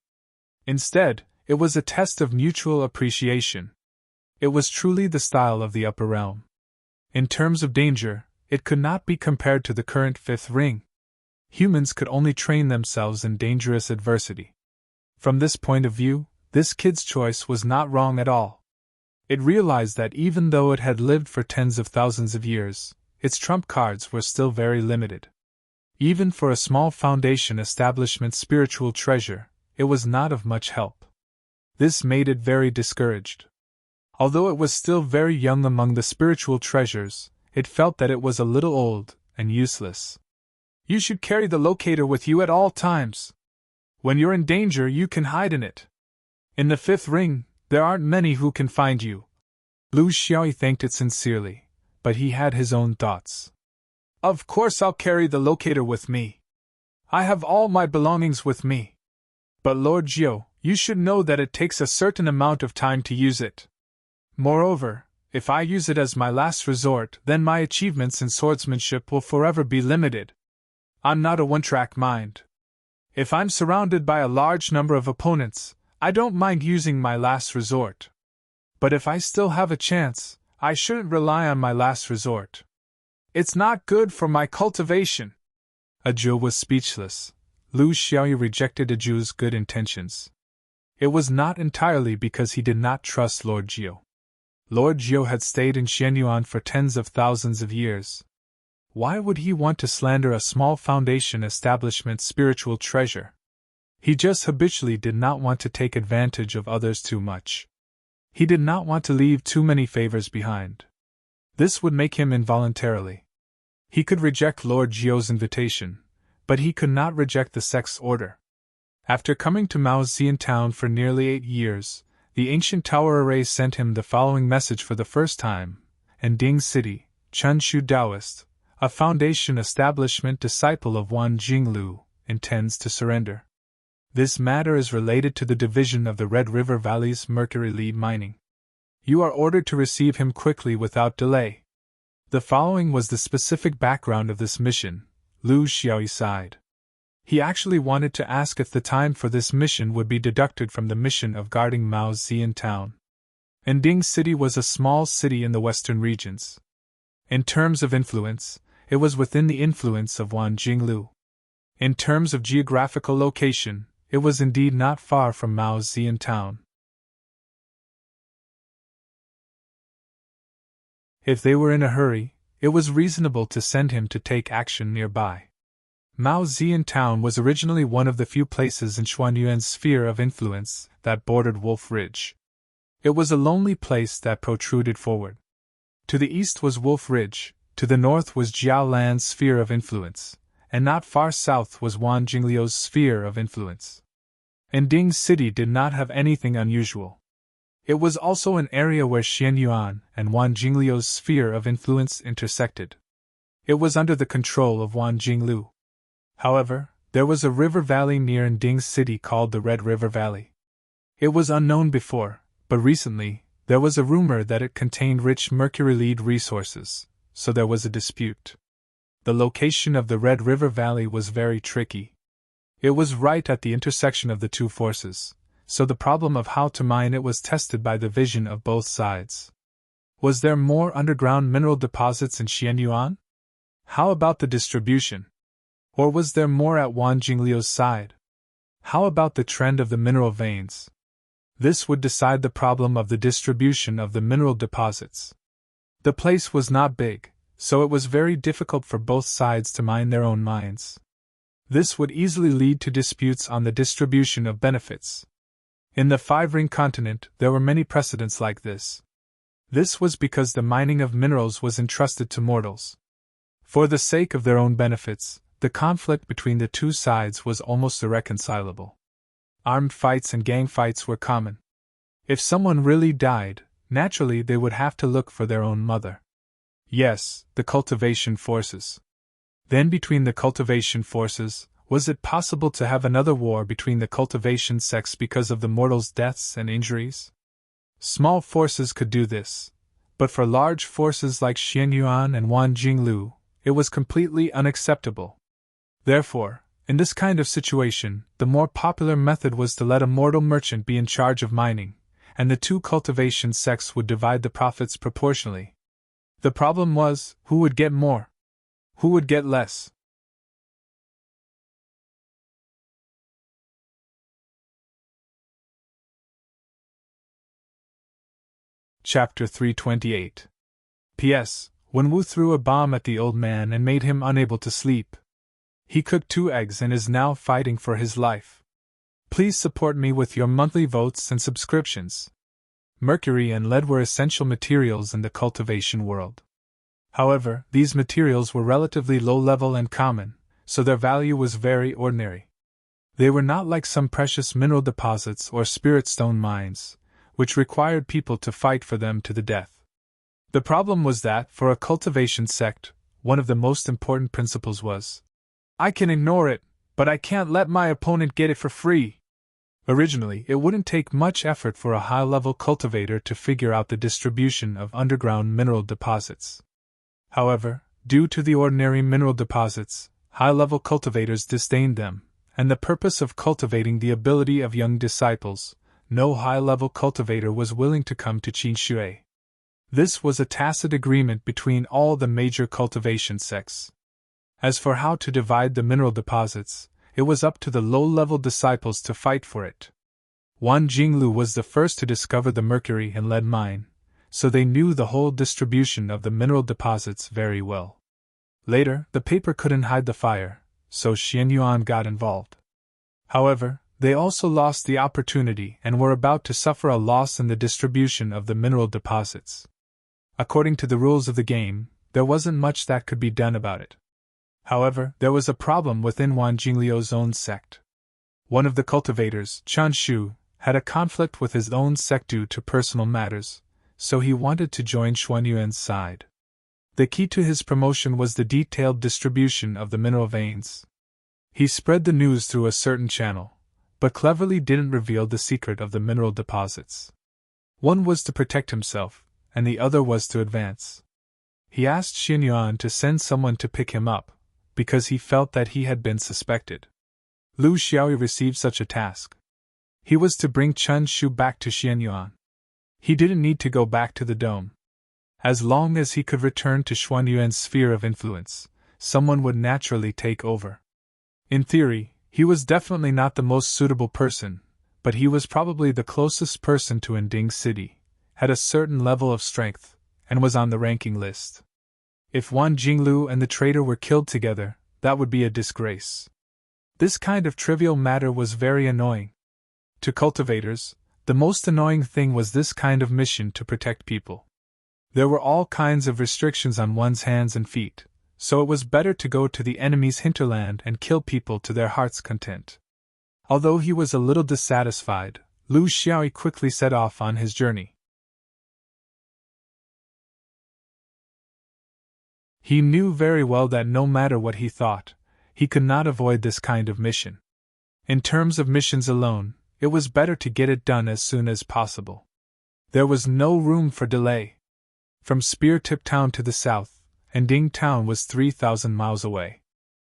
Instead, it was a test of mutual appreciation. It was truly the style of the upper realm. In terms of danger, it could not be compared to the current fifth ring. Humans could only train themselves in dangerous adversity. From this point of view, this kid's choice was not wrong at all. It realized that even though it had lived for tens of thousands of years, its trump cards were still very limited. Even for a small foundation establishment spiritual treasure, it was not of much help. This made it very discouraged. Although it was still very young among the spiritual treasures, it felt that it was a little old and useless. You should carry the locator with you at all times. When you're in danger, you can hide in it. In the fifth ring, there aren't many who can find you. Lu Xiaoyi thanked it sincerely, but he had his own thoughts. Of course I'll carry the locator with me. I have all my belongings with me. But Lord Jiu, you should know that it takes a certain amount of time to use it. Moreover, if I use it as my last resort, then my achievements in swordsmanship will forever be limited. I'm not a one-track mind. If I'm surrounded by a large number of opponents, I don't mind using my last resort. But if I still have a chance, I shouldn't rely on my last resort. It's not good for my cultivation. Ajul was speechless. Lu Xiaoyi rejected Ajul's good intentions. It was not entirely because he did not trust Lord Jiu. Lord Jiu had stayed in Xianyuan for tens of thousands of years. Why would he want to slander a small foundation establishment spiritual treasure? He just habitually did not want to take advantage of others too much. He did not want to leave too many favors behind. This would make him involuntarily. He could reject Lord Jiu's invitation, but he could not reject the sect's order. After coming to Maoxian town for nearly 8 years, the ancient tower array sent him the following message for the first time. In Ding City, Chunshu Taoist, a foundation establishment disciple of Wan Jinglu, intends to surrender. This matter is related to the division of the Red River Valley's mercury lead mining. You are ordered to receive him quickly without delay. The following was the specific background of this mission. Lu Xiaoyi sighed. He actually wanted to ask if the time for this mission would be deducted from the mission of guarding Maoxian town. Ending City was a small city in the western regions. In terms of influence, it was within the influence of Wan Jinglu. In terms of geographical location, it was indeed not far from Maoxian town. If they were in a hurry, it was reasonable to send him to take action nearby. Maoxian town was originally one of the few places in Xuanyuan's sphere of influence that bordered Wolf Ridge. It was a lonely place that protruded forward. To the east was Wolf Ridge, to the north was Jiaolan's sphere of influence, and not far south was Wan Jingliu's sphere of influence. Ending City did not have anything unusual. It was also an area where Xianyuan and Wan Jingliu's sphere of influence intersected. It was under the control of Wan Jinglu. However, there was a river valley near Ending City called the Red River Valley. It was unknown before, but recently, There was a rumor that it contained rich mercury-lead resources, so there was a dispute. The location of the Red River Valley was very tricky. It was right at the intersection of the two forces, so the problem of how to mine it was tested by the vision of both sides. Was there more underground mineral deposits in Xianyuan? How about the distribution? Or was there more at Wan Jingliu's side? How about the trend of the mineral veins? This would decide the problem of the distribution of the mineral deposits. The place was not big, so it was very difficult for both sides to mine their own mines. This would easily lead to disputes on the distribution of benefits. In the Five-Ring continent, there were many precedents like this. This was because the mining of minerals was entrusted to mortals. For the sake of their own benefits, the conflict between the two sides was almost irreconcilable. Armed fights and gang fights were common. If someone really died, naturally they would have to look for their own mother. Yes, the cultivation forces. Then between the cultivation forces, was it possible to have another war between the cultivation sects because of the mortals' deaths and injuries? Small forces could do this, but for large forces like Xianyuan and Wan Jinglu, it was completely unacceptable. Therefore, in this kind of situation, the more popular method was to let a mortal merchant be in charge of mining, and the two cultivation sects would divide the profits proportionally. The problem was, who would get more? Who would get less? Chapter 328. P.S. When Wu threw a bomb at the old man and made him unable to sleep. He cooked 2 eggs and is now fighting for his life. Please support me with your monthly votes and subscriptions. Mercury and lead were essential materials in the cultivation world. However, these materials were relatively low-level and common, so their value was very ordinary. They were not like some precious mineral deposits or spirit stone mines, which required people to fight for them to the death. The problem was that, for a cultivation sect, one of the most important principles was, I can ignore it, but I can't let my opponent get it for free. Originally, it wouldn't take much effort for a high-level cultivator to figure out the distribution of underground mineral deposits. However, due to the ordinary mineral deposits, high-level cultivators disdained them, and the purpose of cultivating the ability of young disciples, no high-level cultivator was willing to come to Qinshui. This was a tacit agreement between all the major cultivation sects. As for how to divide the mineral deposits, it was up to the low-level disciples to fight for it. Wan Jinglu was the first to discover the mercury and lead mine, so they knew the whole distribution of the mineral deposits very well. Later, the paper couldn't hide the fire, so Xianyuan got involved. However, they also lost the opportunity and were about to suffer a loss in the distribution of the mineral deposits. According to the rules of the game, there wasn't much that could be done about it. However, there was a problem within Wan Jingliu's own sect. One of the cultivators, Chan Shu, had a conflict with his own sect due to personal matters, so he wanted to join Xuanyuan's side. The key to his promotion was the detailed distribution of the mineral veins. He spread the news through a certain channel, but cleverly didn't reveal the secret of the mineral deposits. One was to protect himself, and the other was to advance. He asked Xianyuan to send someone to pick him up, because he felt that he had been suspected. Lu Xiaoyi received such a task. He was to bring Chen Shu back to Xianyuan. He didn't need to go back to the dome. As long as he could return to Xuanyuan's sphere of influence, someone would naturally take over. In theory, he was definitely not the most suitable person, but he was probably the closest person to Ending City, had a certain level of strength, and was on the ranking list. If Wan Jinglu and the traitor were killed together, that would be a disgrace. This kind of trivial matter was very annoying. To cultivators, the most annoying thing was this kind of mission to protect people. There were all kinds of restrictions on one's hands and feet, so it was better to go to the enemy's hinterland and kill people to their heart's content. Although he was a little dissatisfied, Lu Xiaoyi quickly set off on his journey. He knew very well that no matter what he thought, he could not avoid this kind of mission. In terms of missions alone, it was better to get it done as soon as possible. There was no room for delay. From Spear Tip Town to the south, Ending Town was 3,000 miles away.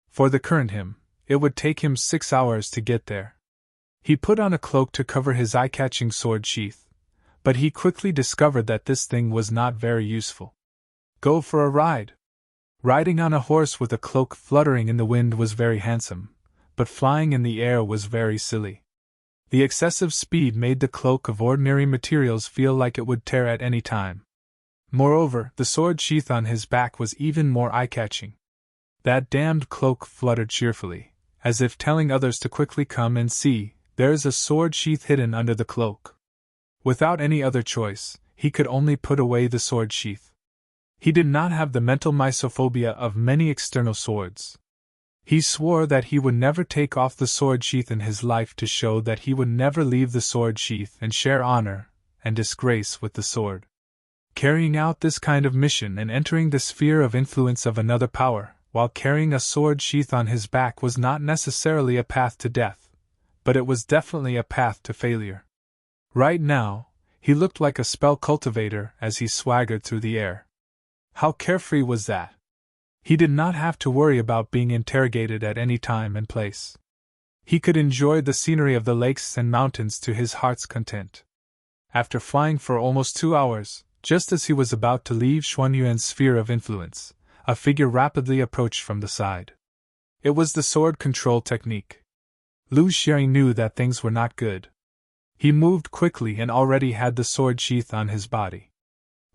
For the current him, it would take him 6 hours to get there. He put on a cloak to cover his eye-catching sword sheath, but he quickly discovered that this thing was not very useful. Go for a ride. Riding on a horse with a cloak fluttering in the wind was very handsome, but flying in the air was very silly. The excessive speed made the cloak of ordinary materials feel like it would tear at any time. Moreover, the sword sheath on his back was even more eye-catching. That damned cloak fluttered cheerfully, as if telling others to quickly come and see, there's a sword sheath hidden under the cloak. Without any other choice, he could only put away the sword sheath. He did not have the mental mysophobia of many external swords. He swore that he would never take off the sword sheath in his life to show that he would never leave the sword sheath and share honor and disgrace with the sword. Carrying out this kind of mission and entering the sphere of influence of another power, while carrying a sword sheath on his back, was not necessarily a path to death, but it was definitely a path to failure. Right now, he looked like a spell cultivator as he swaggered through the air. How carefree was that! He did not have to worry about being interrogated at any time and place. He could enjoy the scenery of the lakes and mountains to his heart's content. After flying for almost 2 hours, just as he was about to leave Xuanyuan's sphere of influence, a figure rapidly approached from the side. It was the sword control technique. Lu Xiang knew that things were not good. He moved quickly and already had the sword sheath on his body.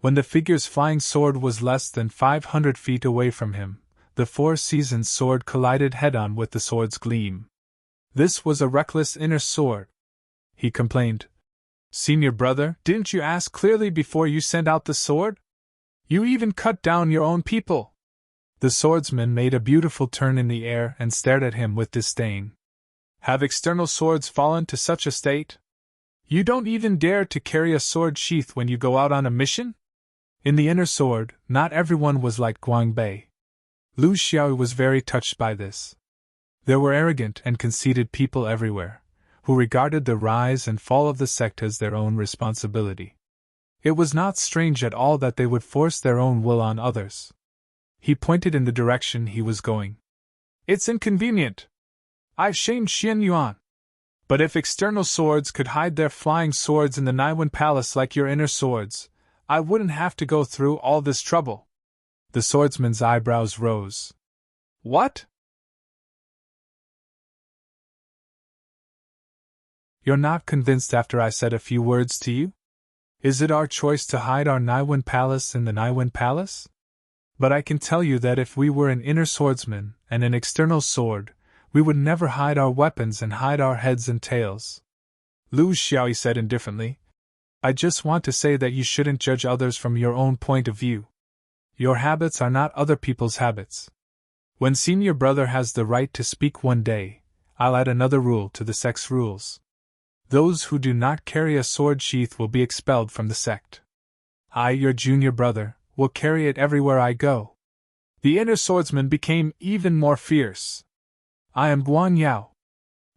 When the figure's flying sword was less than 500 feet away from him, the Four Seasons sword collided head-on with the sword's gleam. This was a reckless inner sword, he complained. Senior brother, didn't you ask clearly before you sent out the sword? You even cut down your own people. The swordsman made a beautiful turn in the air and stared at him with disdain. Have external swords fallen to such a state? You don't even dare to carry a sword sheath when you go out on a mission? In the inner sword, not everyone was like Guang Bei. Lu Xiao was very touched by this. There were arrogant and conceited people everywhere, who regarded the rise and fall of the sect as their own responsibility. It was not strange at all that they would force their own will on others. He pointed in the direction he was going. It's inconvenient. I've shamed Xian Yuan. But if external swords could hide their flying swords in the Naiwen Palace like your inner swords, I wouldn't have to go through all this trouble. The swordsman's eyebrows rose. What? You're not convinced after I said a few words to you? Is it our choice to hide our Naiwen Palace in the Naiwen Palace? But I can tell you that if we were an inner swordsman and an external sword, we would never hide our weapons and hide our heads and tails. Lu Xiaoyi said indifferently. I just want to say that you shouldn't judge others from your own point of view. Your habits are not other people's habits. When senior brother has the right to speak one day, I'll add another rule to the sect's rules. Those who do not carry a sword sheath will be expelled from the sect. I, your junior brother, will carry it everywhere I go. The inner swordsman became even more fierce. I am Guan Yao.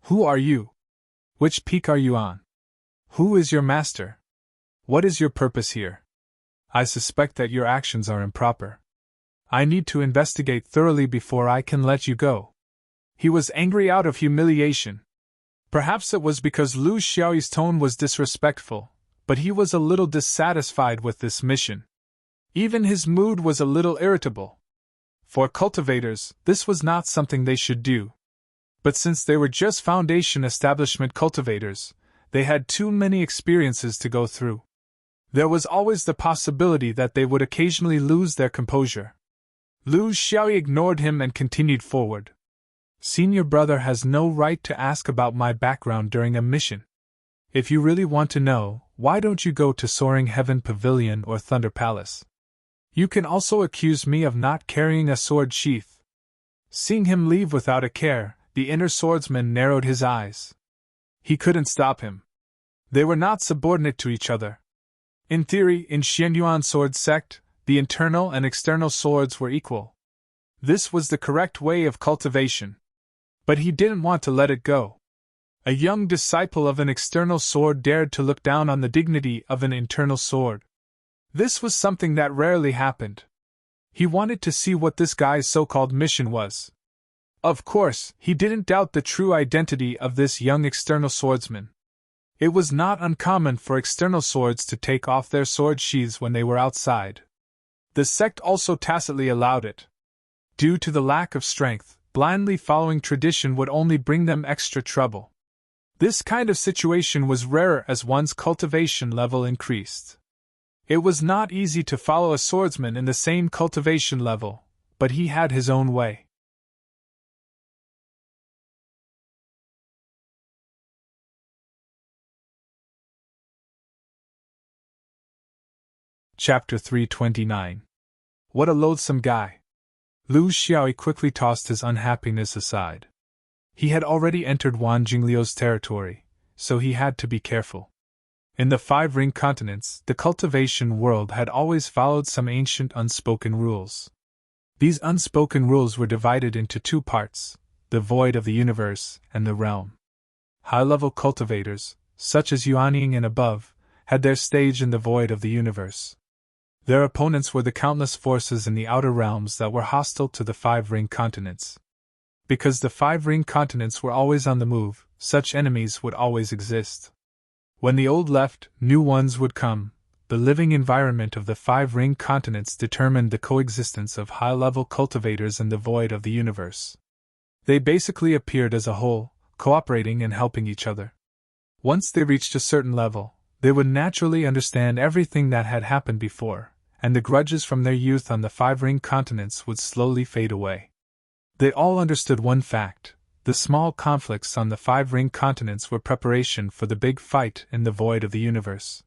Who are you? Which peak are you on? Who is your master? What is your purpose here? I suspect that your actions are improper. I need to investigate thoroughly before I can let you go. He was angry out of humiliation. Perhaps it was because Lu Xiaoyi's tone was disrespectful, but he was a little dissatisfied with this mission. Even his mood was a little irritable. For cultivators, this was not something they should do. But since they were just foundation establishment cultivators, they had too many experiences to go through. There was always the possibility that they would occasionally lose their composure. Lu Xiaoyi ignored him and continued forward. Senior brother has no right to ask about my background during a mission. If you really want to know, why don't you go to Soaring Heaven Pavilion or Thunder Palace? You can also accuse me of not carrying a sword sheath. Seeing him leave without a care, the inner swordsman narrowed his eyes. He couldn't stop him. They were not subordinate to each other. In theory, in Xianyuan sword sect, the internal and external swords were equal. This was the correct way of cultivation. But he didn't want to let it go. A young disciple of an external sword dared to look down on the dignity of an internal sword. This was something that rarely happened. He wanted to see what this guy's so-called mission was. Of course, he didn't doubt the true identity of this young external swordsman. It was not uncommon for external swords to take off their sword sheaths when they were outside. The sect also tacitly allowed it. Due to the lack of strength, blindly following tradition would only bring them extra trouble. This kind of situation was rarer as one's cultivation level increased. It was not easy to follow a swordsman in the same cultivation level, but he had his own way. Chapter 329. What a loathsome guy! Lu Xiaoyi quickly tossed his unhappiness aside. He had already entered Wan Jingliu's territory, so he had to be careful. In the 5 ring continents, the cultivation world had always followed some ancient unspoken rules. These unspoken rules were divided into 2 parts, the void of the universe and the realm. High-level cultivators, such as Yuanying and above, had their stage in the void of the universe. Their opponents were the countless forces in the outer realms that were hostile to the 5 ring continents. Because the 5 ring continents were always on the move, such enemies would always exist. When the old left, new ones would come. The living environment of the 5 ring continents determined the coexistence of high-level cultivators in the void of the universe. They basically appeared as a whole, cooperating and helping each other. Once they reached a certain level, they would naturally understand everything that had happened before, and the grudges from their youth on the 5 ring continents would slowly fade away. They all understood one fact: the small conflicts on the 5 ring continents were preparation for the big fight in the void of the universe.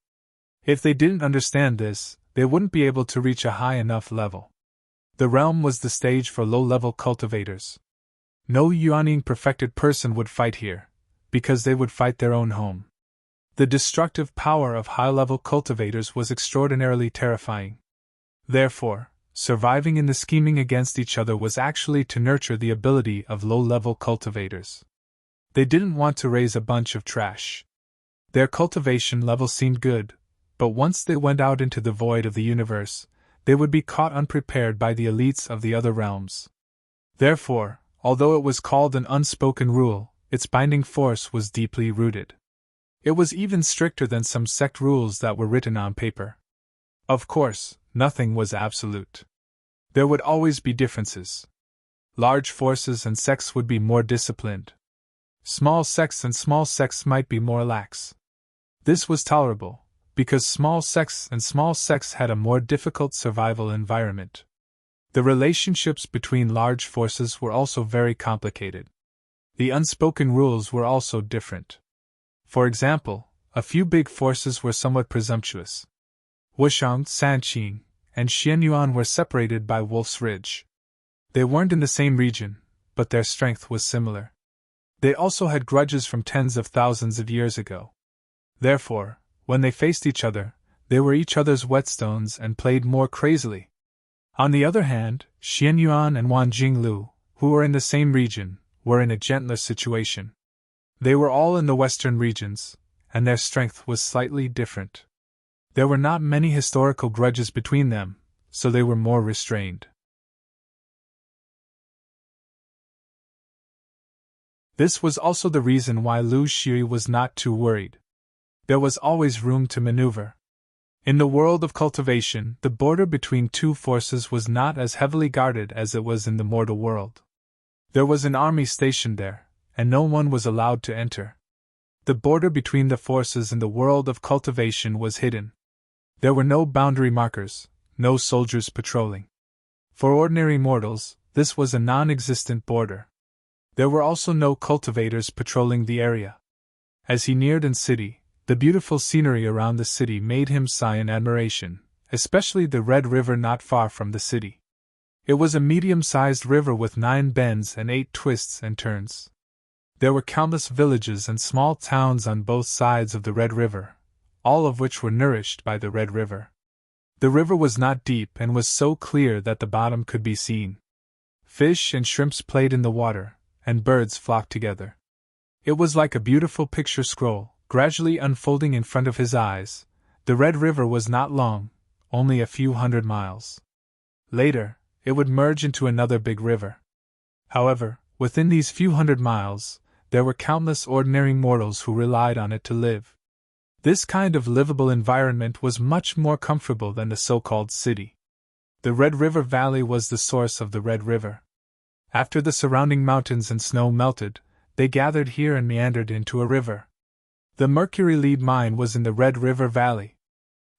If they didn't understand this, they wouldn't be able to reach a high enough level. The realm was the stage for low-level cultivators. No Yuanying perfected person would fight here, because they would fight their own home. The destructive power of high-level cultivators was extraordinarily terrifying. Therefore, surviving in the scheming against each other was actually to nurture the ability of low-level cultivators. They didn't want to raise a bunch of trash. Their cultivation level seemed good, but once they went out into the void of the universe, they would be caught unprepared by the elites of the other realms. Therefore, although it was called an unspoken rule, its binding force was deeply rooted. It was even stricter than some sect rules that were written on paper. Of course, nothing was absolute. There would always be differences. Large forces and sects would be more disciplined. Small sects and small sects might be more lax. This was tolerable, because small sects and small sects had a more difficult survival environment. The relationships between large forces were also very complicated. The unspoken rules were also different. For example, a few big forces were somewhat presumptuous. Wushang, Sanqing, and Xianyuan were separated by Wolf's Ridge. They weren't in the same region, but their strength was similar. They also had grudges from tens of thousands of years ago. Therefore, when they faced each other, they were each other's whetstones and played more crazily. On the other hand, Xianyuan and Wan Jinglu, who were in the same region, were in a gentler situation. They were all in the western regions, and their strength was slightly different. There were not many historical grudges between them, so they were more restrained. This was also the reason why Lu Xi was not too worried. There was always room to maneuver. In the world of cultivation, the border between 2 forces was not as heavily guarded as it was in the mortal world. There was an army stationed there, and no one was allowed to enter. The border between the forces in the world of cultivation was hidden. There were no boundary markers, no soldiers patrolling. For ordinary mortals, this was a non-existent border. There were also no cultivators patrolling the area. As he neared the city, the beautiful scenery around the city made him sigh in admiration, especially the Red River not far from the city. It was a medium-sized river with 9 bends and 8 twists and turns. There were countless villages and small towns on both sides of the Red River, all of which were nourished by the Red River. The river was not deep and was so clear that the bottom could be seen. Fish and shrimps played in the water, and birds flocked together. It was like a beautiful picture scroll, gradually unfolding in front of his eyes. The Red River was not long, only a few hundred miles. Later, it would merge into another big river. However, within these few hundred miles, there were countless ordinary mortals who relied on it to live. This kind of livable environment was much more comfortable than the so-called city. The Red River Valley was the source of the Red River. After the surrounding mountains and snow melted, they gathered here and meandered into a river. The mercury lead mine was in the Red River Valley.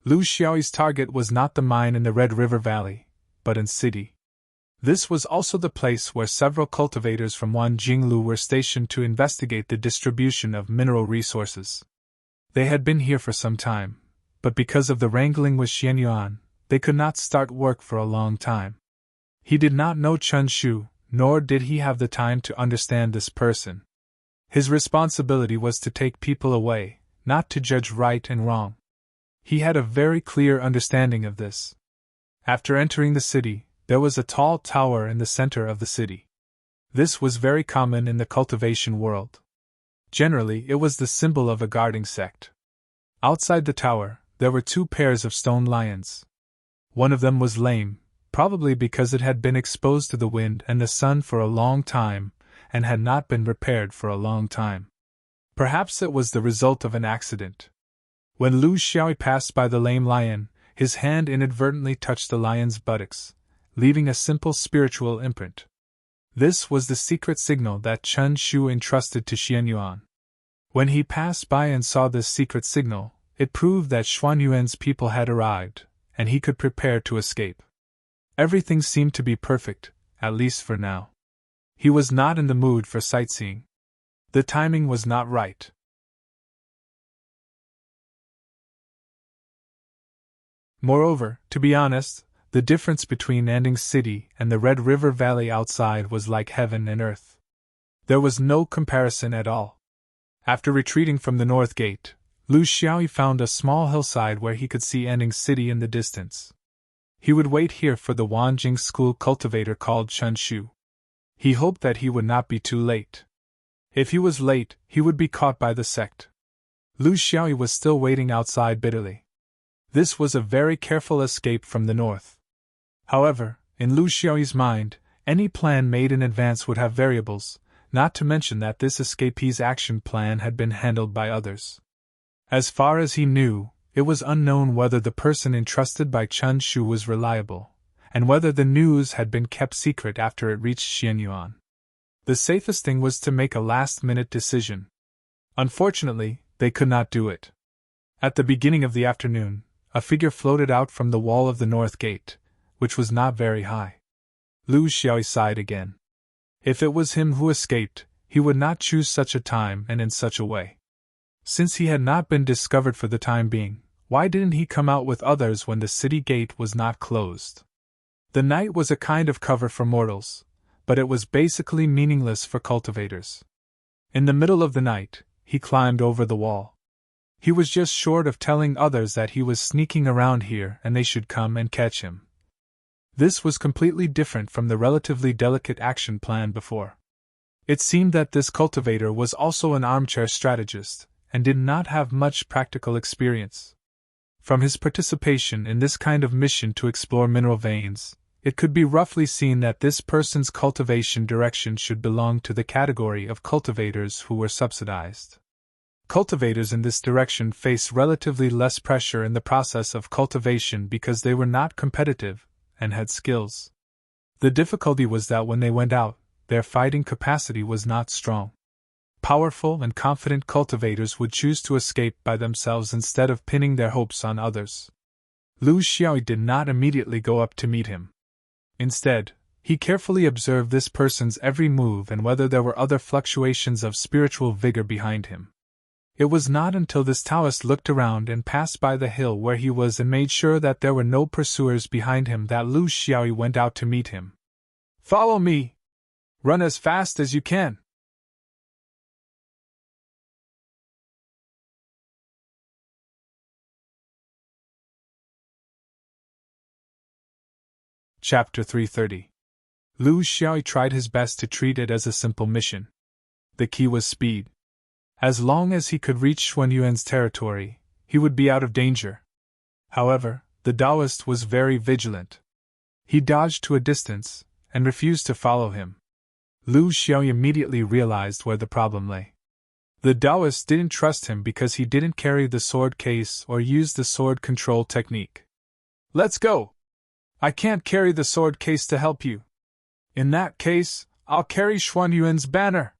Lu Xiaoyi's target was not the mine in the Red River Valley, but in city. This was also the place where several cultivators from Wanjinglu were stationed to investigate the distribution of mineral resources. They had been here for some time, but because of the wrangling with Xian Yuan, they could not start work for a long time. He did not know Chen Shu, nor did he have the time to understand this person. His responsibility was to take people away, not to judge right and wrong. He had a very clear understanding of this. After entering the city, there was a tall tower in the center of the city. This was very common in the cultivation world. Generally, it was the symbol of a guarding sect. Outside the tower, there were 2 pairs of stone lions. One of them was lame, probably because it had been exposed to the wind and the sun for a long time, and had not been repaired for a long time. Perhaps it was the result of an accident. When Lu Xiaoyi passed by the lame lion, his hand inadvertently touched the lion's buttocks, leaving a simple spiritual imprint. This was the secret signal that Chen Shu entrusted to Xian Yuan. When he passed by and saw this secret signal, it proved that Xuan Yuan's people had arrived, and he could prepare to escape. Everything seemed to be perfect, at least for now. He was not in the mood for sightseeing. The timing was not right. Moreover, to be honest, the difference between Anding City and the Red River Valley outside was like heaven and earth. There was no comparison at all. After retreating from the North Gate, Lu Xiaoyi found a small hillside where he could see Anding City in the distance. He would wait here for the Wanjing school cultivator called Chen Shu. He hoped that he would not be too late. If he was late, he would be caught by the sect. Lu Xiaoyi was still waiting outside bitterly. This was a very careful escape from the north. However, in Lu Xiaoyi's mind, any plan made in advance would have variables, not to mention that this escapee's action plan had been handled by others. As far as he knew, it was unknown whether the person entrusted by Chen Shu was reliable, and whether the news had been kept secret after it reached Xian Yuan. The safest thing was to make a last-minute decision. Unfortunately, they could not do it. At the beginning of the afternoon, a figure floated out from the wall of the north gate, which was not very high. Lu Xiaoyi sighed again. If it was him who escaped, he would not choose such a time and in such a way. Since he had not been discovered for the time being, why didn't he come out with others when the city gate was not closed? The night was a kind of cover for mortals, but it was basically meaningless for cultivators. In the middle of the night, he climbed over the wall. He was just short of telling others that he was sneaking around here and they should come and catch him. This was completely different from the relatively delicate action plan before. It seemed that this cultivator was also an armchair strategist, and did not have much practical experience. From his participation in this kind of mission to explore mineral veins, it could be roughly seen that this person's cultivation direction should belong to the category of cultivators who were subsidized. Cultivators in this direction face relatively less pressure in the process of cultivation because they were not competitive and had skills. The difficulty was that when they went out, their fighting capacity was not strong. Powerful and confident cultivators would choose to escape by themselves instead of pinning their hopes on others. Lu Xiaoyi did not immediately go up to meet him. Instead, he carefully observed this person's every move and whether there were other fluctuations of spiritual vigor behind him. It was not until this Taoist looked around and passed by the hill where he was and made sure that there were no pursuers behind him that Lu Xiaoyi went out to meet him. "Follow me! Run as fast as you can!" Chapter 330. Lu Xiaoyi tried his best to treat it as a simple mission. The key was speed. As long as he could reach Xuanyuan's territory, he would be out of danger. However, the Taoist was very vigilant. He dodged to a distance, and refused to follow him. Lu Xiao immediately realized where the problem lay. The Taoist didn't trust him because he didn't carry the sword case or use the sword control technique. Let's go! I can't carry the sword case to help you. In that case, I'll carry Xuanyuan's banner.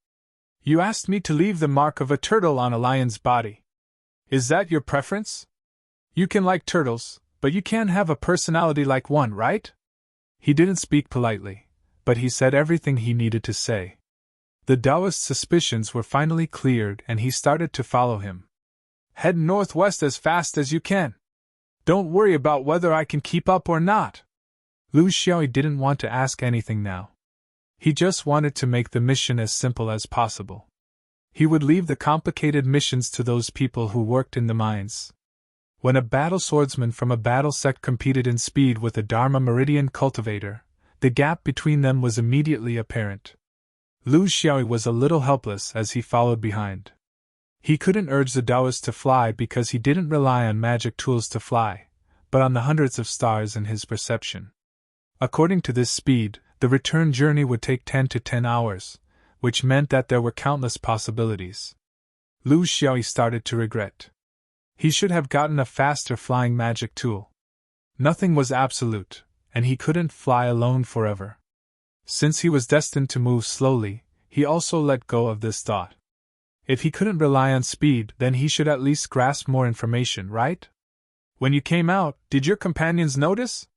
You asked me to leave the mark of a turtle on a lion's body. Is that your preference? You can like turtles, but you can't have a personality like one, right? He didn't speak politely, but he said everything he needed to say. The Taoist's suspicions were finally cleared and he started to follow him. Head northwest as fast as you can. Don't worry about whether I can keep up or not. Lu Xiaoyi didn't want to ask anything now. He just wanted to make the mission as simple as possible. He would leave the complicated missions to those people who worked in the mines. When a battle swordsman from a battle sect competed in speed with a Dharma Meridian cultivator, the gap between them was immediately apparent. Lu Xiaoyi was a little helpless as he followed behind. He couldn't urge the Taoist to fly because he didn't rely on magic tools to fly, but on the hundreds of stars in his perception. According to this speed, the return journey would take 10 to 10 hours, which meant that there were countless possibilities. Lu Xiaoyi started to regret. He should have gotten a faster flying magic tool. Nothing was absolute, and he couldn't fly alone forever. Since he was destined to move slowly, he also let go of this thought. If he couldn't rely on speed, then he should at least grasp more information, right? When you came out, did your companions notice?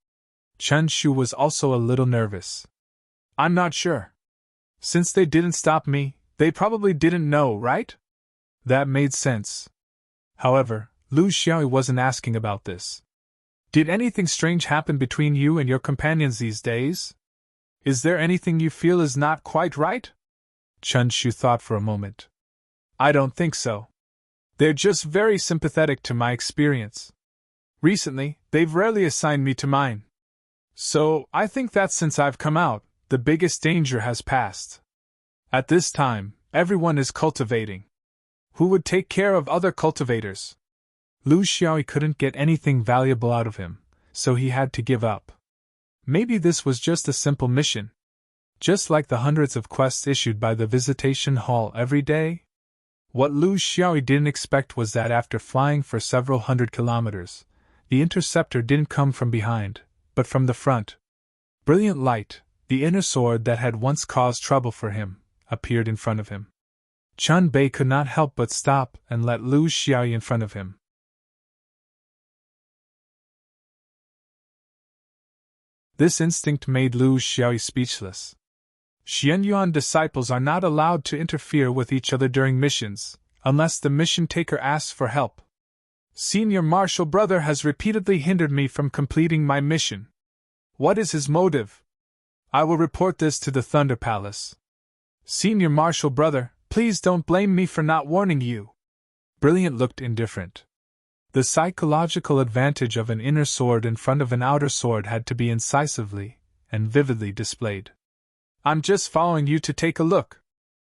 Chen Shu was also a little nervous. I'm not sure. Since they didn't stop me, they probably didn't know, right? That made sense. However, Lu Xiaoyi wasn't asking about this. Did anything strange happen between you and your companions these days? Is there anything you feel is not quite right? Chen Shu thought for a moment. I don't think so. They're just very sympathetic to my experience. Recently, they've rarely assigned me to mine. So, I think that since I've come out, the biggest danger has passed. At this time, everyone is cultivating. Who would take care of other cultivators? Lu Xiaoyi couldn't get anything valuable out of him, so he had to give up. Maybe this was just a simple mission. Just like the hundreds of quests issued by the visitation hall every day. What Lu Xiaoyi didn't expect was that after flying for several hundred kilometers, the interceptor didn't come from behind, but from the front. Brilliant light, the inner sword that had once caused trouble for him, appeared in front of him. Chun Bei could not help but stop and let Lu Xiaoyi in front of him. This instinct made Lu Xiaoyi speechless. Xianyuan disciples are not allowed to interfere with each other during missions, unless the mission taker asks for help. Senior Marshal Brother has repeatedly hindered me from completing my mission. What is his motive? I will report this to the Thunder Palace. Senior Marshal Brother, please don't blame me for not warning you. Brilliant looked indifferent. The psychological advantage of an inner sword in front of an outer sword had to be incisively and vividly displayed. I'm just following you to take a look.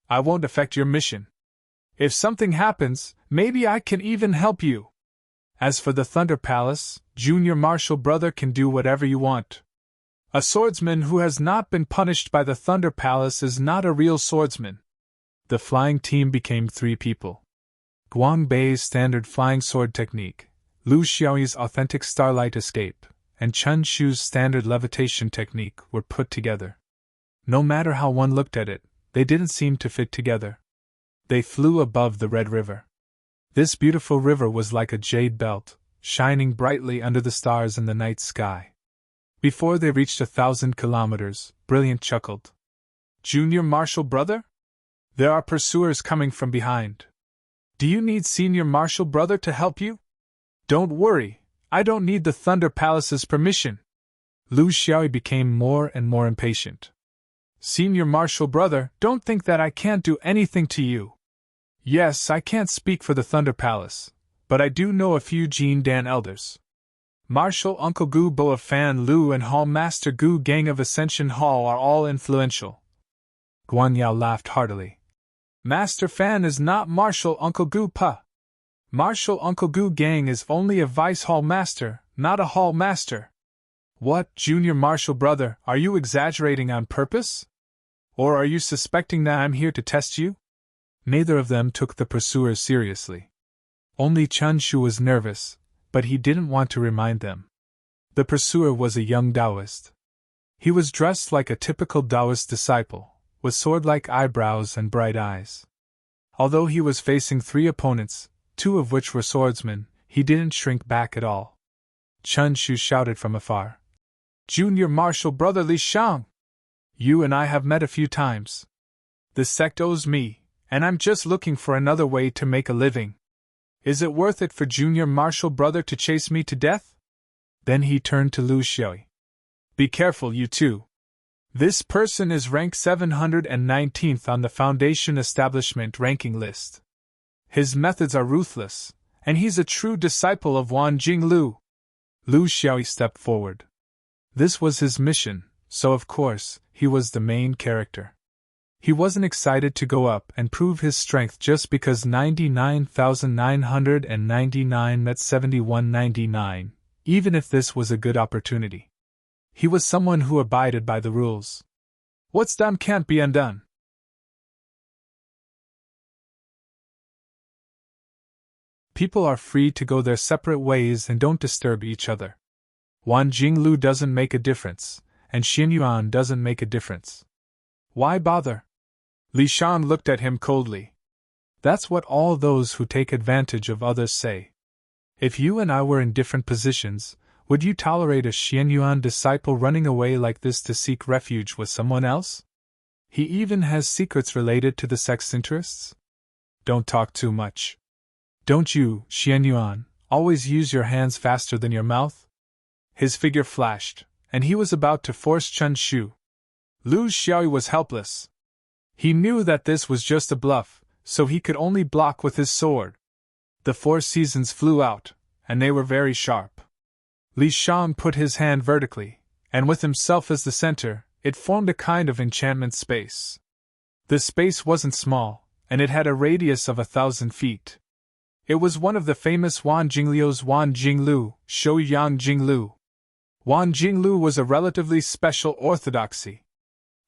I won't affect your mission. If something happens, maybe I can even help you. As for the Thunder Palace, Junior Marshal Brother can do whatever you want. A swordsman who has not been punished by the Thunder Palace is not a real swordsman. The flying team became 3 people. Guang Bei's standard flying sword technique, Lu Xiaoyi's authentic starlight escape, and Chen Shu's standard levitation technique were put together. No matter how one looked at it, they didn't seem to fit together. They flew above the Red River. This beautiful river was like a jade belt, shining brightly under the stars in the night sky. Before they reached 1,000 kilometers, Brilliant chuckled. Junior Marshal Brother? There are pursuers coming from behind. Do you need Senior Marshal Brother to help you? Don't worry, I don't need the Thunder Palace's permission. Lu Xiaoyi became more and more impatient. Senior Marshal Brother, don't think that I can't do anything to you. Yes, I can't speak for the Thunder Palace, but I do know a few Jin Dan elders. Marshal Uncle Gu Bo of Fan Lu and Hall Master Gu Gang of Ascension Hall are all influential. Guan Yao laughed heartily. Master Fan is not Martial Uncle Gu Pa. Martial Uncle Gu Gang is only a vice hall master, not a hall master. What, Junior Martial Brother, are you exaggerating on purpose? Or are you suspecting that I'm here to test you? Neither of them took the pursuers seriously. Only Chunshu was nervous, but he didn't want to remind them. The pursuer was a young Taoist. He was dressed like a typical Taoist disciple, with sword-like eyebrows and bright eyes. Although he was facing 3 opponents, 2 of which were swordsmen, he didn't shrink back at all. Chunshu shouted from afar, "Junior Martial Brother Li Shang! You and I have met a few times. The sect owes me, and I'm just looking for another way to make a living. Is it worth it for Junior Martial Brother to chase me to death?" Then he turned to Lu Xiaoyi. "Be careful, you two. This person is rank 719th on the Foundation Establishment ranking list. His methods are ruthless, and he's a true disciple of Wan Jinglu." Lu Xiaoyi stepped forward. This was his mission, so of course, he was the main character. He wasn't excited to go up and prove his strength just because 99,999 met 7199, even if this was a good opportunity. He was someone who abided by the rules. What's done can't be undone. People are free to go their separate ways and don't disturb each other. Wan Jinglu doesn't make a difference, and Xin Yuan doesn't make a difference. Why bother? Li Shan looked at him coldly. That's what all those who take advantage of others say. If you and I were in different positions, would you tolerate a Xianyuan disciple running away like this to seek refuge with someone else? He even has secrets related to the sect's interests? Don't talk too much. Don't you, Xianyuan, always use your hands faster than your mouth? His figure flashed, and he was about to force Chun Shu. Lu Xiaoyi was helpless. He knew that this was just a bluff, so he could only block with his sword. The 4 seasons flew out, and they were very sharp. Li Shan put his hand vertically, and with himself as the center, it formed a kind of enchantment space. The space wasn't small, and it had a radius of 1,000 feet. It was one of the famous Wan Jingliu's Wan Jinglu, Shou Yang Jinglu. Wan Jinglu was a relatively special orthodoxy.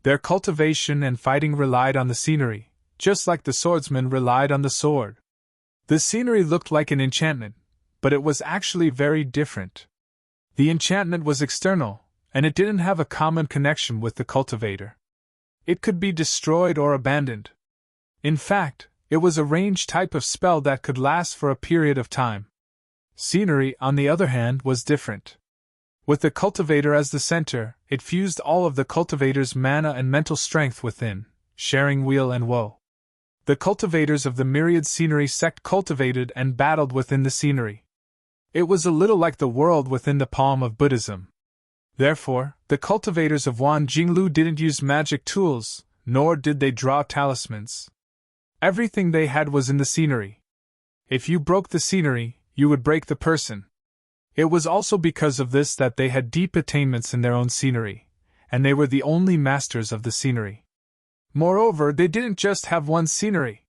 Their cultivation and fighting relied on the scenery, just like the swordsman relied on the sword. The scenery looked like an enchantment, but it was actually very different. The enchantment was external, and it didn't have a common connection with the cultivator. It could be destroyed or abandoned. In fact, it was a ranged type of spell that could last for a period of time. Scenery, on the other hand, was different. With the cultivator as the center, it fused all of the cultivator's mana and mental strength within, sharing weal and woe. The cultivators of the myriad scenery sect cultivated and battled within the scenery. It was a little like the world within the palm of Buddhism. Therefore, the cultivators of Wan Jinglu didn't use magic tools, nor did they draw talismans. Everything they had was in the scenery. If you broke the scenery, you would break the person. It was also because of this that they had deep attainments in their own scenery, and they were the only masters of the scenery. Moreover, they didn't just have one scenery.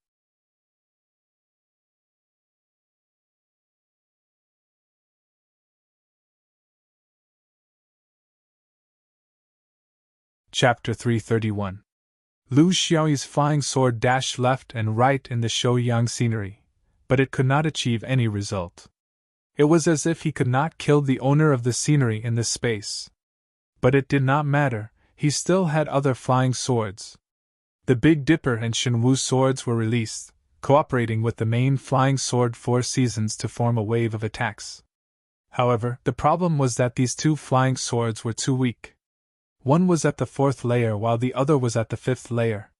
Chapter 331. Lu Xiaoyi's flying sword dashed left and right in the Shouyang scenery, but it could not achieve any result. It was as if he could not kill the owner of the scenery in this space. But it did not matter, he still had other flying swords. The Big Dipper and Shenwu swords were released, cooperating with the main flying sword 4 seasons to form a wave of attacks. However, the problem was that these 2 flying swords were too weak. One was at the 4th layer while the other was at the 5th layer.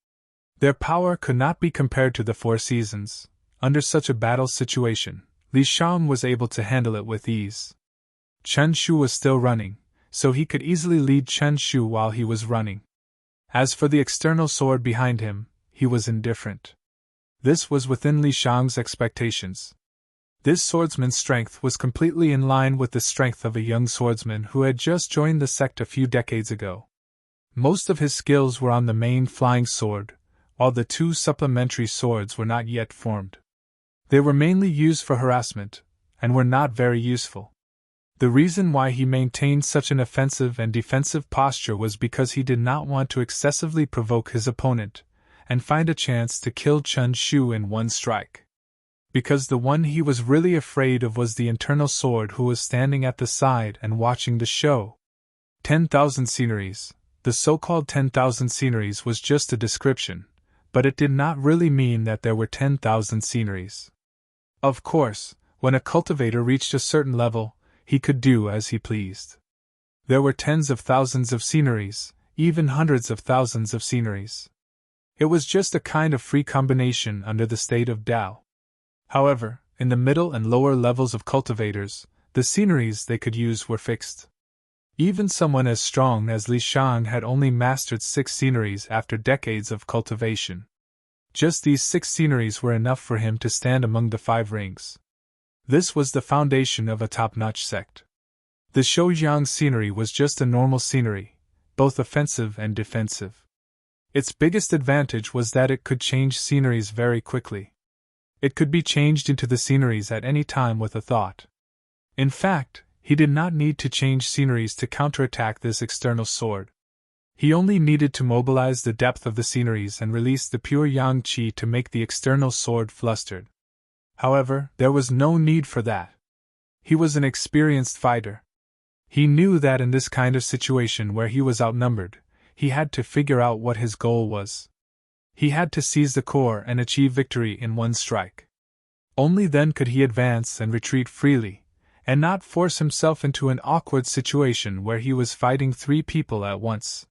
Their power could not be compared to the 4 seasons. Under such a battle situation, Li Shan was able to handle it with ease. Chen Shu was still running, so he could easily lead Chen Shu while he was running. As for the external sword behind him, he was indifferent. This was within Li Shang's expectations. This swordsman's strength was completely in line with the strength of a young swordsman who had just joined the sect a few decades ago. Most of his skills were on the main flying sword, while the two supplementary swords were not yet formed. They were mainly used for harassment, and were not very useful. The reason why he maintained such an offensive and defensive posture was because he did not want to excessively provoke his opponent, and find a chance to kill Chun Shu in one strike. Because the one he was really afraid of was the internal sword who was standing at the side and watching the show. 10,000 sceneries. The so-called 10,000 sceneries was just a description, but it did not really mean that there were 10,000 sceneries. Of course, when a cultivator reached a certain level, he could do as he pleased. There were tens of thousands of sceneries, even hundreds of thousands of sceneries. It was just a kind of free combination under the state of Tao. However, in the middle and lower levels of cultivators, the sceneries they could use were fixed. Even someone as strong as Li Shang had only mastered 6 sceneries after decades of cultivation. Just these 6 sceneries were enough for him to stand among the 5 rings. This was the foundation of a top-notch sect. The Shoujiang scenery was just a normal scenery, both offensive and defensive. Its biggest advantage was that it could change sceneries very quickly. It could be changed into the sceneries at any time with a thought. In fact, he did not need to change sceneries to counterattack this external sword. He only needed to mobilize the depth of the sceneries and release the pure yang qi to make the external sword flustered. However, there was no need for that. He was an experienced fighter. He knew that in this kind of situation where he was outnumbered, he had to figure out what his goal was. He had to seize the core and achieve victory in one strike. Only then could he advance and retreat freely, and not force himself into an awkward situation where he was fighting 3 people at once.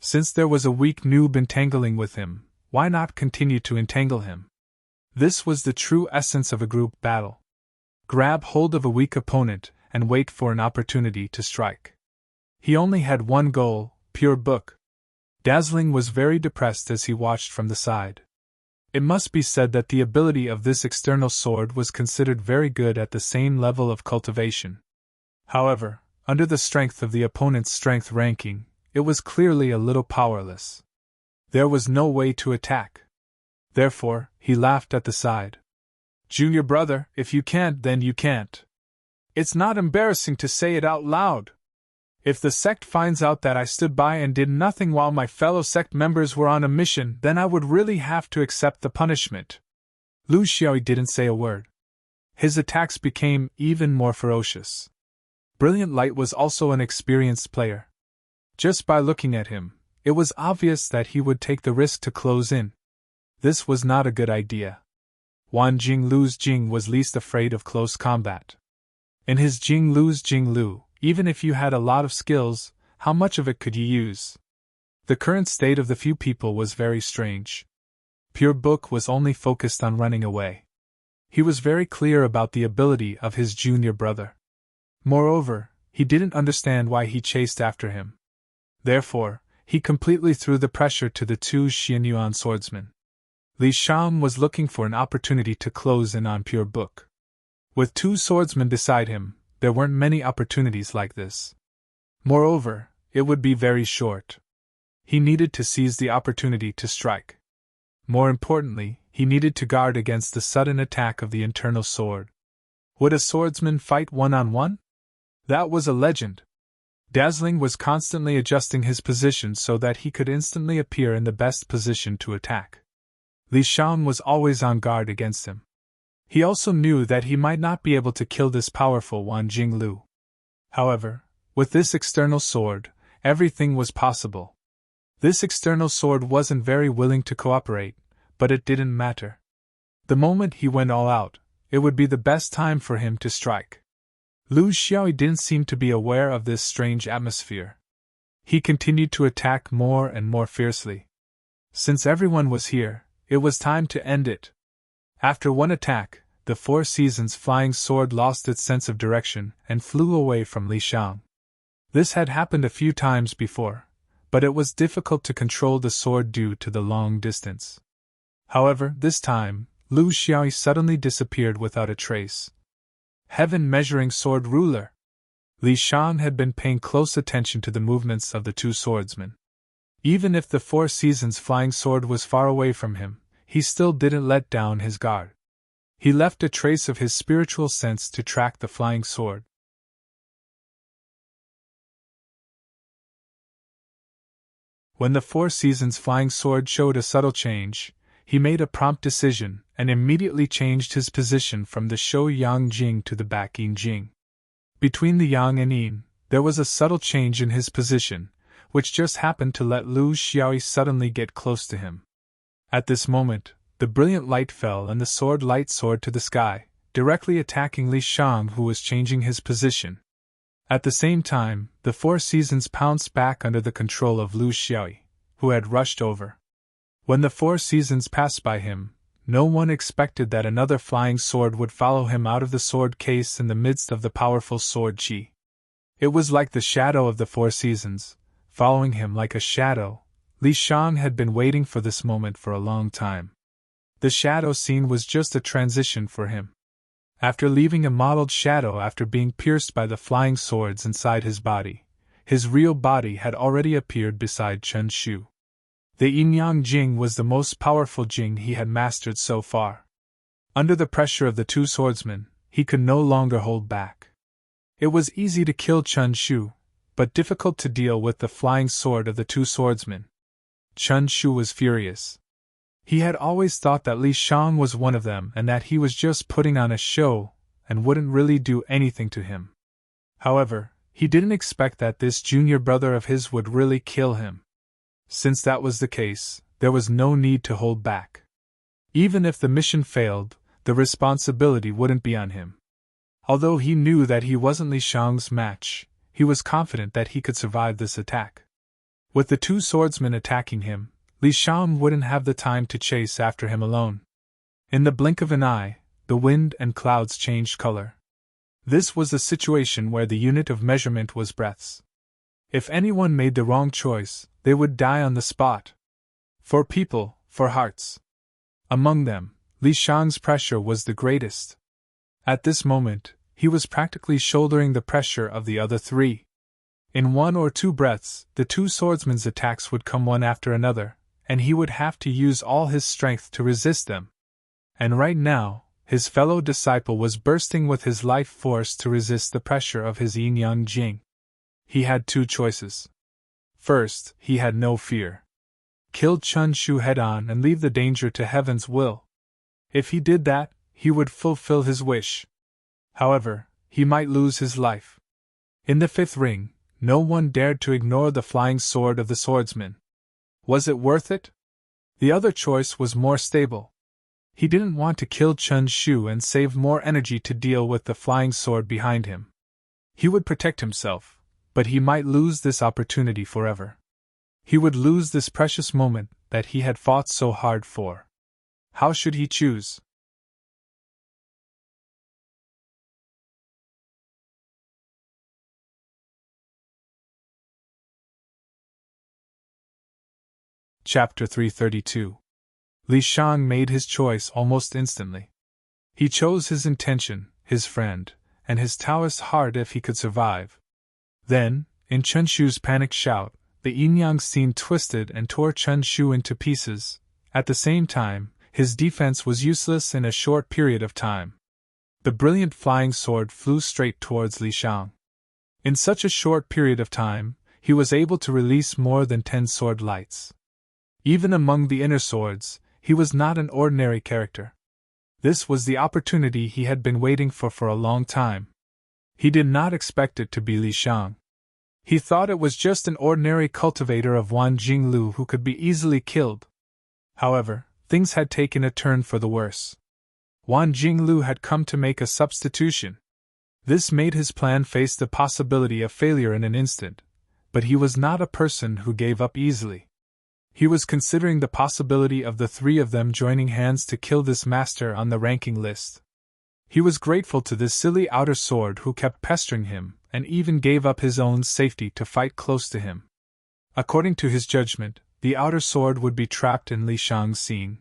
Since there was a weak noob entangling with him, why not continue to entangle him? This was the true essence of a group battle. Grab hold of a weak opponent and wait for an opportunity to strike. He only had one goal, pure book. Dazzling was very depressed as he watched from the side. It must be said that the ability of this external sword was considered very good at the same level of cultivation. However, under the strength of the opponent's strength ranking, it was clearly a little powerless. There was no way to attack. Therefore, he laughed at the side. "Junior brother, if you can't, then you can't. It's not embarrassing to say it out loud. If the sect finds out that I stood by and did nothing while my fellow sect members were on a mission, then I would really have to accept the punishment." Lu Xiaoyi didn't say a word. His attacks became even more ferocious. Brilliant Light was also an experienced player. Just by looking at him, it was obvious that he would take the risk to close in. This was not a good idea. Wan Jinglu's Jing was least afraid of close combat. In his Jinglu's Jinglu, even if you had a lot of skills, how much of it could you use? The current state of the few people was very strange. Pure Book was only focused on running away. He was very clear about the ability of his junior brother. Moreover, he didn't understand why he chased after him. Therefore, he completely threw the pressure to the 2 Xianyuan swordsmen. Li Shang was looking for an opportunity to close in on Pure Book. With 2 swordsmen beside him, there weren't many opportunities like this. Moreover, it would be very short. He needed to seize the opportunity to strike. More importantly, he needed to guard against the sudden attack of the internal sword. Would a swordsman fight one-on-one? That was a legend. Dazzling was constantly adjusting his position so that he could instantly appear in the best position to attack. Li Shang was always on guard against him. He also knew that he might not be able to kill this powerful Wan Jinglu. However, with this external sword, everything was possible. This external sword wasn't very willing to cooperate, but it didn't matter. The moment he went all out, it would be the best time for him to strike. Lu Xiaoyi didn't seem to be aware of this strange atmosphere. He continued to attack more and more fiercely. Since everyone was here, it was time to end it. After one attack, the 4 Seasons flying sword lost its sense of direction and flew away from Li Shang. This had happened a few times before, but it was difficult to control the sword due to the long distance. However, this time, Lu Xiaoyi suddenly disappeared without a trace. Heaven measuring sword ruler! Li Shang had been paying close attention to the movements of the two swordsmen. Even if the Four Seasons flying sword was far away from him, he still didn't let down his guard. He left a trace of his spiritual sense to track the flying sword. When the Four Seasons flying sword showed a subtle change, he made a prompt decision and immediately changed his position from the Shou Yang Jing to the back Yin Jing. Between the Yang and Yin, there was a subtle change in his position, which just happened to let Lu Xiaoyi suddenly get close to him. At this moment, the brilliant light fell and the sword light soared to the sky, directly attacking Li Shang, who was changing his position. At the same time, the Four Seasons pounced back under the control of Lu Xiaoyi, who had rushed over. When the Four Seasons passed by him, no one expected that another flying sword would follow him out of the sword case in the midst of the powerful sword qi. It was like the shadow of the Four Seasons, following him like a shadow. Li Shang had been waiting for this moment for a long time. The shadow scene was just a transition for him. After leaving a mottled shadow after being pierced by the flying swords inside his body, his real body had already appeared beside Chen Shu. The Yin-Yang Jing was the most powerful Jing he had mastered so far. Under the pressure of the two swordsmen, he could no longer hold back. It was easy to kill Chen Shu, but difficult to deal with the flying sword of the two swordsmen. Chen Shu was furious. He had always thought that Li Shang was one of them and that he was just putting on a show and wouldn't really do anything to him. However, he didn't expect that this junior brother of his would really kill him. Since that was the case, there was no need to hold back. Even if the mission failed, the responsibility wouldn't be on him. Although he knew that he wasn't Li Shang's match, he was confident that he could survive this attack. With the two swordsmen attacking him, Li Shang wouldn't have the time to chase after him alone. In the blink of an eye, the wind and clouds changed color. This was a situation where the unit of measurement was breaths. If anyone made the wrong choice, they would die on the spot. For people, for hearts. Among them, Li Shang's pressure was the greatest. At this moment, he was practically shouldering the pressure of the other three. In 1 or 2 breaths, the two swordsmen's attacks would come one after another, and he would have to use all his strength to resist them. And right now, his fellow disciple was bursting with his life force to resist the pressure of his Yin-Yang Jing. He had 2 choices. First, he had no fear. Kill Chen Shu head-on and leave the danger to heaven's will. If he did that, he would fulfill his wish. However, he might lose his life. In the 5th ring, no one dared to ignore the flying sword of the swordsman. Was it worth it? The other choice was more stable. He didn't want to kill Chen Shu and save more energy to deal with the flying sword behind him. He would protect himself, but he might lose this opportunity forever. He would lose this precious moment that he had fought so hard for. How should he choose? Chapter 332. Li Shang made his choice almost instantly. He chose his intention, his friend, and his Taoist heart if he could survive. Then, in Chen Shu's panicked shout, the yin-yang scene twisted and tore Chen Shu into pieces. At the same time, his defense was useless in a short period of time. The brilliant flying sword flew straight towards Li Shang. In such a short period of time, he was able to release more than 10 sword lights. Even among the inner swords, he was not an ordinary character. This was the opportunity he had been waiting for a long time. He did not expect it to be Li Shang. He thought it was just an ordinary cultivator of Wan Jinglu who could be easily killed. However, things had taken a turn for the worse. Wan Jinglu had come to make a substitution. This made his plan face the possibility of failure in an instant, but he was not a person who gave up easily. He was considering the possibility of the 3 of them joining hands to kill this master on the ranking list. He was grateful to this silly outer sword who kept pestering him, and even gave up his own safety to fight close to him. According to his judgment, the outer sword would be trapped in Li Shang's scene.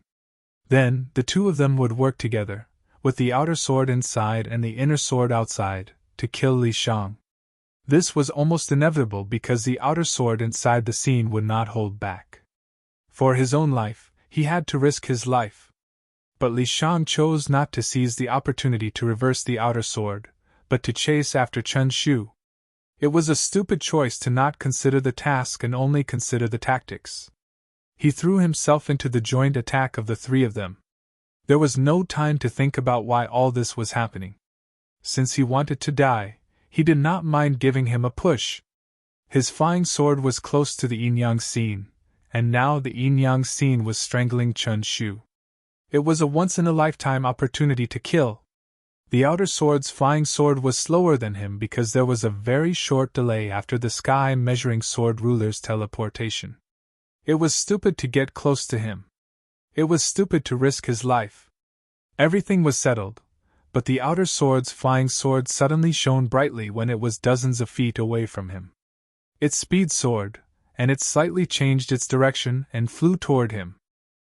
Then, the 2 of them would work together, with the outer sword inside and the inner sword outside, to kill Li Shang. This was almost inevitable because the outer sword inside the scene would not hold back. For his own life, he had to risk his life. But Li Shang chose not to seize the opportunity to reverse the outer sword, but to chase after Chen Shu. It was a stupid choice to not consider the task and only consider the tactics. He threw himself into the joint attack of the three of them. There was no time to think about why all this was happening. Since he wanted to die, he did not mind giving him a push. His flying sword was close to the yin-yang scene, and now the yin-yang scene was strangling Chen Shu. It was a once-in-a-lifetime opportunity to kill. The outer sword's flying sword was slower than him because there was a very short delay after the sky measuring sword ruler's teleportation. It was stupid to get close to him. It was stupid to risk his life. Everything was settled, but the outer sword's flying sword suddenly shone brightly when it was dozens of feet away from him. It speed soared, and it slightly changed its direction and flew toward him.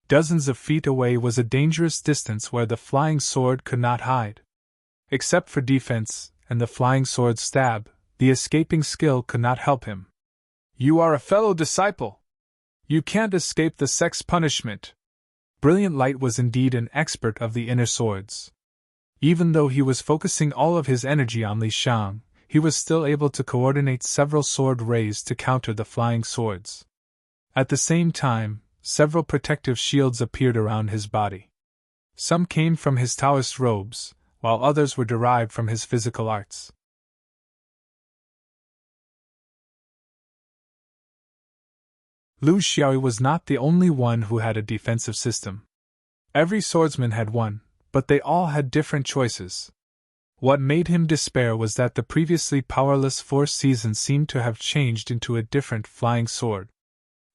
Dozens of feet away was a dangerous distance where the flying sword could not hide. Except for defense and the flying sword's stab, the escaping skill could not help him. "You are a fellow disciple. You can't escape the sex punishment." Brilliant Light was indeed an expert of the inner swords. Even though he was focusing all of his energy on Li Shang, he was still able to coordinate several sword rays to counter the flying swords. At the same time, several protective shields appeared around his body. Some came from his Taoist robes, while others were derived from his physical arts. Lu Xiaoyi was not the only one who had a defensive system. Every swordsman had one, but they all had different choices. What made him despair was that the previously powerless Four Seasons seemed to have changed into a different flying sword.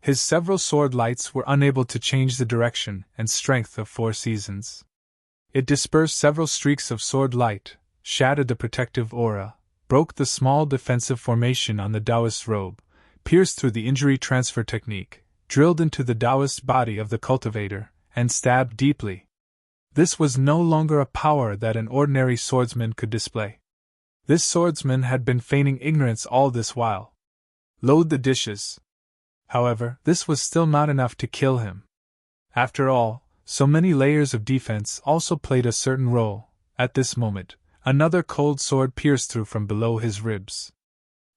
His several sword lights were unable to change the direction and strength of Four Seasons. It dispersed several streaks of sword light, shattered the protective aura, broke the small defensive formation on the Taoist robe, pierced through the injury transfer technique, drilled into the Taoist body of the cultivator, and stabbed deeply. This was no longer a power that an ordinary swordsman could display. This swordsman had been feigning ignorance all this while. Load the dishes. However, this was still not enough to kill him. After all, so many layers of defense also played a certain role. At this moment, another cold sword pierced through from below his ribs.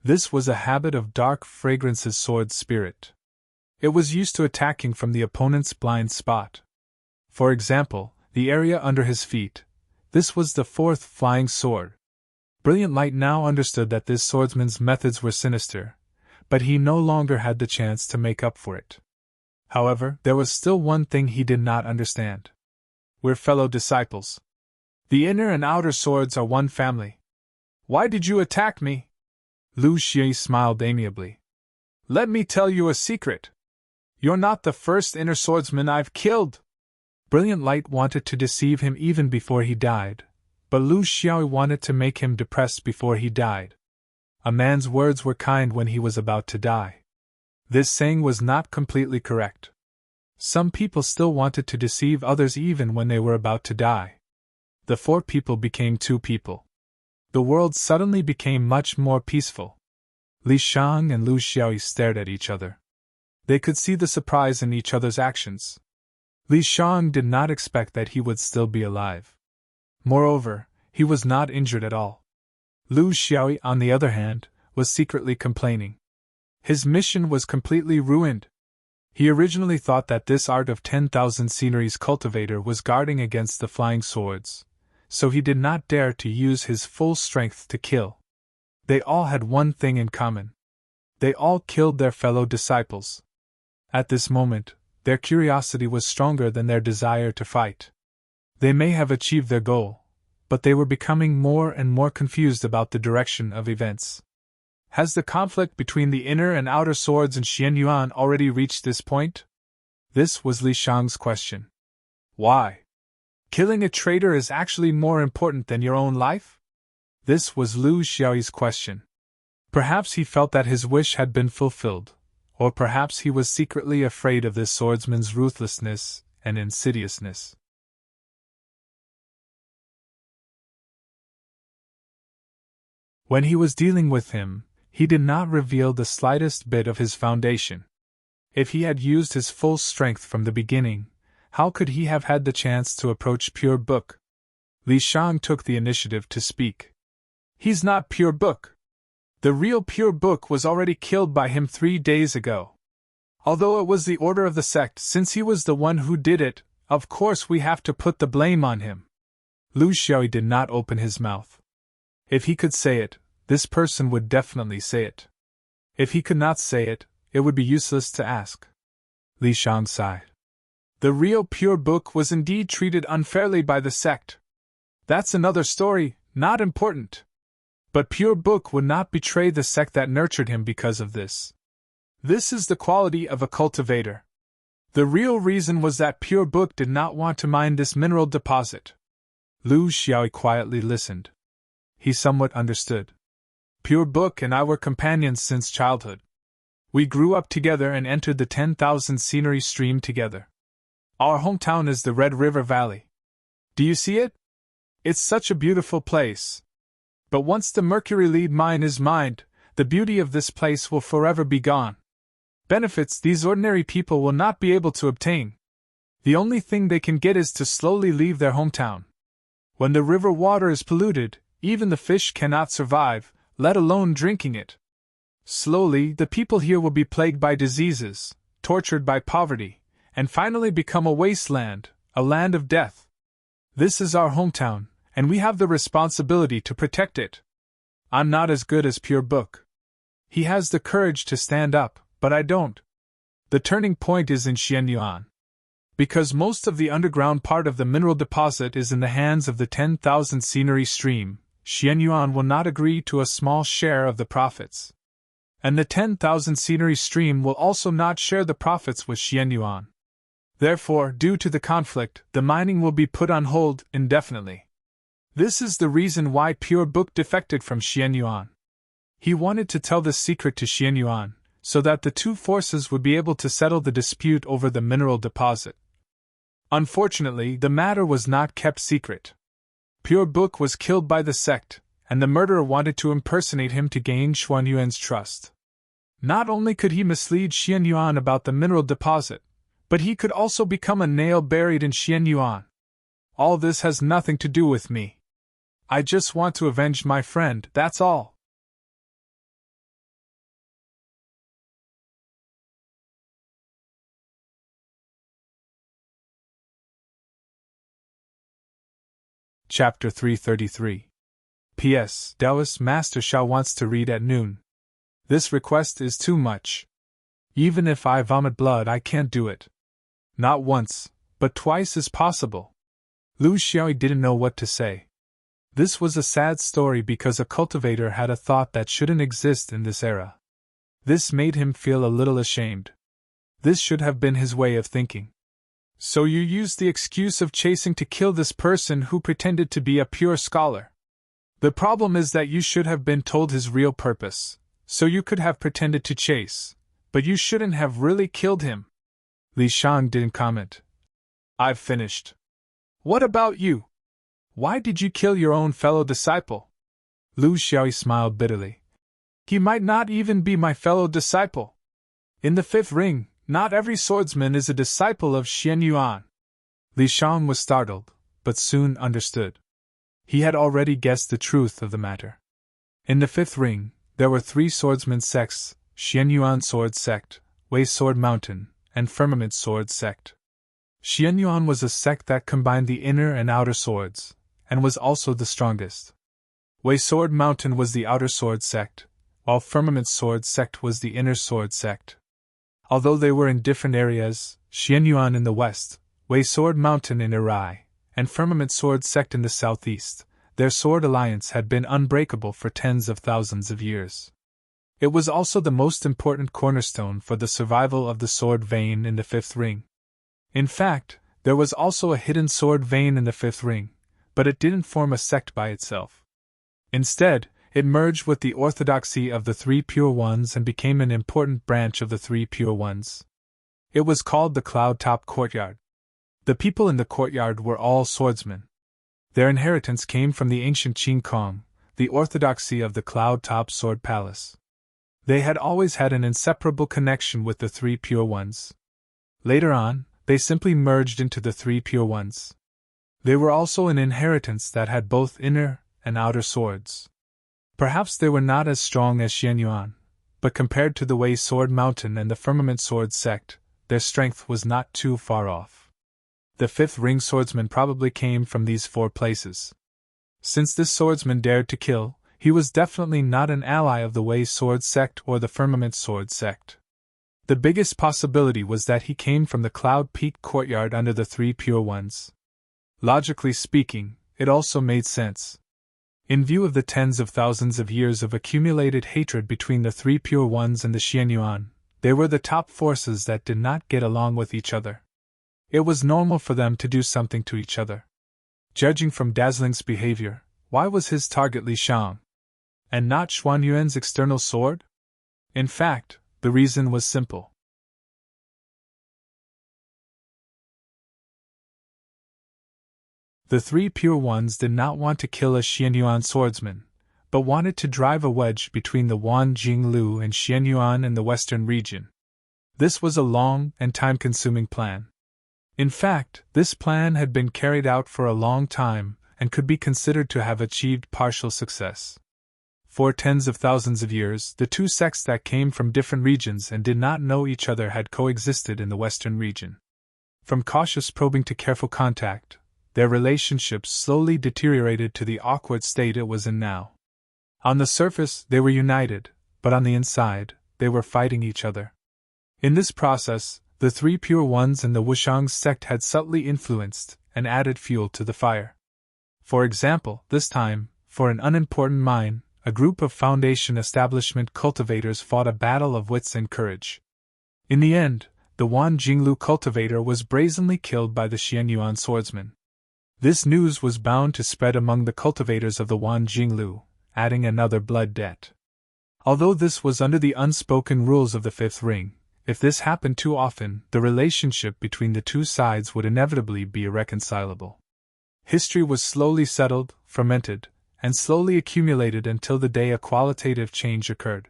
This was a habit of Dark Fragrance's sword spirit. It was used to attacking from the opponent's blind spot. For example, the area under his feet. This was the fourth flying sword. Brilliant Light now understood that this swordsman's methods were sinister, but he no longer had the chance to make up for it. However, there was still one thing he did not understand. We're fellow disciples. The inner and outer swords are one family. Why did you attack me? Lu Xie smiled amiably. Let me tell you a secret. You're not the first inner swordsman I've killed. Brilliant Light wanted to deceive him even before he died, but Lu Xiaoyi wanted to make him depressed before he died. A man's words were kind when he was about to die. This saying was not completely correct. Some people still wanted to deceive others even when they were about to die. The four people became two people. The world suddenly became much more peaceful. Li Shang and Lu Xiaoyi stared at each other. They could see the surprise in each other's actions. Li Shang did not expect that he would still be alive. Moreover, he was not injured at all. Lu Xiaoyi, on the other hand, was secretly complaining. His mission was completely ruined. He originally thought that this art of 10,000 sceneries cultivator was guarding against the flying swords, so he did not dare to use his full strength to kill. They all had one thing in common. They all killed their fellow disciples. At this moment, their curiosity was stronger than their desire to fight. They may have achieved their goal, but they were becoming more and more confused about the direction of events. Has the conflict between the inner and outer swords in Xianyuan already reached this point? This was Li Shang's question. Why? Killing a traitor is actually more important than your own life? This was Lu Xiaoyi's question. Perhaps he felt that his wish had been fulfilled, or perhaps he was secretly afraid of this swordsman's ruthlessness and insidiousness. When he was dealing with him, he did not reveal the slightest bit of his foundation. If he had used his full strength from the beginning, how could he have had the chance to approach Pure Book? Li Shang took the initiative to speak. He's not Pure Book. The real Pure Book was already killed by him 3 days ago. Although it was the order of the sect, since he was the one who did it, of course we have to put the blame on him. Lu Xiaoyi did not open his mouth. If he could say it, this person would definitely say it. If he could not say it, it would be useless to ask. Li Shang sighed. The real Pure Book was indeed treated unfairly by the sect. That's another story, not important. But Pure Book would not betray the sect that nurtured him because of this. This is the quality of a cultivator. The real reason was that Pure Book did not want to mine this mineral deposit. Lu Xiaoyi quietly listened. He somewhat understood. Pure Book and I were companions since childhood. We grew up together and entered the 10,000 scenery stream together. Our hometown is the Red River Valley. Do you see it? It's such a beautiful place. But once the mercury lead mine is mined, the beauty of this place will forever be gone. Benefits these ordinary people will not be able to obtain. The only thing they can get is to slowly leave their hometown. When the river water is polluted, even the fish cannot survive, let alone drinking it. Slowly, the people here will be plagued by diseases, tortured by poverty, and finally become a wasteland, a land of death. This is our hometown, and we have the responsibility to protect it. I'm not as good as Pure Book. He has the courage to stand up, but I don't. The turning point is in Xianyuan. Because most of the underground part of the mineral deposit is in the hands of the 10,000 scenery stream, Xianyuan will not agree to a small share of the profits. And the 10,000 scenery stream will also not share the profits with Xianyuan. Therefore, due to the conflict, the mining will be put on hold indefinitely. This is the reason why Pure Book defected from Xianyuan. He wanted to tell this secret to Xianyuan, so that the two forces would be able to settle the dispute over the mineral deposit. Unfortunately, the matter was not kept secret. Pure Book was killed by the sect, and the murderer wanted to impersonate him to gain Xuanyuan's trust. Not only could he mislead Xianyuan about the mineral deposit, but he could also become a nail buried in Xianyuan. All this has nothing to do with me. I just want to avenge my friend, that's all. Chapter 333. P.S. Taoist Master Shao wants to read at noon. This request is too much. Even if I vomit blood, I can't do it. Not once, but twice is possible. Lu Xiaoyi didn't know what to say. This was a sad story because a cultivator had a thought that shouldn't exist in this era. This made him feel a little ashamed. This should have been his way of thinking. So you used the excuse of chasing to kill this person who pretended to be a pure scholar. The problem is that you should have been told his real purpose, so you could have pretended to chase, but you shouldn't have really killed him. Li Shang didn't comment. I've finished. What about you? Why did you kill your own fellow disciple? Lu Xiaoyi smiled bitterly. He might not even be my fellow disciple. In the fifth ring, not every swordsman is a disciple of Xianyuan. Li Shang was startled, but soon understood. He had already guessed the truth of the matter. In the fifth ring, there were 3 swordsman sects: Xianyuan Sword Sect, Wei Sword Mountain, and Firmament Sword Sect. Xianyuan was a sect that combined the inner and outer swords, and was also the strongest. Wei Sword Mountain was the outer sword sect, while Firmament Sword Sect was the inner sword sect. Although they were in different areas, Xianyuan in the west, Wei Sword Mountain in Irai, and Firmament Sword Sect in the southeast, their sword alliance had been unbreakable for tens of thousands of years. It was also the most important cornerstone for the survival of the sword vein in the fifth ring. In fact, there was also a hidden sword vein in the fifth ring, but it didn't form a sect by itself. Instead, it merged with the orthodoxy of the 3 Pure Ones and became an important branch of the 3 Pure Ones. It was called the Cloud Top Courtyard. The people in the courtyard were all swordsmen. Their inheritance came from the ancient Qing Kong, the orthodoxy of the Cloud-Top Sword Palace. They had always had an inseparable connection with the Three Pure Ones. Later on, they simply merged into the Three Pure Ones. They were also an inheritance that had both inner and outer swords. Perhaps they were not as strong as Xianyuan, but compared to the Wei Sword Mountain and the Firmament Sword sect, their strength was not too far off. The fifth ring swordsman probably came from these four places. Since this swordsman dared to kill, he was definitely not an ally of the Wei Sword sect or the Firmament Sword sect. The biggest possibility was that he came from the Cloud Peak courtyard under the Three Pure Ones. Logically speaking, it also made sense. In view of the tens of thousands of years of accumulated hatred between the Three Pure Ones and the Xianyuan, they were the top forces that did not get along with each other. It was normal for them to do something to each other. Judging from Dazzling's behavior, why was his target Li Shang, and not Xuanyuan's external sword? In fact, the reason was simple. The Three Pure Ones did not want to kill a Xianyuan swordsman, but wanted to drive a wedge between the Wan Jinglu and Xianyuan in the western region. This was a long and time-consuming plan. In fact, this plan had been carried out for a long time and could be considered to have achieved partial success. For tens of thousands of years, the two sects that came from different regions and did not know each other had coexisted in the western region. From cautious probing to careful contact, their relationship slowly deteriorated to the awkward state it was in now. On the surface, they were united, but on the inside, they were fighting each other. In this process, the Three Pure Ones and the Wushang sect had subtly influenced and added fuel to the fire. For example, this time, for an unimportant mine, a group of Foundation establishment cultivators fought a battle of wits and courage. In the end, the Wan Jinglu cultivator was brazenly killed by the Xianyuan swordsman. This news was bound to spread among the cultivators of the Wan Jinglu, adding another blood debt. Although this was under the unspoken rules of the Fifth Ring, if this happened too often, the relationship between the two sides would inevitably be irreconcilable. History was slowly settled, fermented, and slowly accumulated until the day a qualitative change occurred.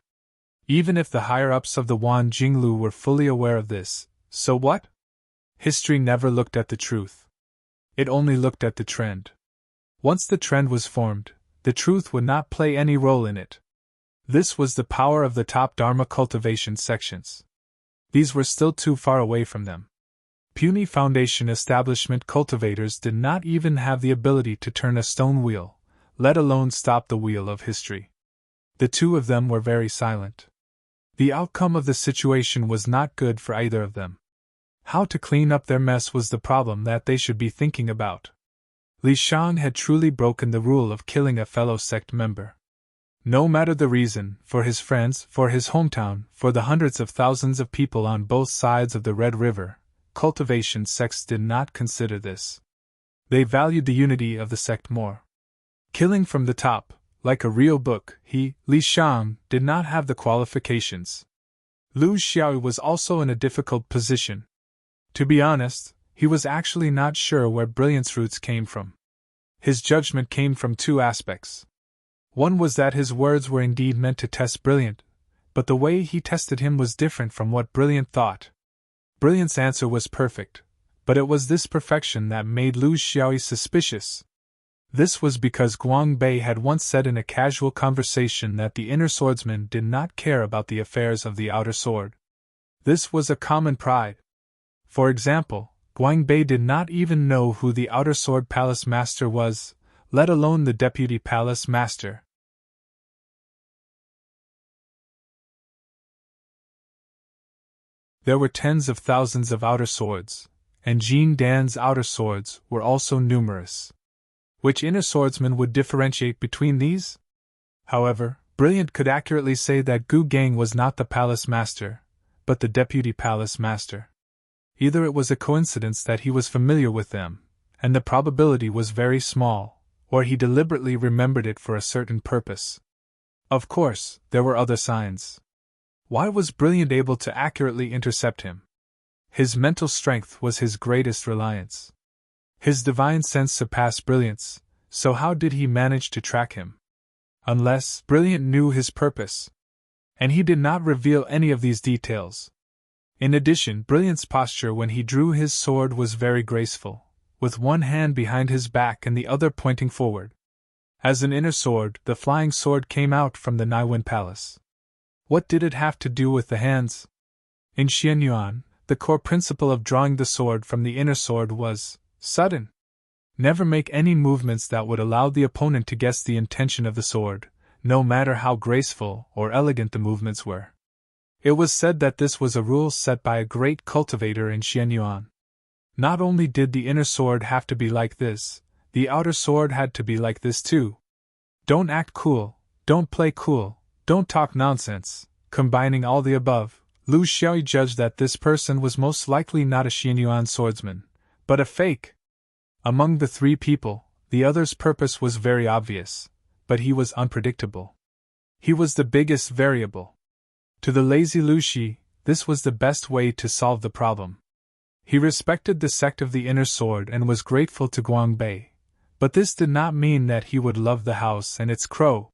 Even if the higher-ups of the Wan Jinglu were fully aware of this, so what? History never looked at the truth. It only looked at the trend. Once the trend was formed, the truth would not play any role in it. This was the power of the top Dharma cultivation sections. These were still too far away from them. Puny Foundation establishment cultivators did not even have the ability to turn a stone wheel, let alone stop the wheel of history. The two of them were very silent. The outcome of the situation was not good for either of them. How to clean up their mess was the problem that they should be thinking about. Li Shang had truly broken the rule of killing a fellow sect member. No matter the reason, for his friends, for his hometown, for the hundreds of thousands of people on both sides of the Red River, cultivation sects did not consider this. They valued the unity of the sect more. Killing from the top, like a real book, he, Li Shang, did not have the qualifications. Lu Xiaoyu was also in a difficult position. To be honest, he was actually not sure where Brilliant's roots came from. His judgment came from two aspects. One was that his words were indeed meant to test Brilliant, but the way he tested him was different from what Brilliant thought. Brilliant's answer was perfect, but it was this perfection that made Lu Xiaoyu suspicious. This was because Guang Bei had once said in a casual conversation that the inner swordsman did not care about the affairs of the outer sword. This was a common pride. For example, Guang Bei did not even know who the outer sword palace master was, let alone the deputy palace master. There were tens of thousands of outer swords, and Jin Dan's outer swords were also numerous. Which inner swordsman would differentiate between these? However, Brilliant could accurately say that Gu Gang was not the palace master, but the deputy palace master. Either it was a coincidence that he was familiar with them, and the probability was very small, or he deliberately remembered it for a certain purpose. Of course, there were other signs. Why was Brilliant able to accurately intercept him? His mental strength was his greatest reliance. His divine sense surpassed Brilliant's, so how did he manage to track him? Unless Brilliant knew his purpose. And he did not reveal any of these details. In addition, Brilliant's posture when he drew his sword was very graceful, with one hand behind his back and the other pointing forward. As an inner sword, the flying sword came out from the Naiwen Palace. What did it have to do with the hands? In Xianyuan, the core principle of drawing the sword from the inner sword was sudden. Never make any movements that would allow the opponent to guess the intention of the sword, no matter how graceful or elegant the movements were. It was said that this was a rule set by a great cultivator in Xianyuan. Not only did the inner sword have to be like this, the outer sword had to be like this too. Don't act cool, don't play cool, don't talk nonsense. Combining all the above, Lu Xiaoyi judged that this person was most likely not a Xianyuan swordsman, but a fake. Among the three people, the other's purpose was very obvious, but he was unpredictable. He was the biggest variable. To the lazy Lu Xi, this was the best way to solve the problem. He respected the sect of the inner sword and was grateful to Guangbei, but this did not mean that he would love the house and its crow.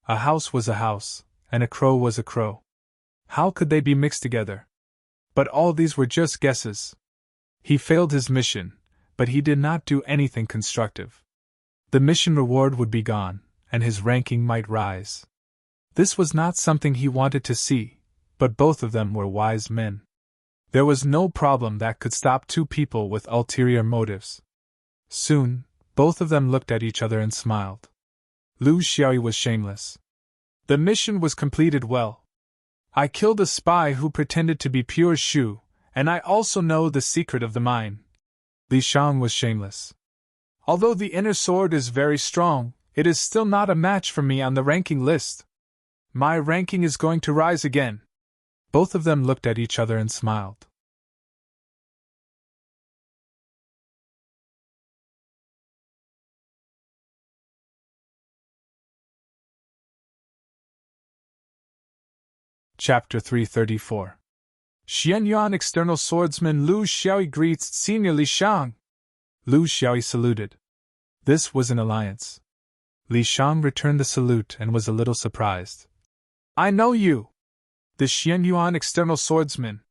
A house was a house, and a crow was a crow. How could they be mixed together? But all these were just guesses. He failed his mission, but he did not do anything constructive. The mission reward would be gone, and his ranking might rise. This was not something he wanted to see, but both of them were wise men. There was no problem that could stop two people with ulterior motives. Soon, both of them looked at each other and smiled. Lu Xiaoyi was shameless. The mission was completed well. I killed a spy who pretended to be pure Shu, and I also know the secret of the mine. Li Shang was shameless. Although the inner sword is very strong, it is still not a match for me on the ranking list. My ranking is going to rise again. Both of them looked at each other and smiled. Chapter 334. Xianyuan external swordsman Lu Xiaoyi greets Senior Li Shang. Lu Xiaoyi saluted. This was an alliance. Li Shang returned the salute and was a little surprised. I know you. The Xianyuan external swordsman.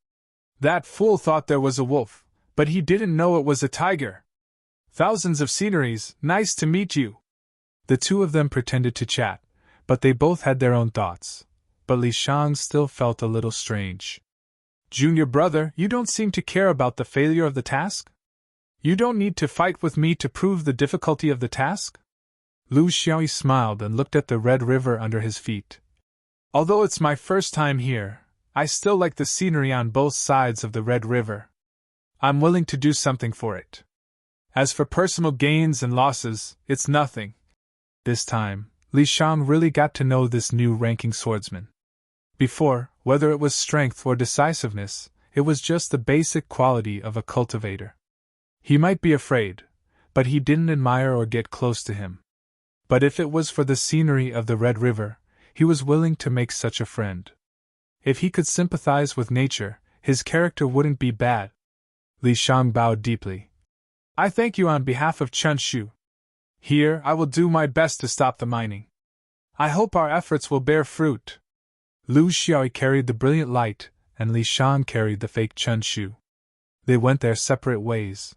That fool thought there was a wolf, but he didn't know it was a tiger. Thousands of sceneries, nice to meet you. The two of them pretended to chat, but they both had their own thoughts. But Li Shang still felt a little strange. Junior brother, you don't seem to care about the failure of the task? You don't need to fight with me to prove the difficulty of the task? Lu Xiaoyi smiled and looked at the red river under his feet. Although it's my first time here, I still like the scenery on both sides of the Red River. I'm willing to do something for it. As for personal gains and losses, it's nothing. This time, Li Shang really got to know this new ranking swordsman. Before, whether it was strength or decisiveness, it was just the basic quality of a cultivator. He might be afraid, but he didn't admire or get close to him. But if it was for the scenery of the Red River, he was willing to make such a friend. If he could sympathize with nature, his character wouldn't be bad. Li Shang bowed deeply. I thank you on behalf of Chen Shu. Here, I will do my best to stop the mining. I hope our efforts will bear fruit. Lu Xiaoyi carried the brilliant light, and Li Shang carried the fake Chen Shu. They went their separate ways.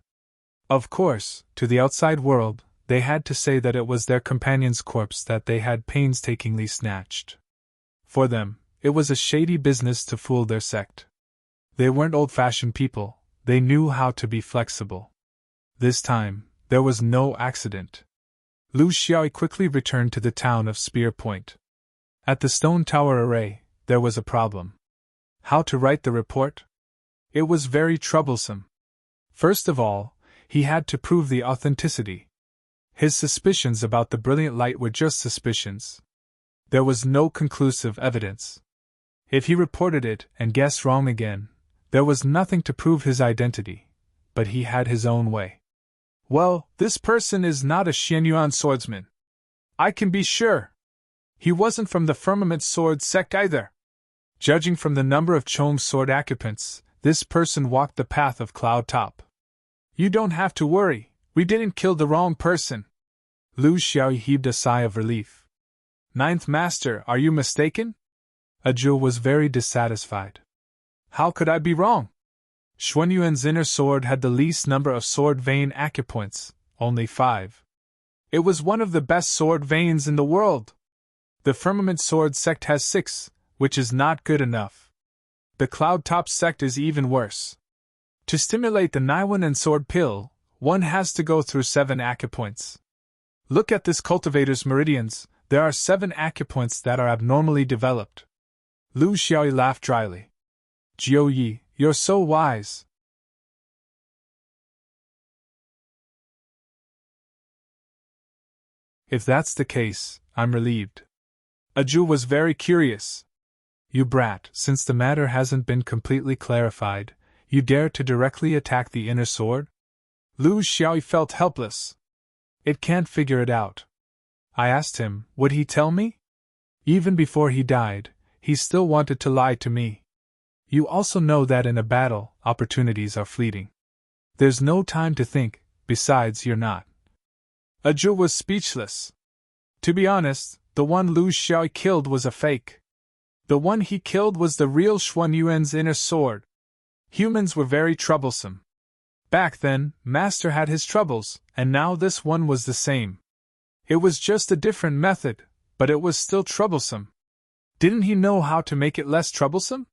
Of course, to the outside world, they had to say that it was their companion's corpse that they had painstakingly snatched. For them, it was a shady business to fool their sect. They weren't old-fashioned people, they knew how to be flexible. This time, there was no accident. Lu Xiaoyi quickly returned to the town of Spear Point. At the stone tower array, there was a problem. How to write the report? It was very troublesome. First of all, he had to prove the authenticity. His suspicions about the brilliant light were just suspicions. There was no conclusive evidence. If he reported it and guessed wrong again, there was nothing to prove his identity, but he had his own way. Well, this person is not a Xianyuan swordsman. I can be sure. He wasn't from the Firmament Sword sect either. Judging from the number of Chong sword occupants, this person walked the path of Cloud Top. You don't have to worry, we didn't kill the wrong person. Lu Xiaoyi heaved a sigh of relief. Ninth Master, are you mistaken? Ajul was very dissatisfied. How could I be wrong? Xuanyuan's inner sword had the least number of sword vein acupoints, only 5. It was one of the best sword veins in the world. The Firmament Sword sect has 6, which is not good enough. The Cloud Top sect is even worse. To stimulate the Naiwan and Sword Pill, one has to go through 7 acupoints. Look at this cultivator's meridians, there are 7 acupoints that are abnormally developed. Lu Xiaoyi laughed dryly. Jiu Yi, you're so wise. If that's the case, I'm relieved. Ajul was very curious. You brat, since the matter hasn't been completely clarified, you dare to directly attack the inner sword? Lu Xiaoyi felt helpless. It can't figure it out. I asked him, would he tell me? Even before he died, he still wanted to lie to me. You also know that in a battle, opportunities are fleeting. There's no time to think, besides you're not. Ajul was speechless. To be honest, the one Lu Xiaoyi killed was a fake. The one he killed was the real Xuanyuan's inner sword. Humans were very troublesome. Back then, Master had his troubles, and now this one was the same. It was just a different method, but it was still troublesome. Didn't he know how to make it less troublesome?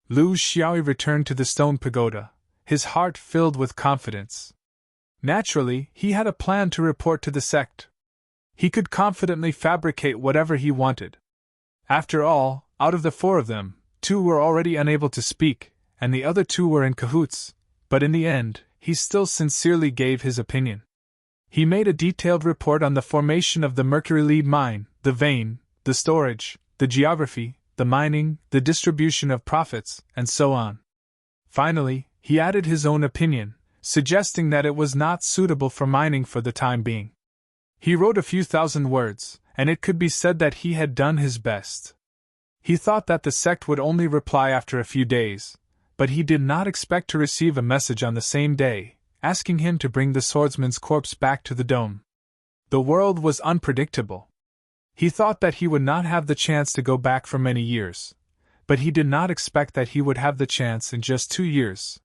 Lu Xiaoyi returned to the stone pagoda, his heart filled with confidence. Naturally, he had a plan to report to the sect. He could confidently fabricate whatever he wanted. After all, out of the 4 of them, 2 were already unable to speak, and the other 2 were in cahoots, but in the end, he still sincerely gave his opinion. He made a detailed report on the formation of the mercury lead mine, the vein, the storage, the geography, the mining, the distribution of profits, and so on. Finally, he added his own opinion, suggesting that it was not suitable for mining for the time being. He wrote a few thousand words, and it could be said that he had done his best. He thought that the sect would only reply after a few days, but he did not expect to receive a message on the same day, asking him to bring the swordsman's corpse back to the dome. The world was unpredictable. He thought that he would not have the chance to go back for many years, but he did not expect that he would have the chance in just 2 years.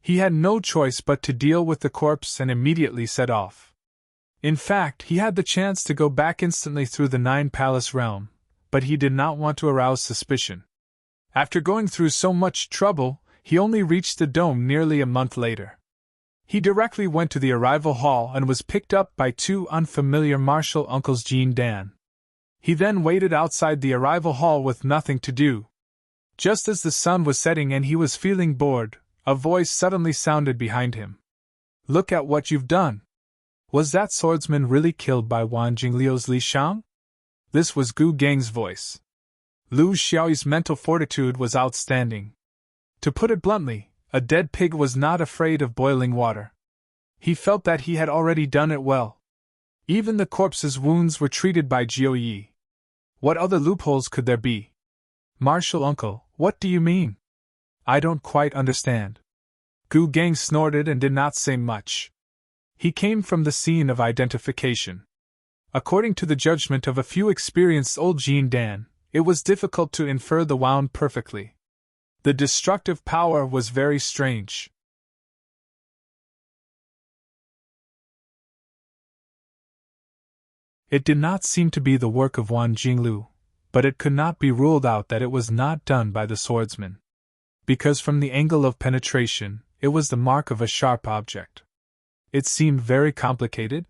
He had no choice but to deal with the corpse and immediately set off. In fact, he had the chance to go back instantly through the 9 Palace realm, but he did not want to arouse suspicion. After going through so much trouble, he only reached the dome nearly a month later. He directly went to the arrival hall and was picked up by 2 unfamiliar martial uncles Jean Dan. He then waited outside the arrival hall with nothing to do. Just as the sun was setting and he was feeling bored, a voice suddenly sounded behind him. Look at what you've done. Was that swordsman really killed by Wan Jingliu's Li Shang? This was Gu Gang's voice. Lu Xiaoyi's mental fortitude was outstanding. To put it bluntly, a dead pig was not afraid of boiling water. He felt that he had already done it well. Even the corpse's wounds were treated by Jiu Yi. What other loopholes could there be? Martial uncle, what do you mean? I don't quite understand. Gu Gang snorted and did not say much. He came from the scene of identification. According to the judgment of a few experienced old Jean Dan, it was difficult to infer the wound perfectly. The destructive power was very strange. It did not seem to be the work of Wan Jinglu, but it could not be ruled out that it was not done by the swordsman. Because from the angle of penetration, it was the mark of a sharp object. It seemed very complicated.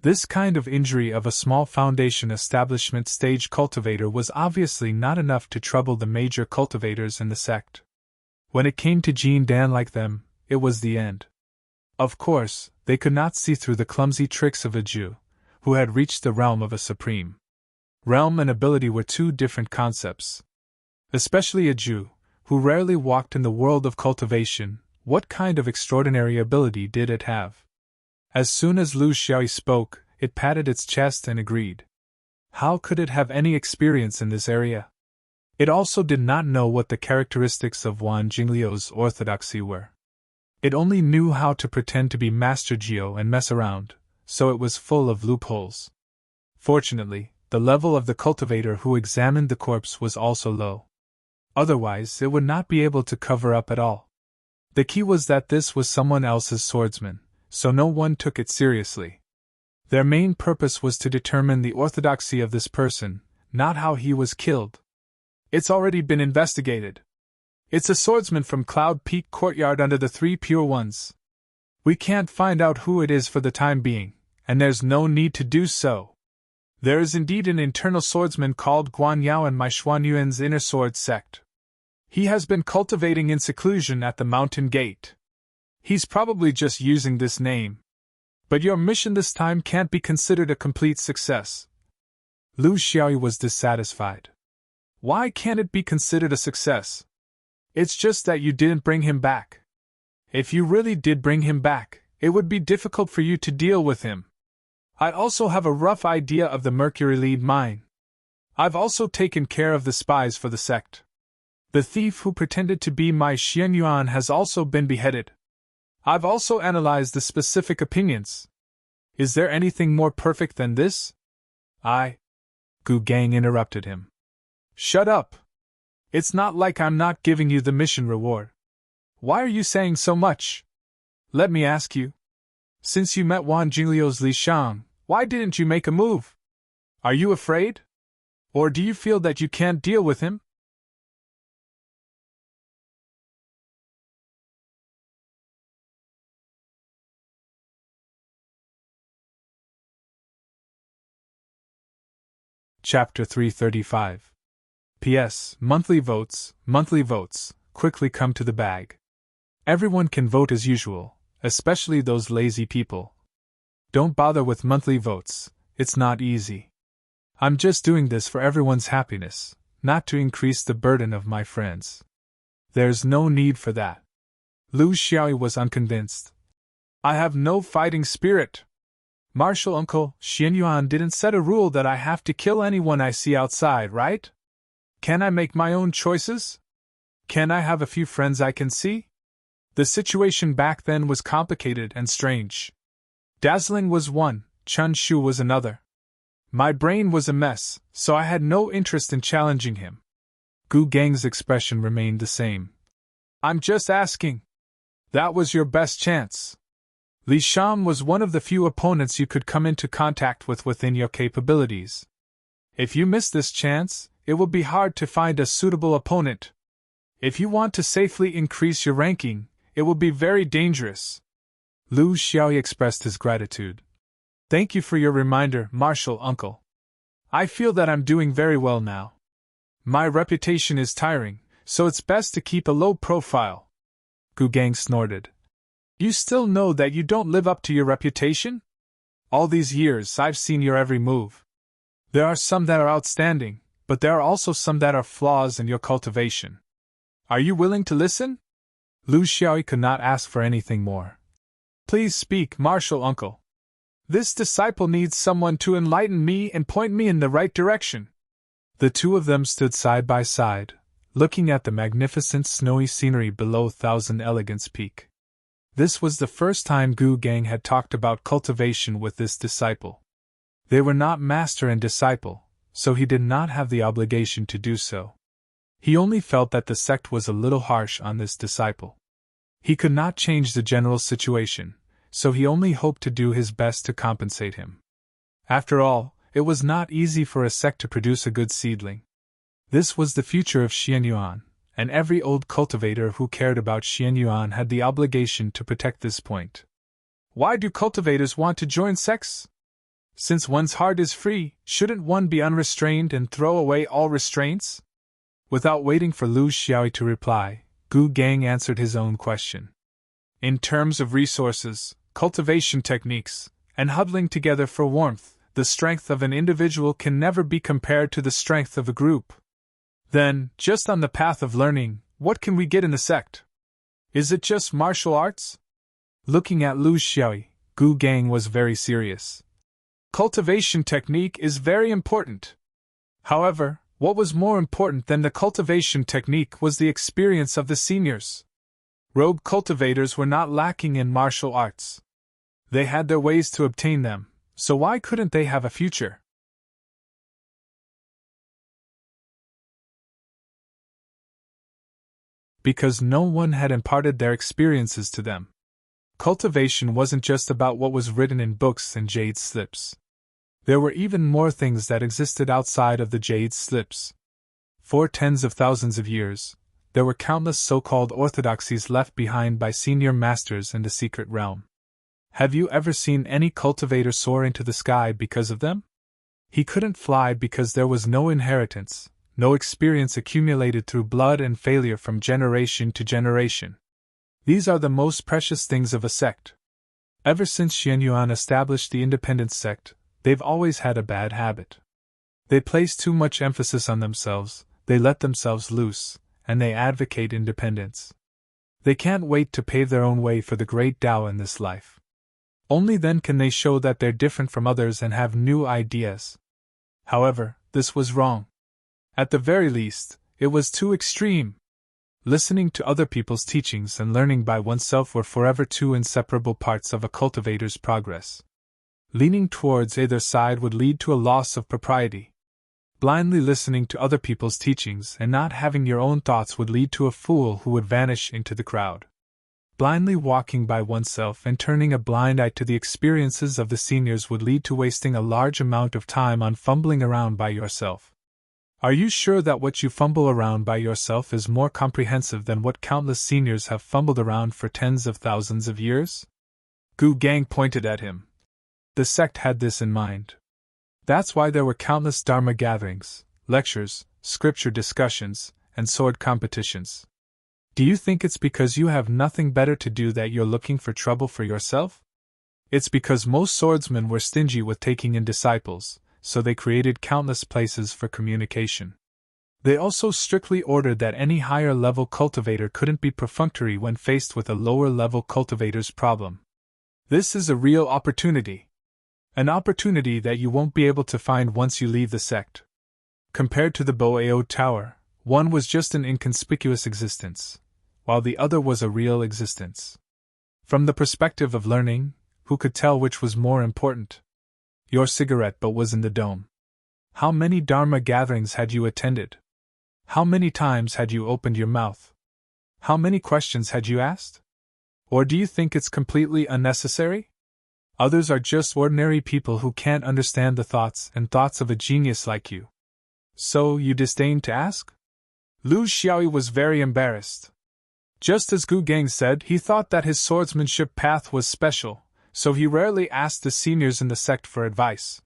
This kind of injury of a small foundation establishment stage cultivator was obviously not enough to trouble the major cultivators in the sect. When it came to Jean Dan like them, it was the end. Of course, they could not see through the clumsy tricks of a Jew, who had reached the realm of a supreme. Realm and ability were 2 different concepts. Especially a Jew, who rarely walked in the world of cultivation, what kind of extraordinary ability did it have? As soon as Lu Xiaoyi spoke, it patted its chest and agreed. How could it have any experience in this area? It also did not know what the characteristics of Wan Jingliu's orthodoxy were. It only knew how to pretend to be Master Geo and mess around, so it was full of loopholes. Fortunately, the level of the cultivator who examined the corpse was also low. Otherwise, it would not be able to cover up at all. The key was that this was someone else's swordsman, so no one took it seriously. Their main purpose was to determine the orthodoxy of this person, not how he was killed. It's already been investigated. It's a swordsman from Cloud Peak Courtyard under the Three Pure Ones. We can't find out who it is for the time being, and there's no need to do so. There is indeed an internal swordsman called Guan Yao in my Xuanyuan's inner sword sect. He has been cultivating in seclusion at the mountain gate. He's probably just using this name. But your mission this time can't be considered a complete success. Lu Xiaoyu was dissatisfied. Why can't it be considered a success? It's just that you didn't bring him back. If you really did bring him back, it would be difficult for you to deal with him. I also have a rough idea of the Mercury Lead mine. I've also taken care of the spies for the sect. The thief who pretended to be my Xianyuan has also been beheaded. I've also analyzed the specific opinions. Is there anything more perfect than this? Gu Gang interrupted him. Shut up! It's not like I'm not giving you the mission reward. Why are you saying so much? Let me ask you. Since you met Wan Jingliu's Li Shang, why didn't you make a move? Are you afraid? Or do you feel that you can't deal with him? Chapter 335. P.S. Monthly votes, quickly come to the bag. Everyone can vote as usual, especially those lazy people. Don't bother with monthly votes, it's not easy. I'm just doing this for everyone's happiness, not to increase the burden of my friends. There's no need for that. Lu Xiaoyu was unconvinced. I have no fighting spirit. Martial Uncle Xianyuan didn't set a rule that I have to kill anyone I see outside, right? Can I make my own choices? Can I have a few friends I can see? The situation back then was complicated and strange. Dazzling was one, Chun Shu was another. My brain was a mess, so I had no interest in challenging him. Gu Gang's expression remained the same. I'm just asking. That was your best chance. Li Sham was one of the few opponents you could come into contact with within your capabilities. If you miss this chance, it will be hard to find a suitable opponent. If you want to safely increase your ranking, it will be very dangerous. Lu Xiaoyu expressed his gratitude. Thank you for your reminder, Martial Uncle. I feel that I'm doing very well now. My reputation is tiring, so it's best to keep a low profile. Gu Gang snorted. You still know that you don't live up to your reputation? All these years I've seen your every move. There are some that are outstanding, but there are also some that are flaws in your cultivation. Are you willing to listen? Lu Xiaoyu could not ask for anything more. Please speak, Martial Uncle. This disciple needs someone to enlighten me and point me in the right direction. The two of them stood side by side, looking at the magnificent snowy scenery below Thousand Elegance Peak. This was the first time Gu Gang had talked about cultivation with this disciple. They were not master and disciple, so he did not have the obligation to do so. He only felt that the sect was a little harsh on this disciple. He could not change the general situation, so he only hoped to do his best to compensate him. After all, it was not easy for a sect to produce a good seedling. This was the future of Xianyuan, and every old cultivator who cared about Xianyuan had the obligation to protect this point. Why do cultivators want to join sects? Since one's heart is free, shouldn't one be unrestrained and throw away all restraints? Without waiting for Lu Xiaoyu to reply, Gu Gang answered his own question. In terms of resources, cultivation techniques, and huddling together for warmth, the strength of an individual can never be compared to the strength of a group. Then, just on the path of learning, what can we get in the sect? Is it just martial arts? Looking at Lu Xiaoyu, Gu Gang was very serious. Cultivation technique is very important. However, what was more important than the cultivation technique was the experience of the seniors. Rogue cultivators were not lacking in martial arts. They had their ways to obtain them, so why couldn't they have a future? because no one had imparted their experiences to them. Cultivation wasn't just about what was written in books and jade slips. There were even more things that existed outside of the jade slips. For tens of thousands of years, there were countless so-called orthodoxies left behind by senior masters in the secret realm. Have you ever seen any cultivator soar into the sky because of them? He couldn't fly because there was no inheritance, no experience accumulated through blood and failure from generation to generation. These are the most precious things of a sect. Ever since Xianyuan established the independent sect, they've always had a bad habit. They place too much emphasis on themselves, they let themselves loose, and they advocate independence. They can't wait to pave their own way for the great Tao in this life. Only then can they show that they're different from others and have new ideas. However, this was wrong. At the very least, it was too extreme. Listening to other people's teachings and learning by oneself were forever two inseparable parts of a cultivator's progress. Leaning towards either side would lead to a loss of propriety. Blindly listening to other people's teachings and not having your own thoughts would lead to a fool who would vanish into the crowd. Blindly walking by oneself and turning a blind eye to the experiences of the seniors would lead to wasting a large amount of time on fumbling around by yourself. Are you sure that what you fumble around by yourself is more comprehensive than what countless seniors have fumbled around for tens of thousands of years? Gu Gang pointed at him. The sect had this in mind. That's why there were countless Dharma gatherings, lectures, scripture discussions, and sword competitions. Do you think it's because you have nothing better to do that you're looking for trouble for yourself? It's because most swordsmen were stingy with taking in disciples, so they created countless places for communication. They also strictly ordered that any higher-level cultivator couldn't be perfunctory when faced with a lower-level cultivator's problem. This is a real opportunity. An opportunity that you won't be able to find once you leave the sect. Compared to the Boao Tower, one was just an inconspicuous existence, while the other was a real existence. From the perspective of learning, who could tell which was more important? Your cigarette butt was in the dome. How many Dharma gatherings had you attended? How many times had you opened your mouth? How many questions had you asked? Or do you think it's completely unnecessary? Others are just ordinary people who can't understand the thoughts of a genius like you. So you disdain to ask? Lu Xiaoyi was very embarrassed. Just as Gu Gang said, he thought that his swordsmanship path was special, so he rarely asked the seniors in the sect for advice.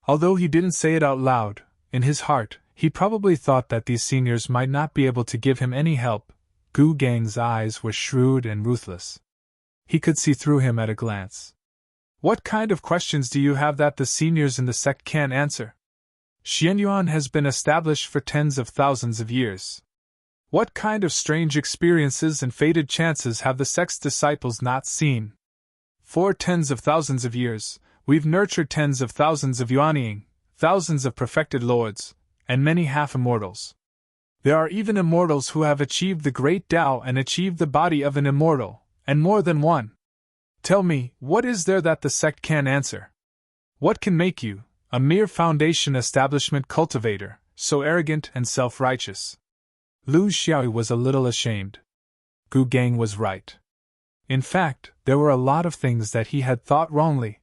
Although he didn't say it out loud, in his heart, he probably thought that these seniors might not be able to give him any help. Gu Gang's eyes were shrewd and ruthless. He could see through him at a glance. What kind of questions do you have that the seniors in the sect can't answer? Xianyuan has been established for tens of thousands of years. What kind of strange experiences and fated chances have the sect's disciples not seen? For tens of thousands of years, we've nurtured tens of thousands of Yuanying, thousands of perfected lords, and many half-immortals. There are even immortals who have achieved the great Tao and achieved the body of an immortal, and more than one. Tell me, what is there that the sect can't answer? What can make you, a mere foundation establishment cultivator, so arrogant and self-righteous? Lu Xiaoyi was a little ashamed. Gu Gang was right. In fact, there were a lot of things that he had thought wrongly.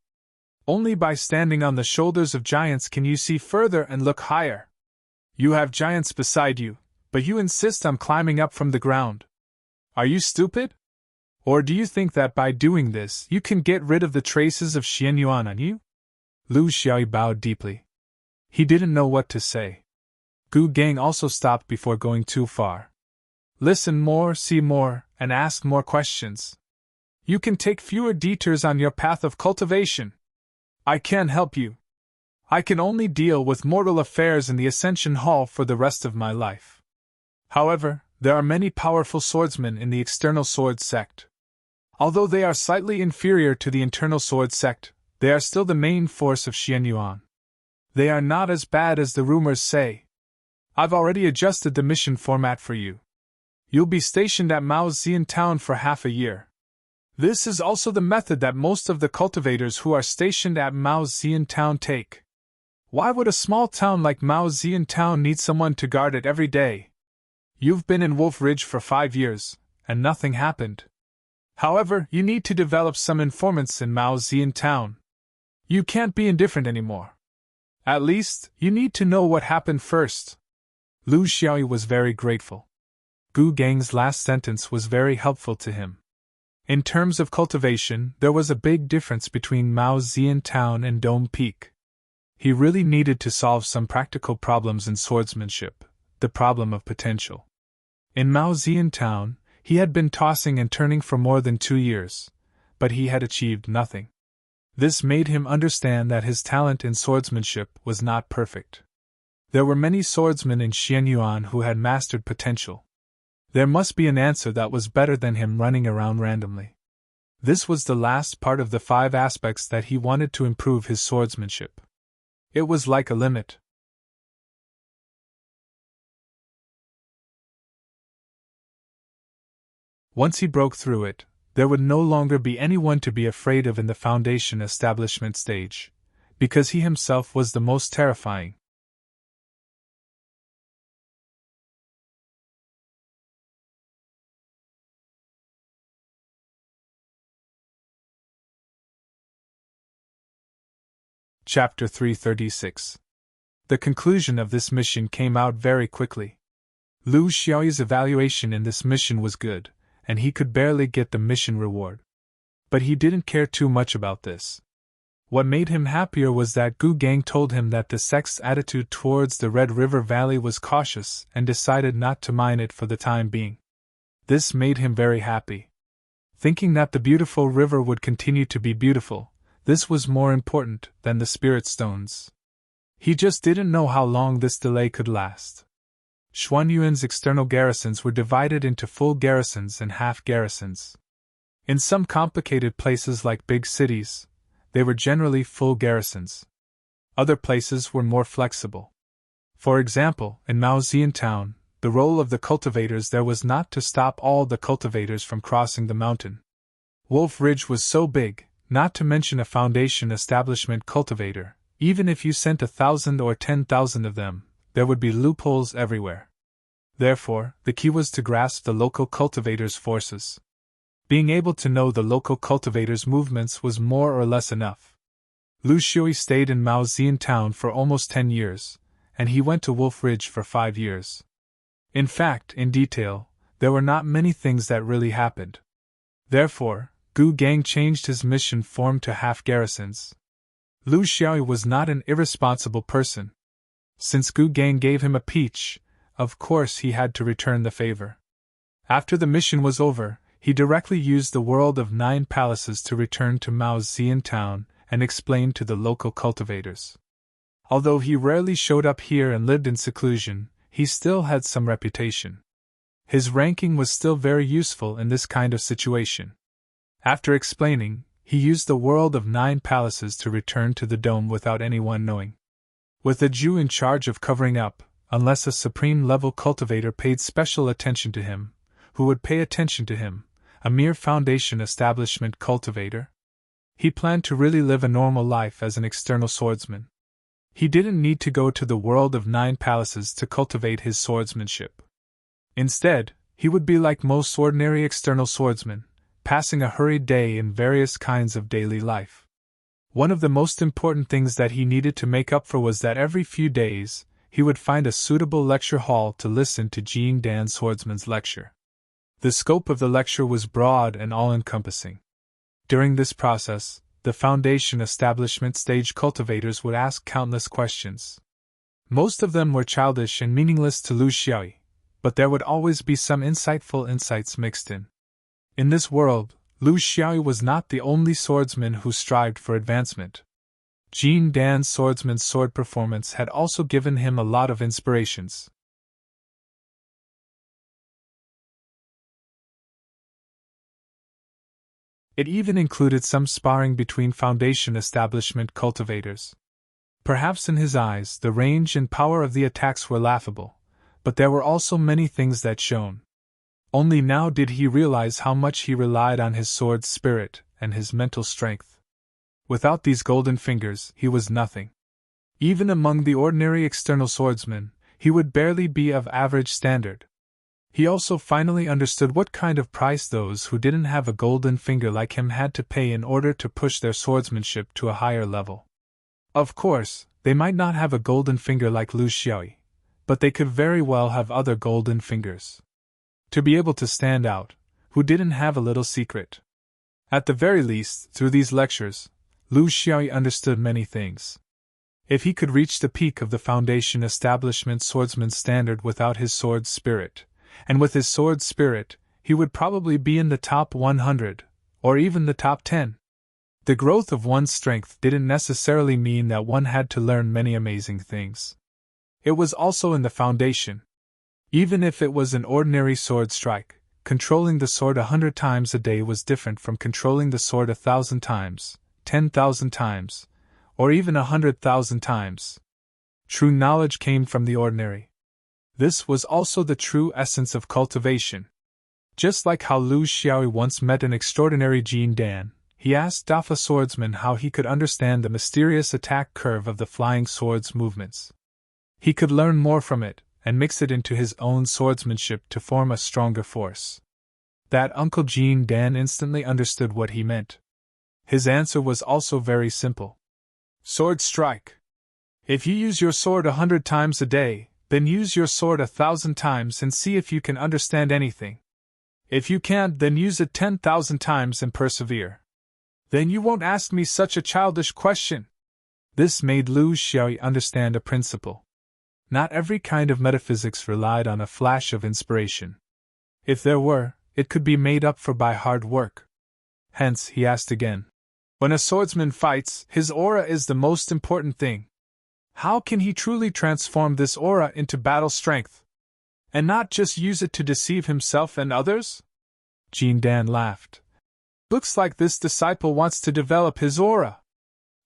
Only by standing on the shoulders of giants can you see further and look higher. You have giants beside you, but you insist on climbing up from the ground. Are you stupid? Or do you think that by doing this you can get rid of the traces of Xianyuan on you? Lu Xiaoyi bowed deeply. He didn't know what to say. Gu Gang also stopped before going too far. Listen more, see more, and ask more questions. You can take fewer detours on your path of cultivation. I can't help you. I can only deal with mortal affairs in the Ascension Hall for the rest of my life. However, there are many powerful swordsmen in the external sword sect. Although they are slightly inferior to the internal sword sect, they are still the main force of Xianyuan. They are not as bad as the rumors say. I've already adjusted the mission format for you. You'll be stationed at Mao Xian Town for half a year. This is also the method that most of the cultivators who are stationed at Mao Xian Town take. Why would a small town like Mao Zian Town need someone to guard it every day? You've been in Wolf Ridge for 5 years, and nothing happened. However, you need to develop some informants in Mao Zian Town. You can't be indifferent anymore. At least, you need to know what happened first. Lu Xiaoyi was very grateful. Gu Gang's last sentence was very helpful to him. In terms of cultivation, there was a big difference between Mao Zian Town and Dome Peak. He really needed to solve some practical problems in swordsmanship, the problem of potential. In Mao Zian Town, he had been tossing and turning for more than 2 years, but he had achieved nothing. This made him understand that his talent in swordsmanship was not perfect. There were many swordsmen in Xianyuan who had mastered potential. There must be an answer that was better than him running around randomly. This was the last part of the 5 aspects that he wanted to improve his swordsmanship. It was like a limit. Once he broke through it, there would no longer be anyone to be afraid of in the foundation establishment stage, because he himself was the most terrifying. Chapter 336. The conclusion of this mission came out very quickly. Lu Xiaoyi's evaluation in this mission was good, and he could barely get the mission reward. But he didn't care too much about this. What made him happier was that Gu Gang told him that the sect's attitude towards the Red River Valley was cautious and decided not to mine it for the time being. This made him very happy. Thinking that the beautiful river would continue to be beautiful, this was more important than the spirit stones. He just didn't know how long this delay could last. Xuanyuan's external garrisons were divided into full garrisons and half garrisons. In some complicated places like big cities, they were generally full garrisons. Other places were more flexible. For example, in Mao Zian Town, the role of the cultivators there was not to stop all the cultivators from crossing the mountain. Wolf Ridge was so big, not to mention a foundation establishment cultivator, even if you sent 1,000 or 10,000 of them, there would be loopholes everywhere. Therefore, the key was to grasp the local cultivators' forces. Being able to know the local cultivators' movements was more or less enough. Lu Xiaoyi stayed in Mao Zian Town for almost 10 years, and he went to Wolf Ridge for 5 years. In fact, in detail, there were not many things that really happened. Therefore, Gu Gang changed his mission form to half garrisons. Lu Xiaoyi was not an irresponsible person. Since Gu Gang gave him a peach, of course he had to return the favor. After the mission was over, he directly used the world of 9 palaces to return to Mao Zian Town and explain to the local cultivators. Although he rarely showed up here and lived in seclusion, he still had some reputation. His ranking was still very useful in this kind of situation. After explaining, he used the world of 9 palaces to return to the dome without anyone knowing. With a Jew in charge of covering up, unless a supreme-level cultivator paid special attention to him, who would pay attention to him, a mere foundation establishment cultivator? He planned to really live a normal life as an external swordsman. He didn't need to go to the world of 9 palaces to cultivate his swordsmanship. Instead, he would be like most ordinary external swordsmen, passing a hurried day in various kinds of daily life. One of the most important things that he needed to make up for was that every few days, he would find a suitable lecture hall to listen to Jing Dan Swordsman's lecture. The scope of the lecture was broad and all-encompassing. During this process, the foundation establishment stage cultivators would ask countless questions. Most of them were childish and meaningless to Lu Xiaoyi, but there would always be some insightful insights mixed in. In this world, Lu Xiaoyi was not the only swordsman who strived for advancement. Jing Dan's swordsman's sword performance had also given him a lot of inspirations. It even included some sparring between foundation establishment cultivators. Perhaps in his eyes the range and power of the attacks were laughable, but there were also many things that shone. Only now did he realize how much he relied on his sword's spirit and his mental strength. Without these golden fingers, he was nothing. Even among the ordinary external swordsmen, he would barely be of average standard. He also finally understood what kind of price those who didn't have a golden finger like him had to pay in order to push their swordsmanship to a higher level. Of course, they might not have a golden finger like Lu Xiaoyi, but they could very well have other golden fingers. To be able to stand out, who didn't have a little secret? At the very least, through these lectures, Lu Xiaoyi understood many things. If he could reach the peak of the Foundation Establishment Swordsman's standard without his sword spirit, and with his sword spirit, he would probably be in the top 100, or even the top 10. The growth of one's strength didn't necessarily mean that one had to learn many amazing things. It was also in the foundation. Even if it was an ordinary sword strike, controlling the sword 100 times a day was different from controlling the sword 1,000 times, 10,000 times, or even 100,000 times. True knowledge came from the ordinary. This was also the true essence of cultivation. Just like how Lu Xiaoyi once met an extraordinary Jin Dan, he asked Dafa swordsman how he could understand the mysterious attack curve of the flying sword's movements. He could learn more from it, and mix it into his own swordsmanship to form a stronger force. That Uncle Jin Dan instantly understood what he meant. His answer was also very simple. Sword strike. If you use your sword 100 times a day, then use your sword 1,000 times and see if you can understand anything. If you can't, then use it 10,000 times and persevere. Then you won't ask me such a childish question. This made Lu Xiaoyi understand a principle. Not every kind of metaphysics relied on a flash of inspiration. If there were, it could be made up for by hard work. Hence, he asked again. When a swordsman fights, his aura is the most important thing. How can he truly transform this aura into battle strength? And not just use it to deceive himself and others? Jin Dan laughed. Looks like this disciple wants to develop his aura.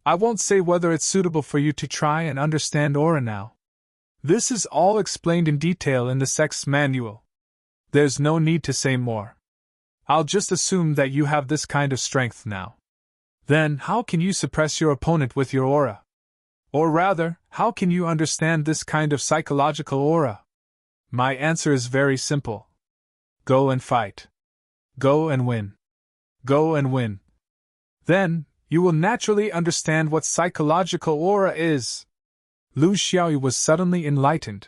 I won't say whether it's suitable for you to try and understand aura now. This is all explained in detail in the sect's manual. There's no need to say more. I'll just assume that you have this kind of strength now. Then, how can you suppress your opponent with your aura? Or rather, how can you understand this kind of psychological aura? My answer is very simple. Go and fight. Go and win. Go and win. Then, you will naturally understand what psychological aura is. Lu Xiaoyi was suddenly enlightened.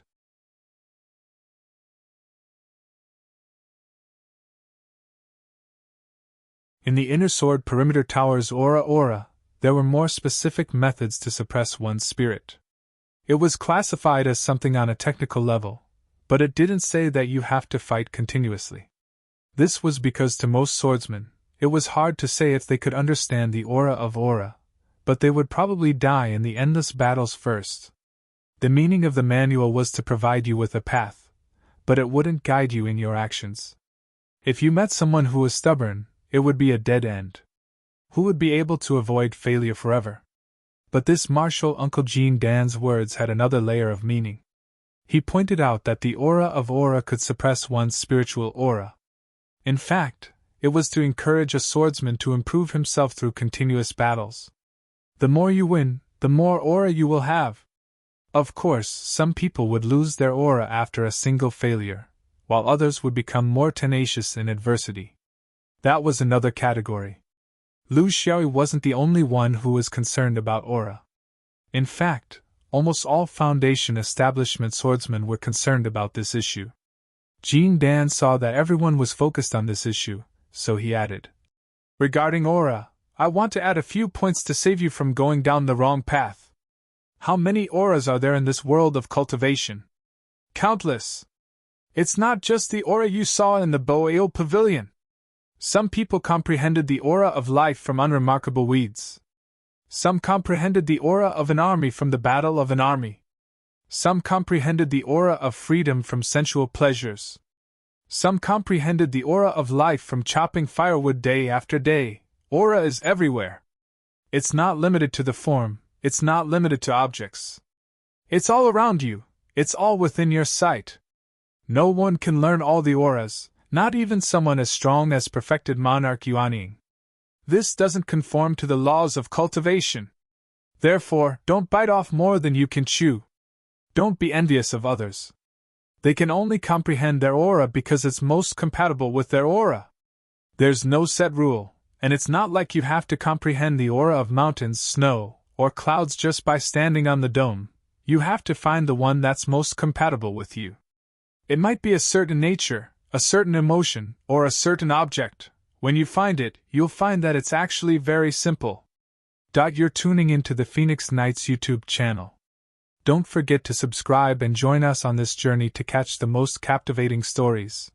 In the inner sword perimeter tower's aura, there were more specific methods to suppress one's spirit. It was classified as something on a technical level, but it didn't say that you have to fight continuously. This was because to most swordsmen, it was hard to say if they could understand the aura of aura, but they would probably die in the endless battles first. The meaning of the manual was to provide you with a path, but it wouldn't guide you in your actions. If you met someone who was stubborn, it would be a dead end. Who would be able to avoid failure forever? But this martial Uncle Jin Dan's words had another layer of meaning. He pointed out that the aura of aura could suppress one's spiritual aura. In fact, it was to encourage a swordsman to improve himself through continuous battles. The more you win, the more aura you will have. Of course, some people would lose their aura after a single failure, while others would become more tenacious in adversity. That was another category. Lu Xiaoyi wasn't the only one who was concerned about aura. In fact, almost all Foundation Establishment swordsmen were concerned about this issue. Jin Dan saw that everyone was focused on this issue, so he added, Regarding aura, I want to add a few points to save you from going down the wrong path. How many auras are there in this world of cultivation? Countless. It's not just the aura you saw in the Boao Pavilion. Some people comprehended the aura of life from unremarkable weeds. Some comprehended the aura of an army from the battle of an army. Some comprehended the aura of freedom from sensual pleasures. Some comprehended the aura of life from chopping firewood day after day. Aura is everywhere. It's not limited to the form, it's not limited to objects. It's all around you, it's all within your sight. No one can learn all the auras, not even someone as strong as perfected monarch Yuanying. This doesn't conform to the laws of cultivation. Therefore, don't bite off more than you can chew. Don't be envious of others. They can only comprehend their aura because it's most compatible with their aura. There's no set rule, and it's not like you have to comprehend the aura of mountains, snow, or clouds just by standing on the dome. You have to find the one that's most compatible with you. It might be a certain nature, a certain emotion, or a certain object. When you find it, you'll find that it's actually very simple. You're tuning into the Phoenix Nights YouTube channel. Don't forget to subscribe and join us on this journey to catch the most captivating stories.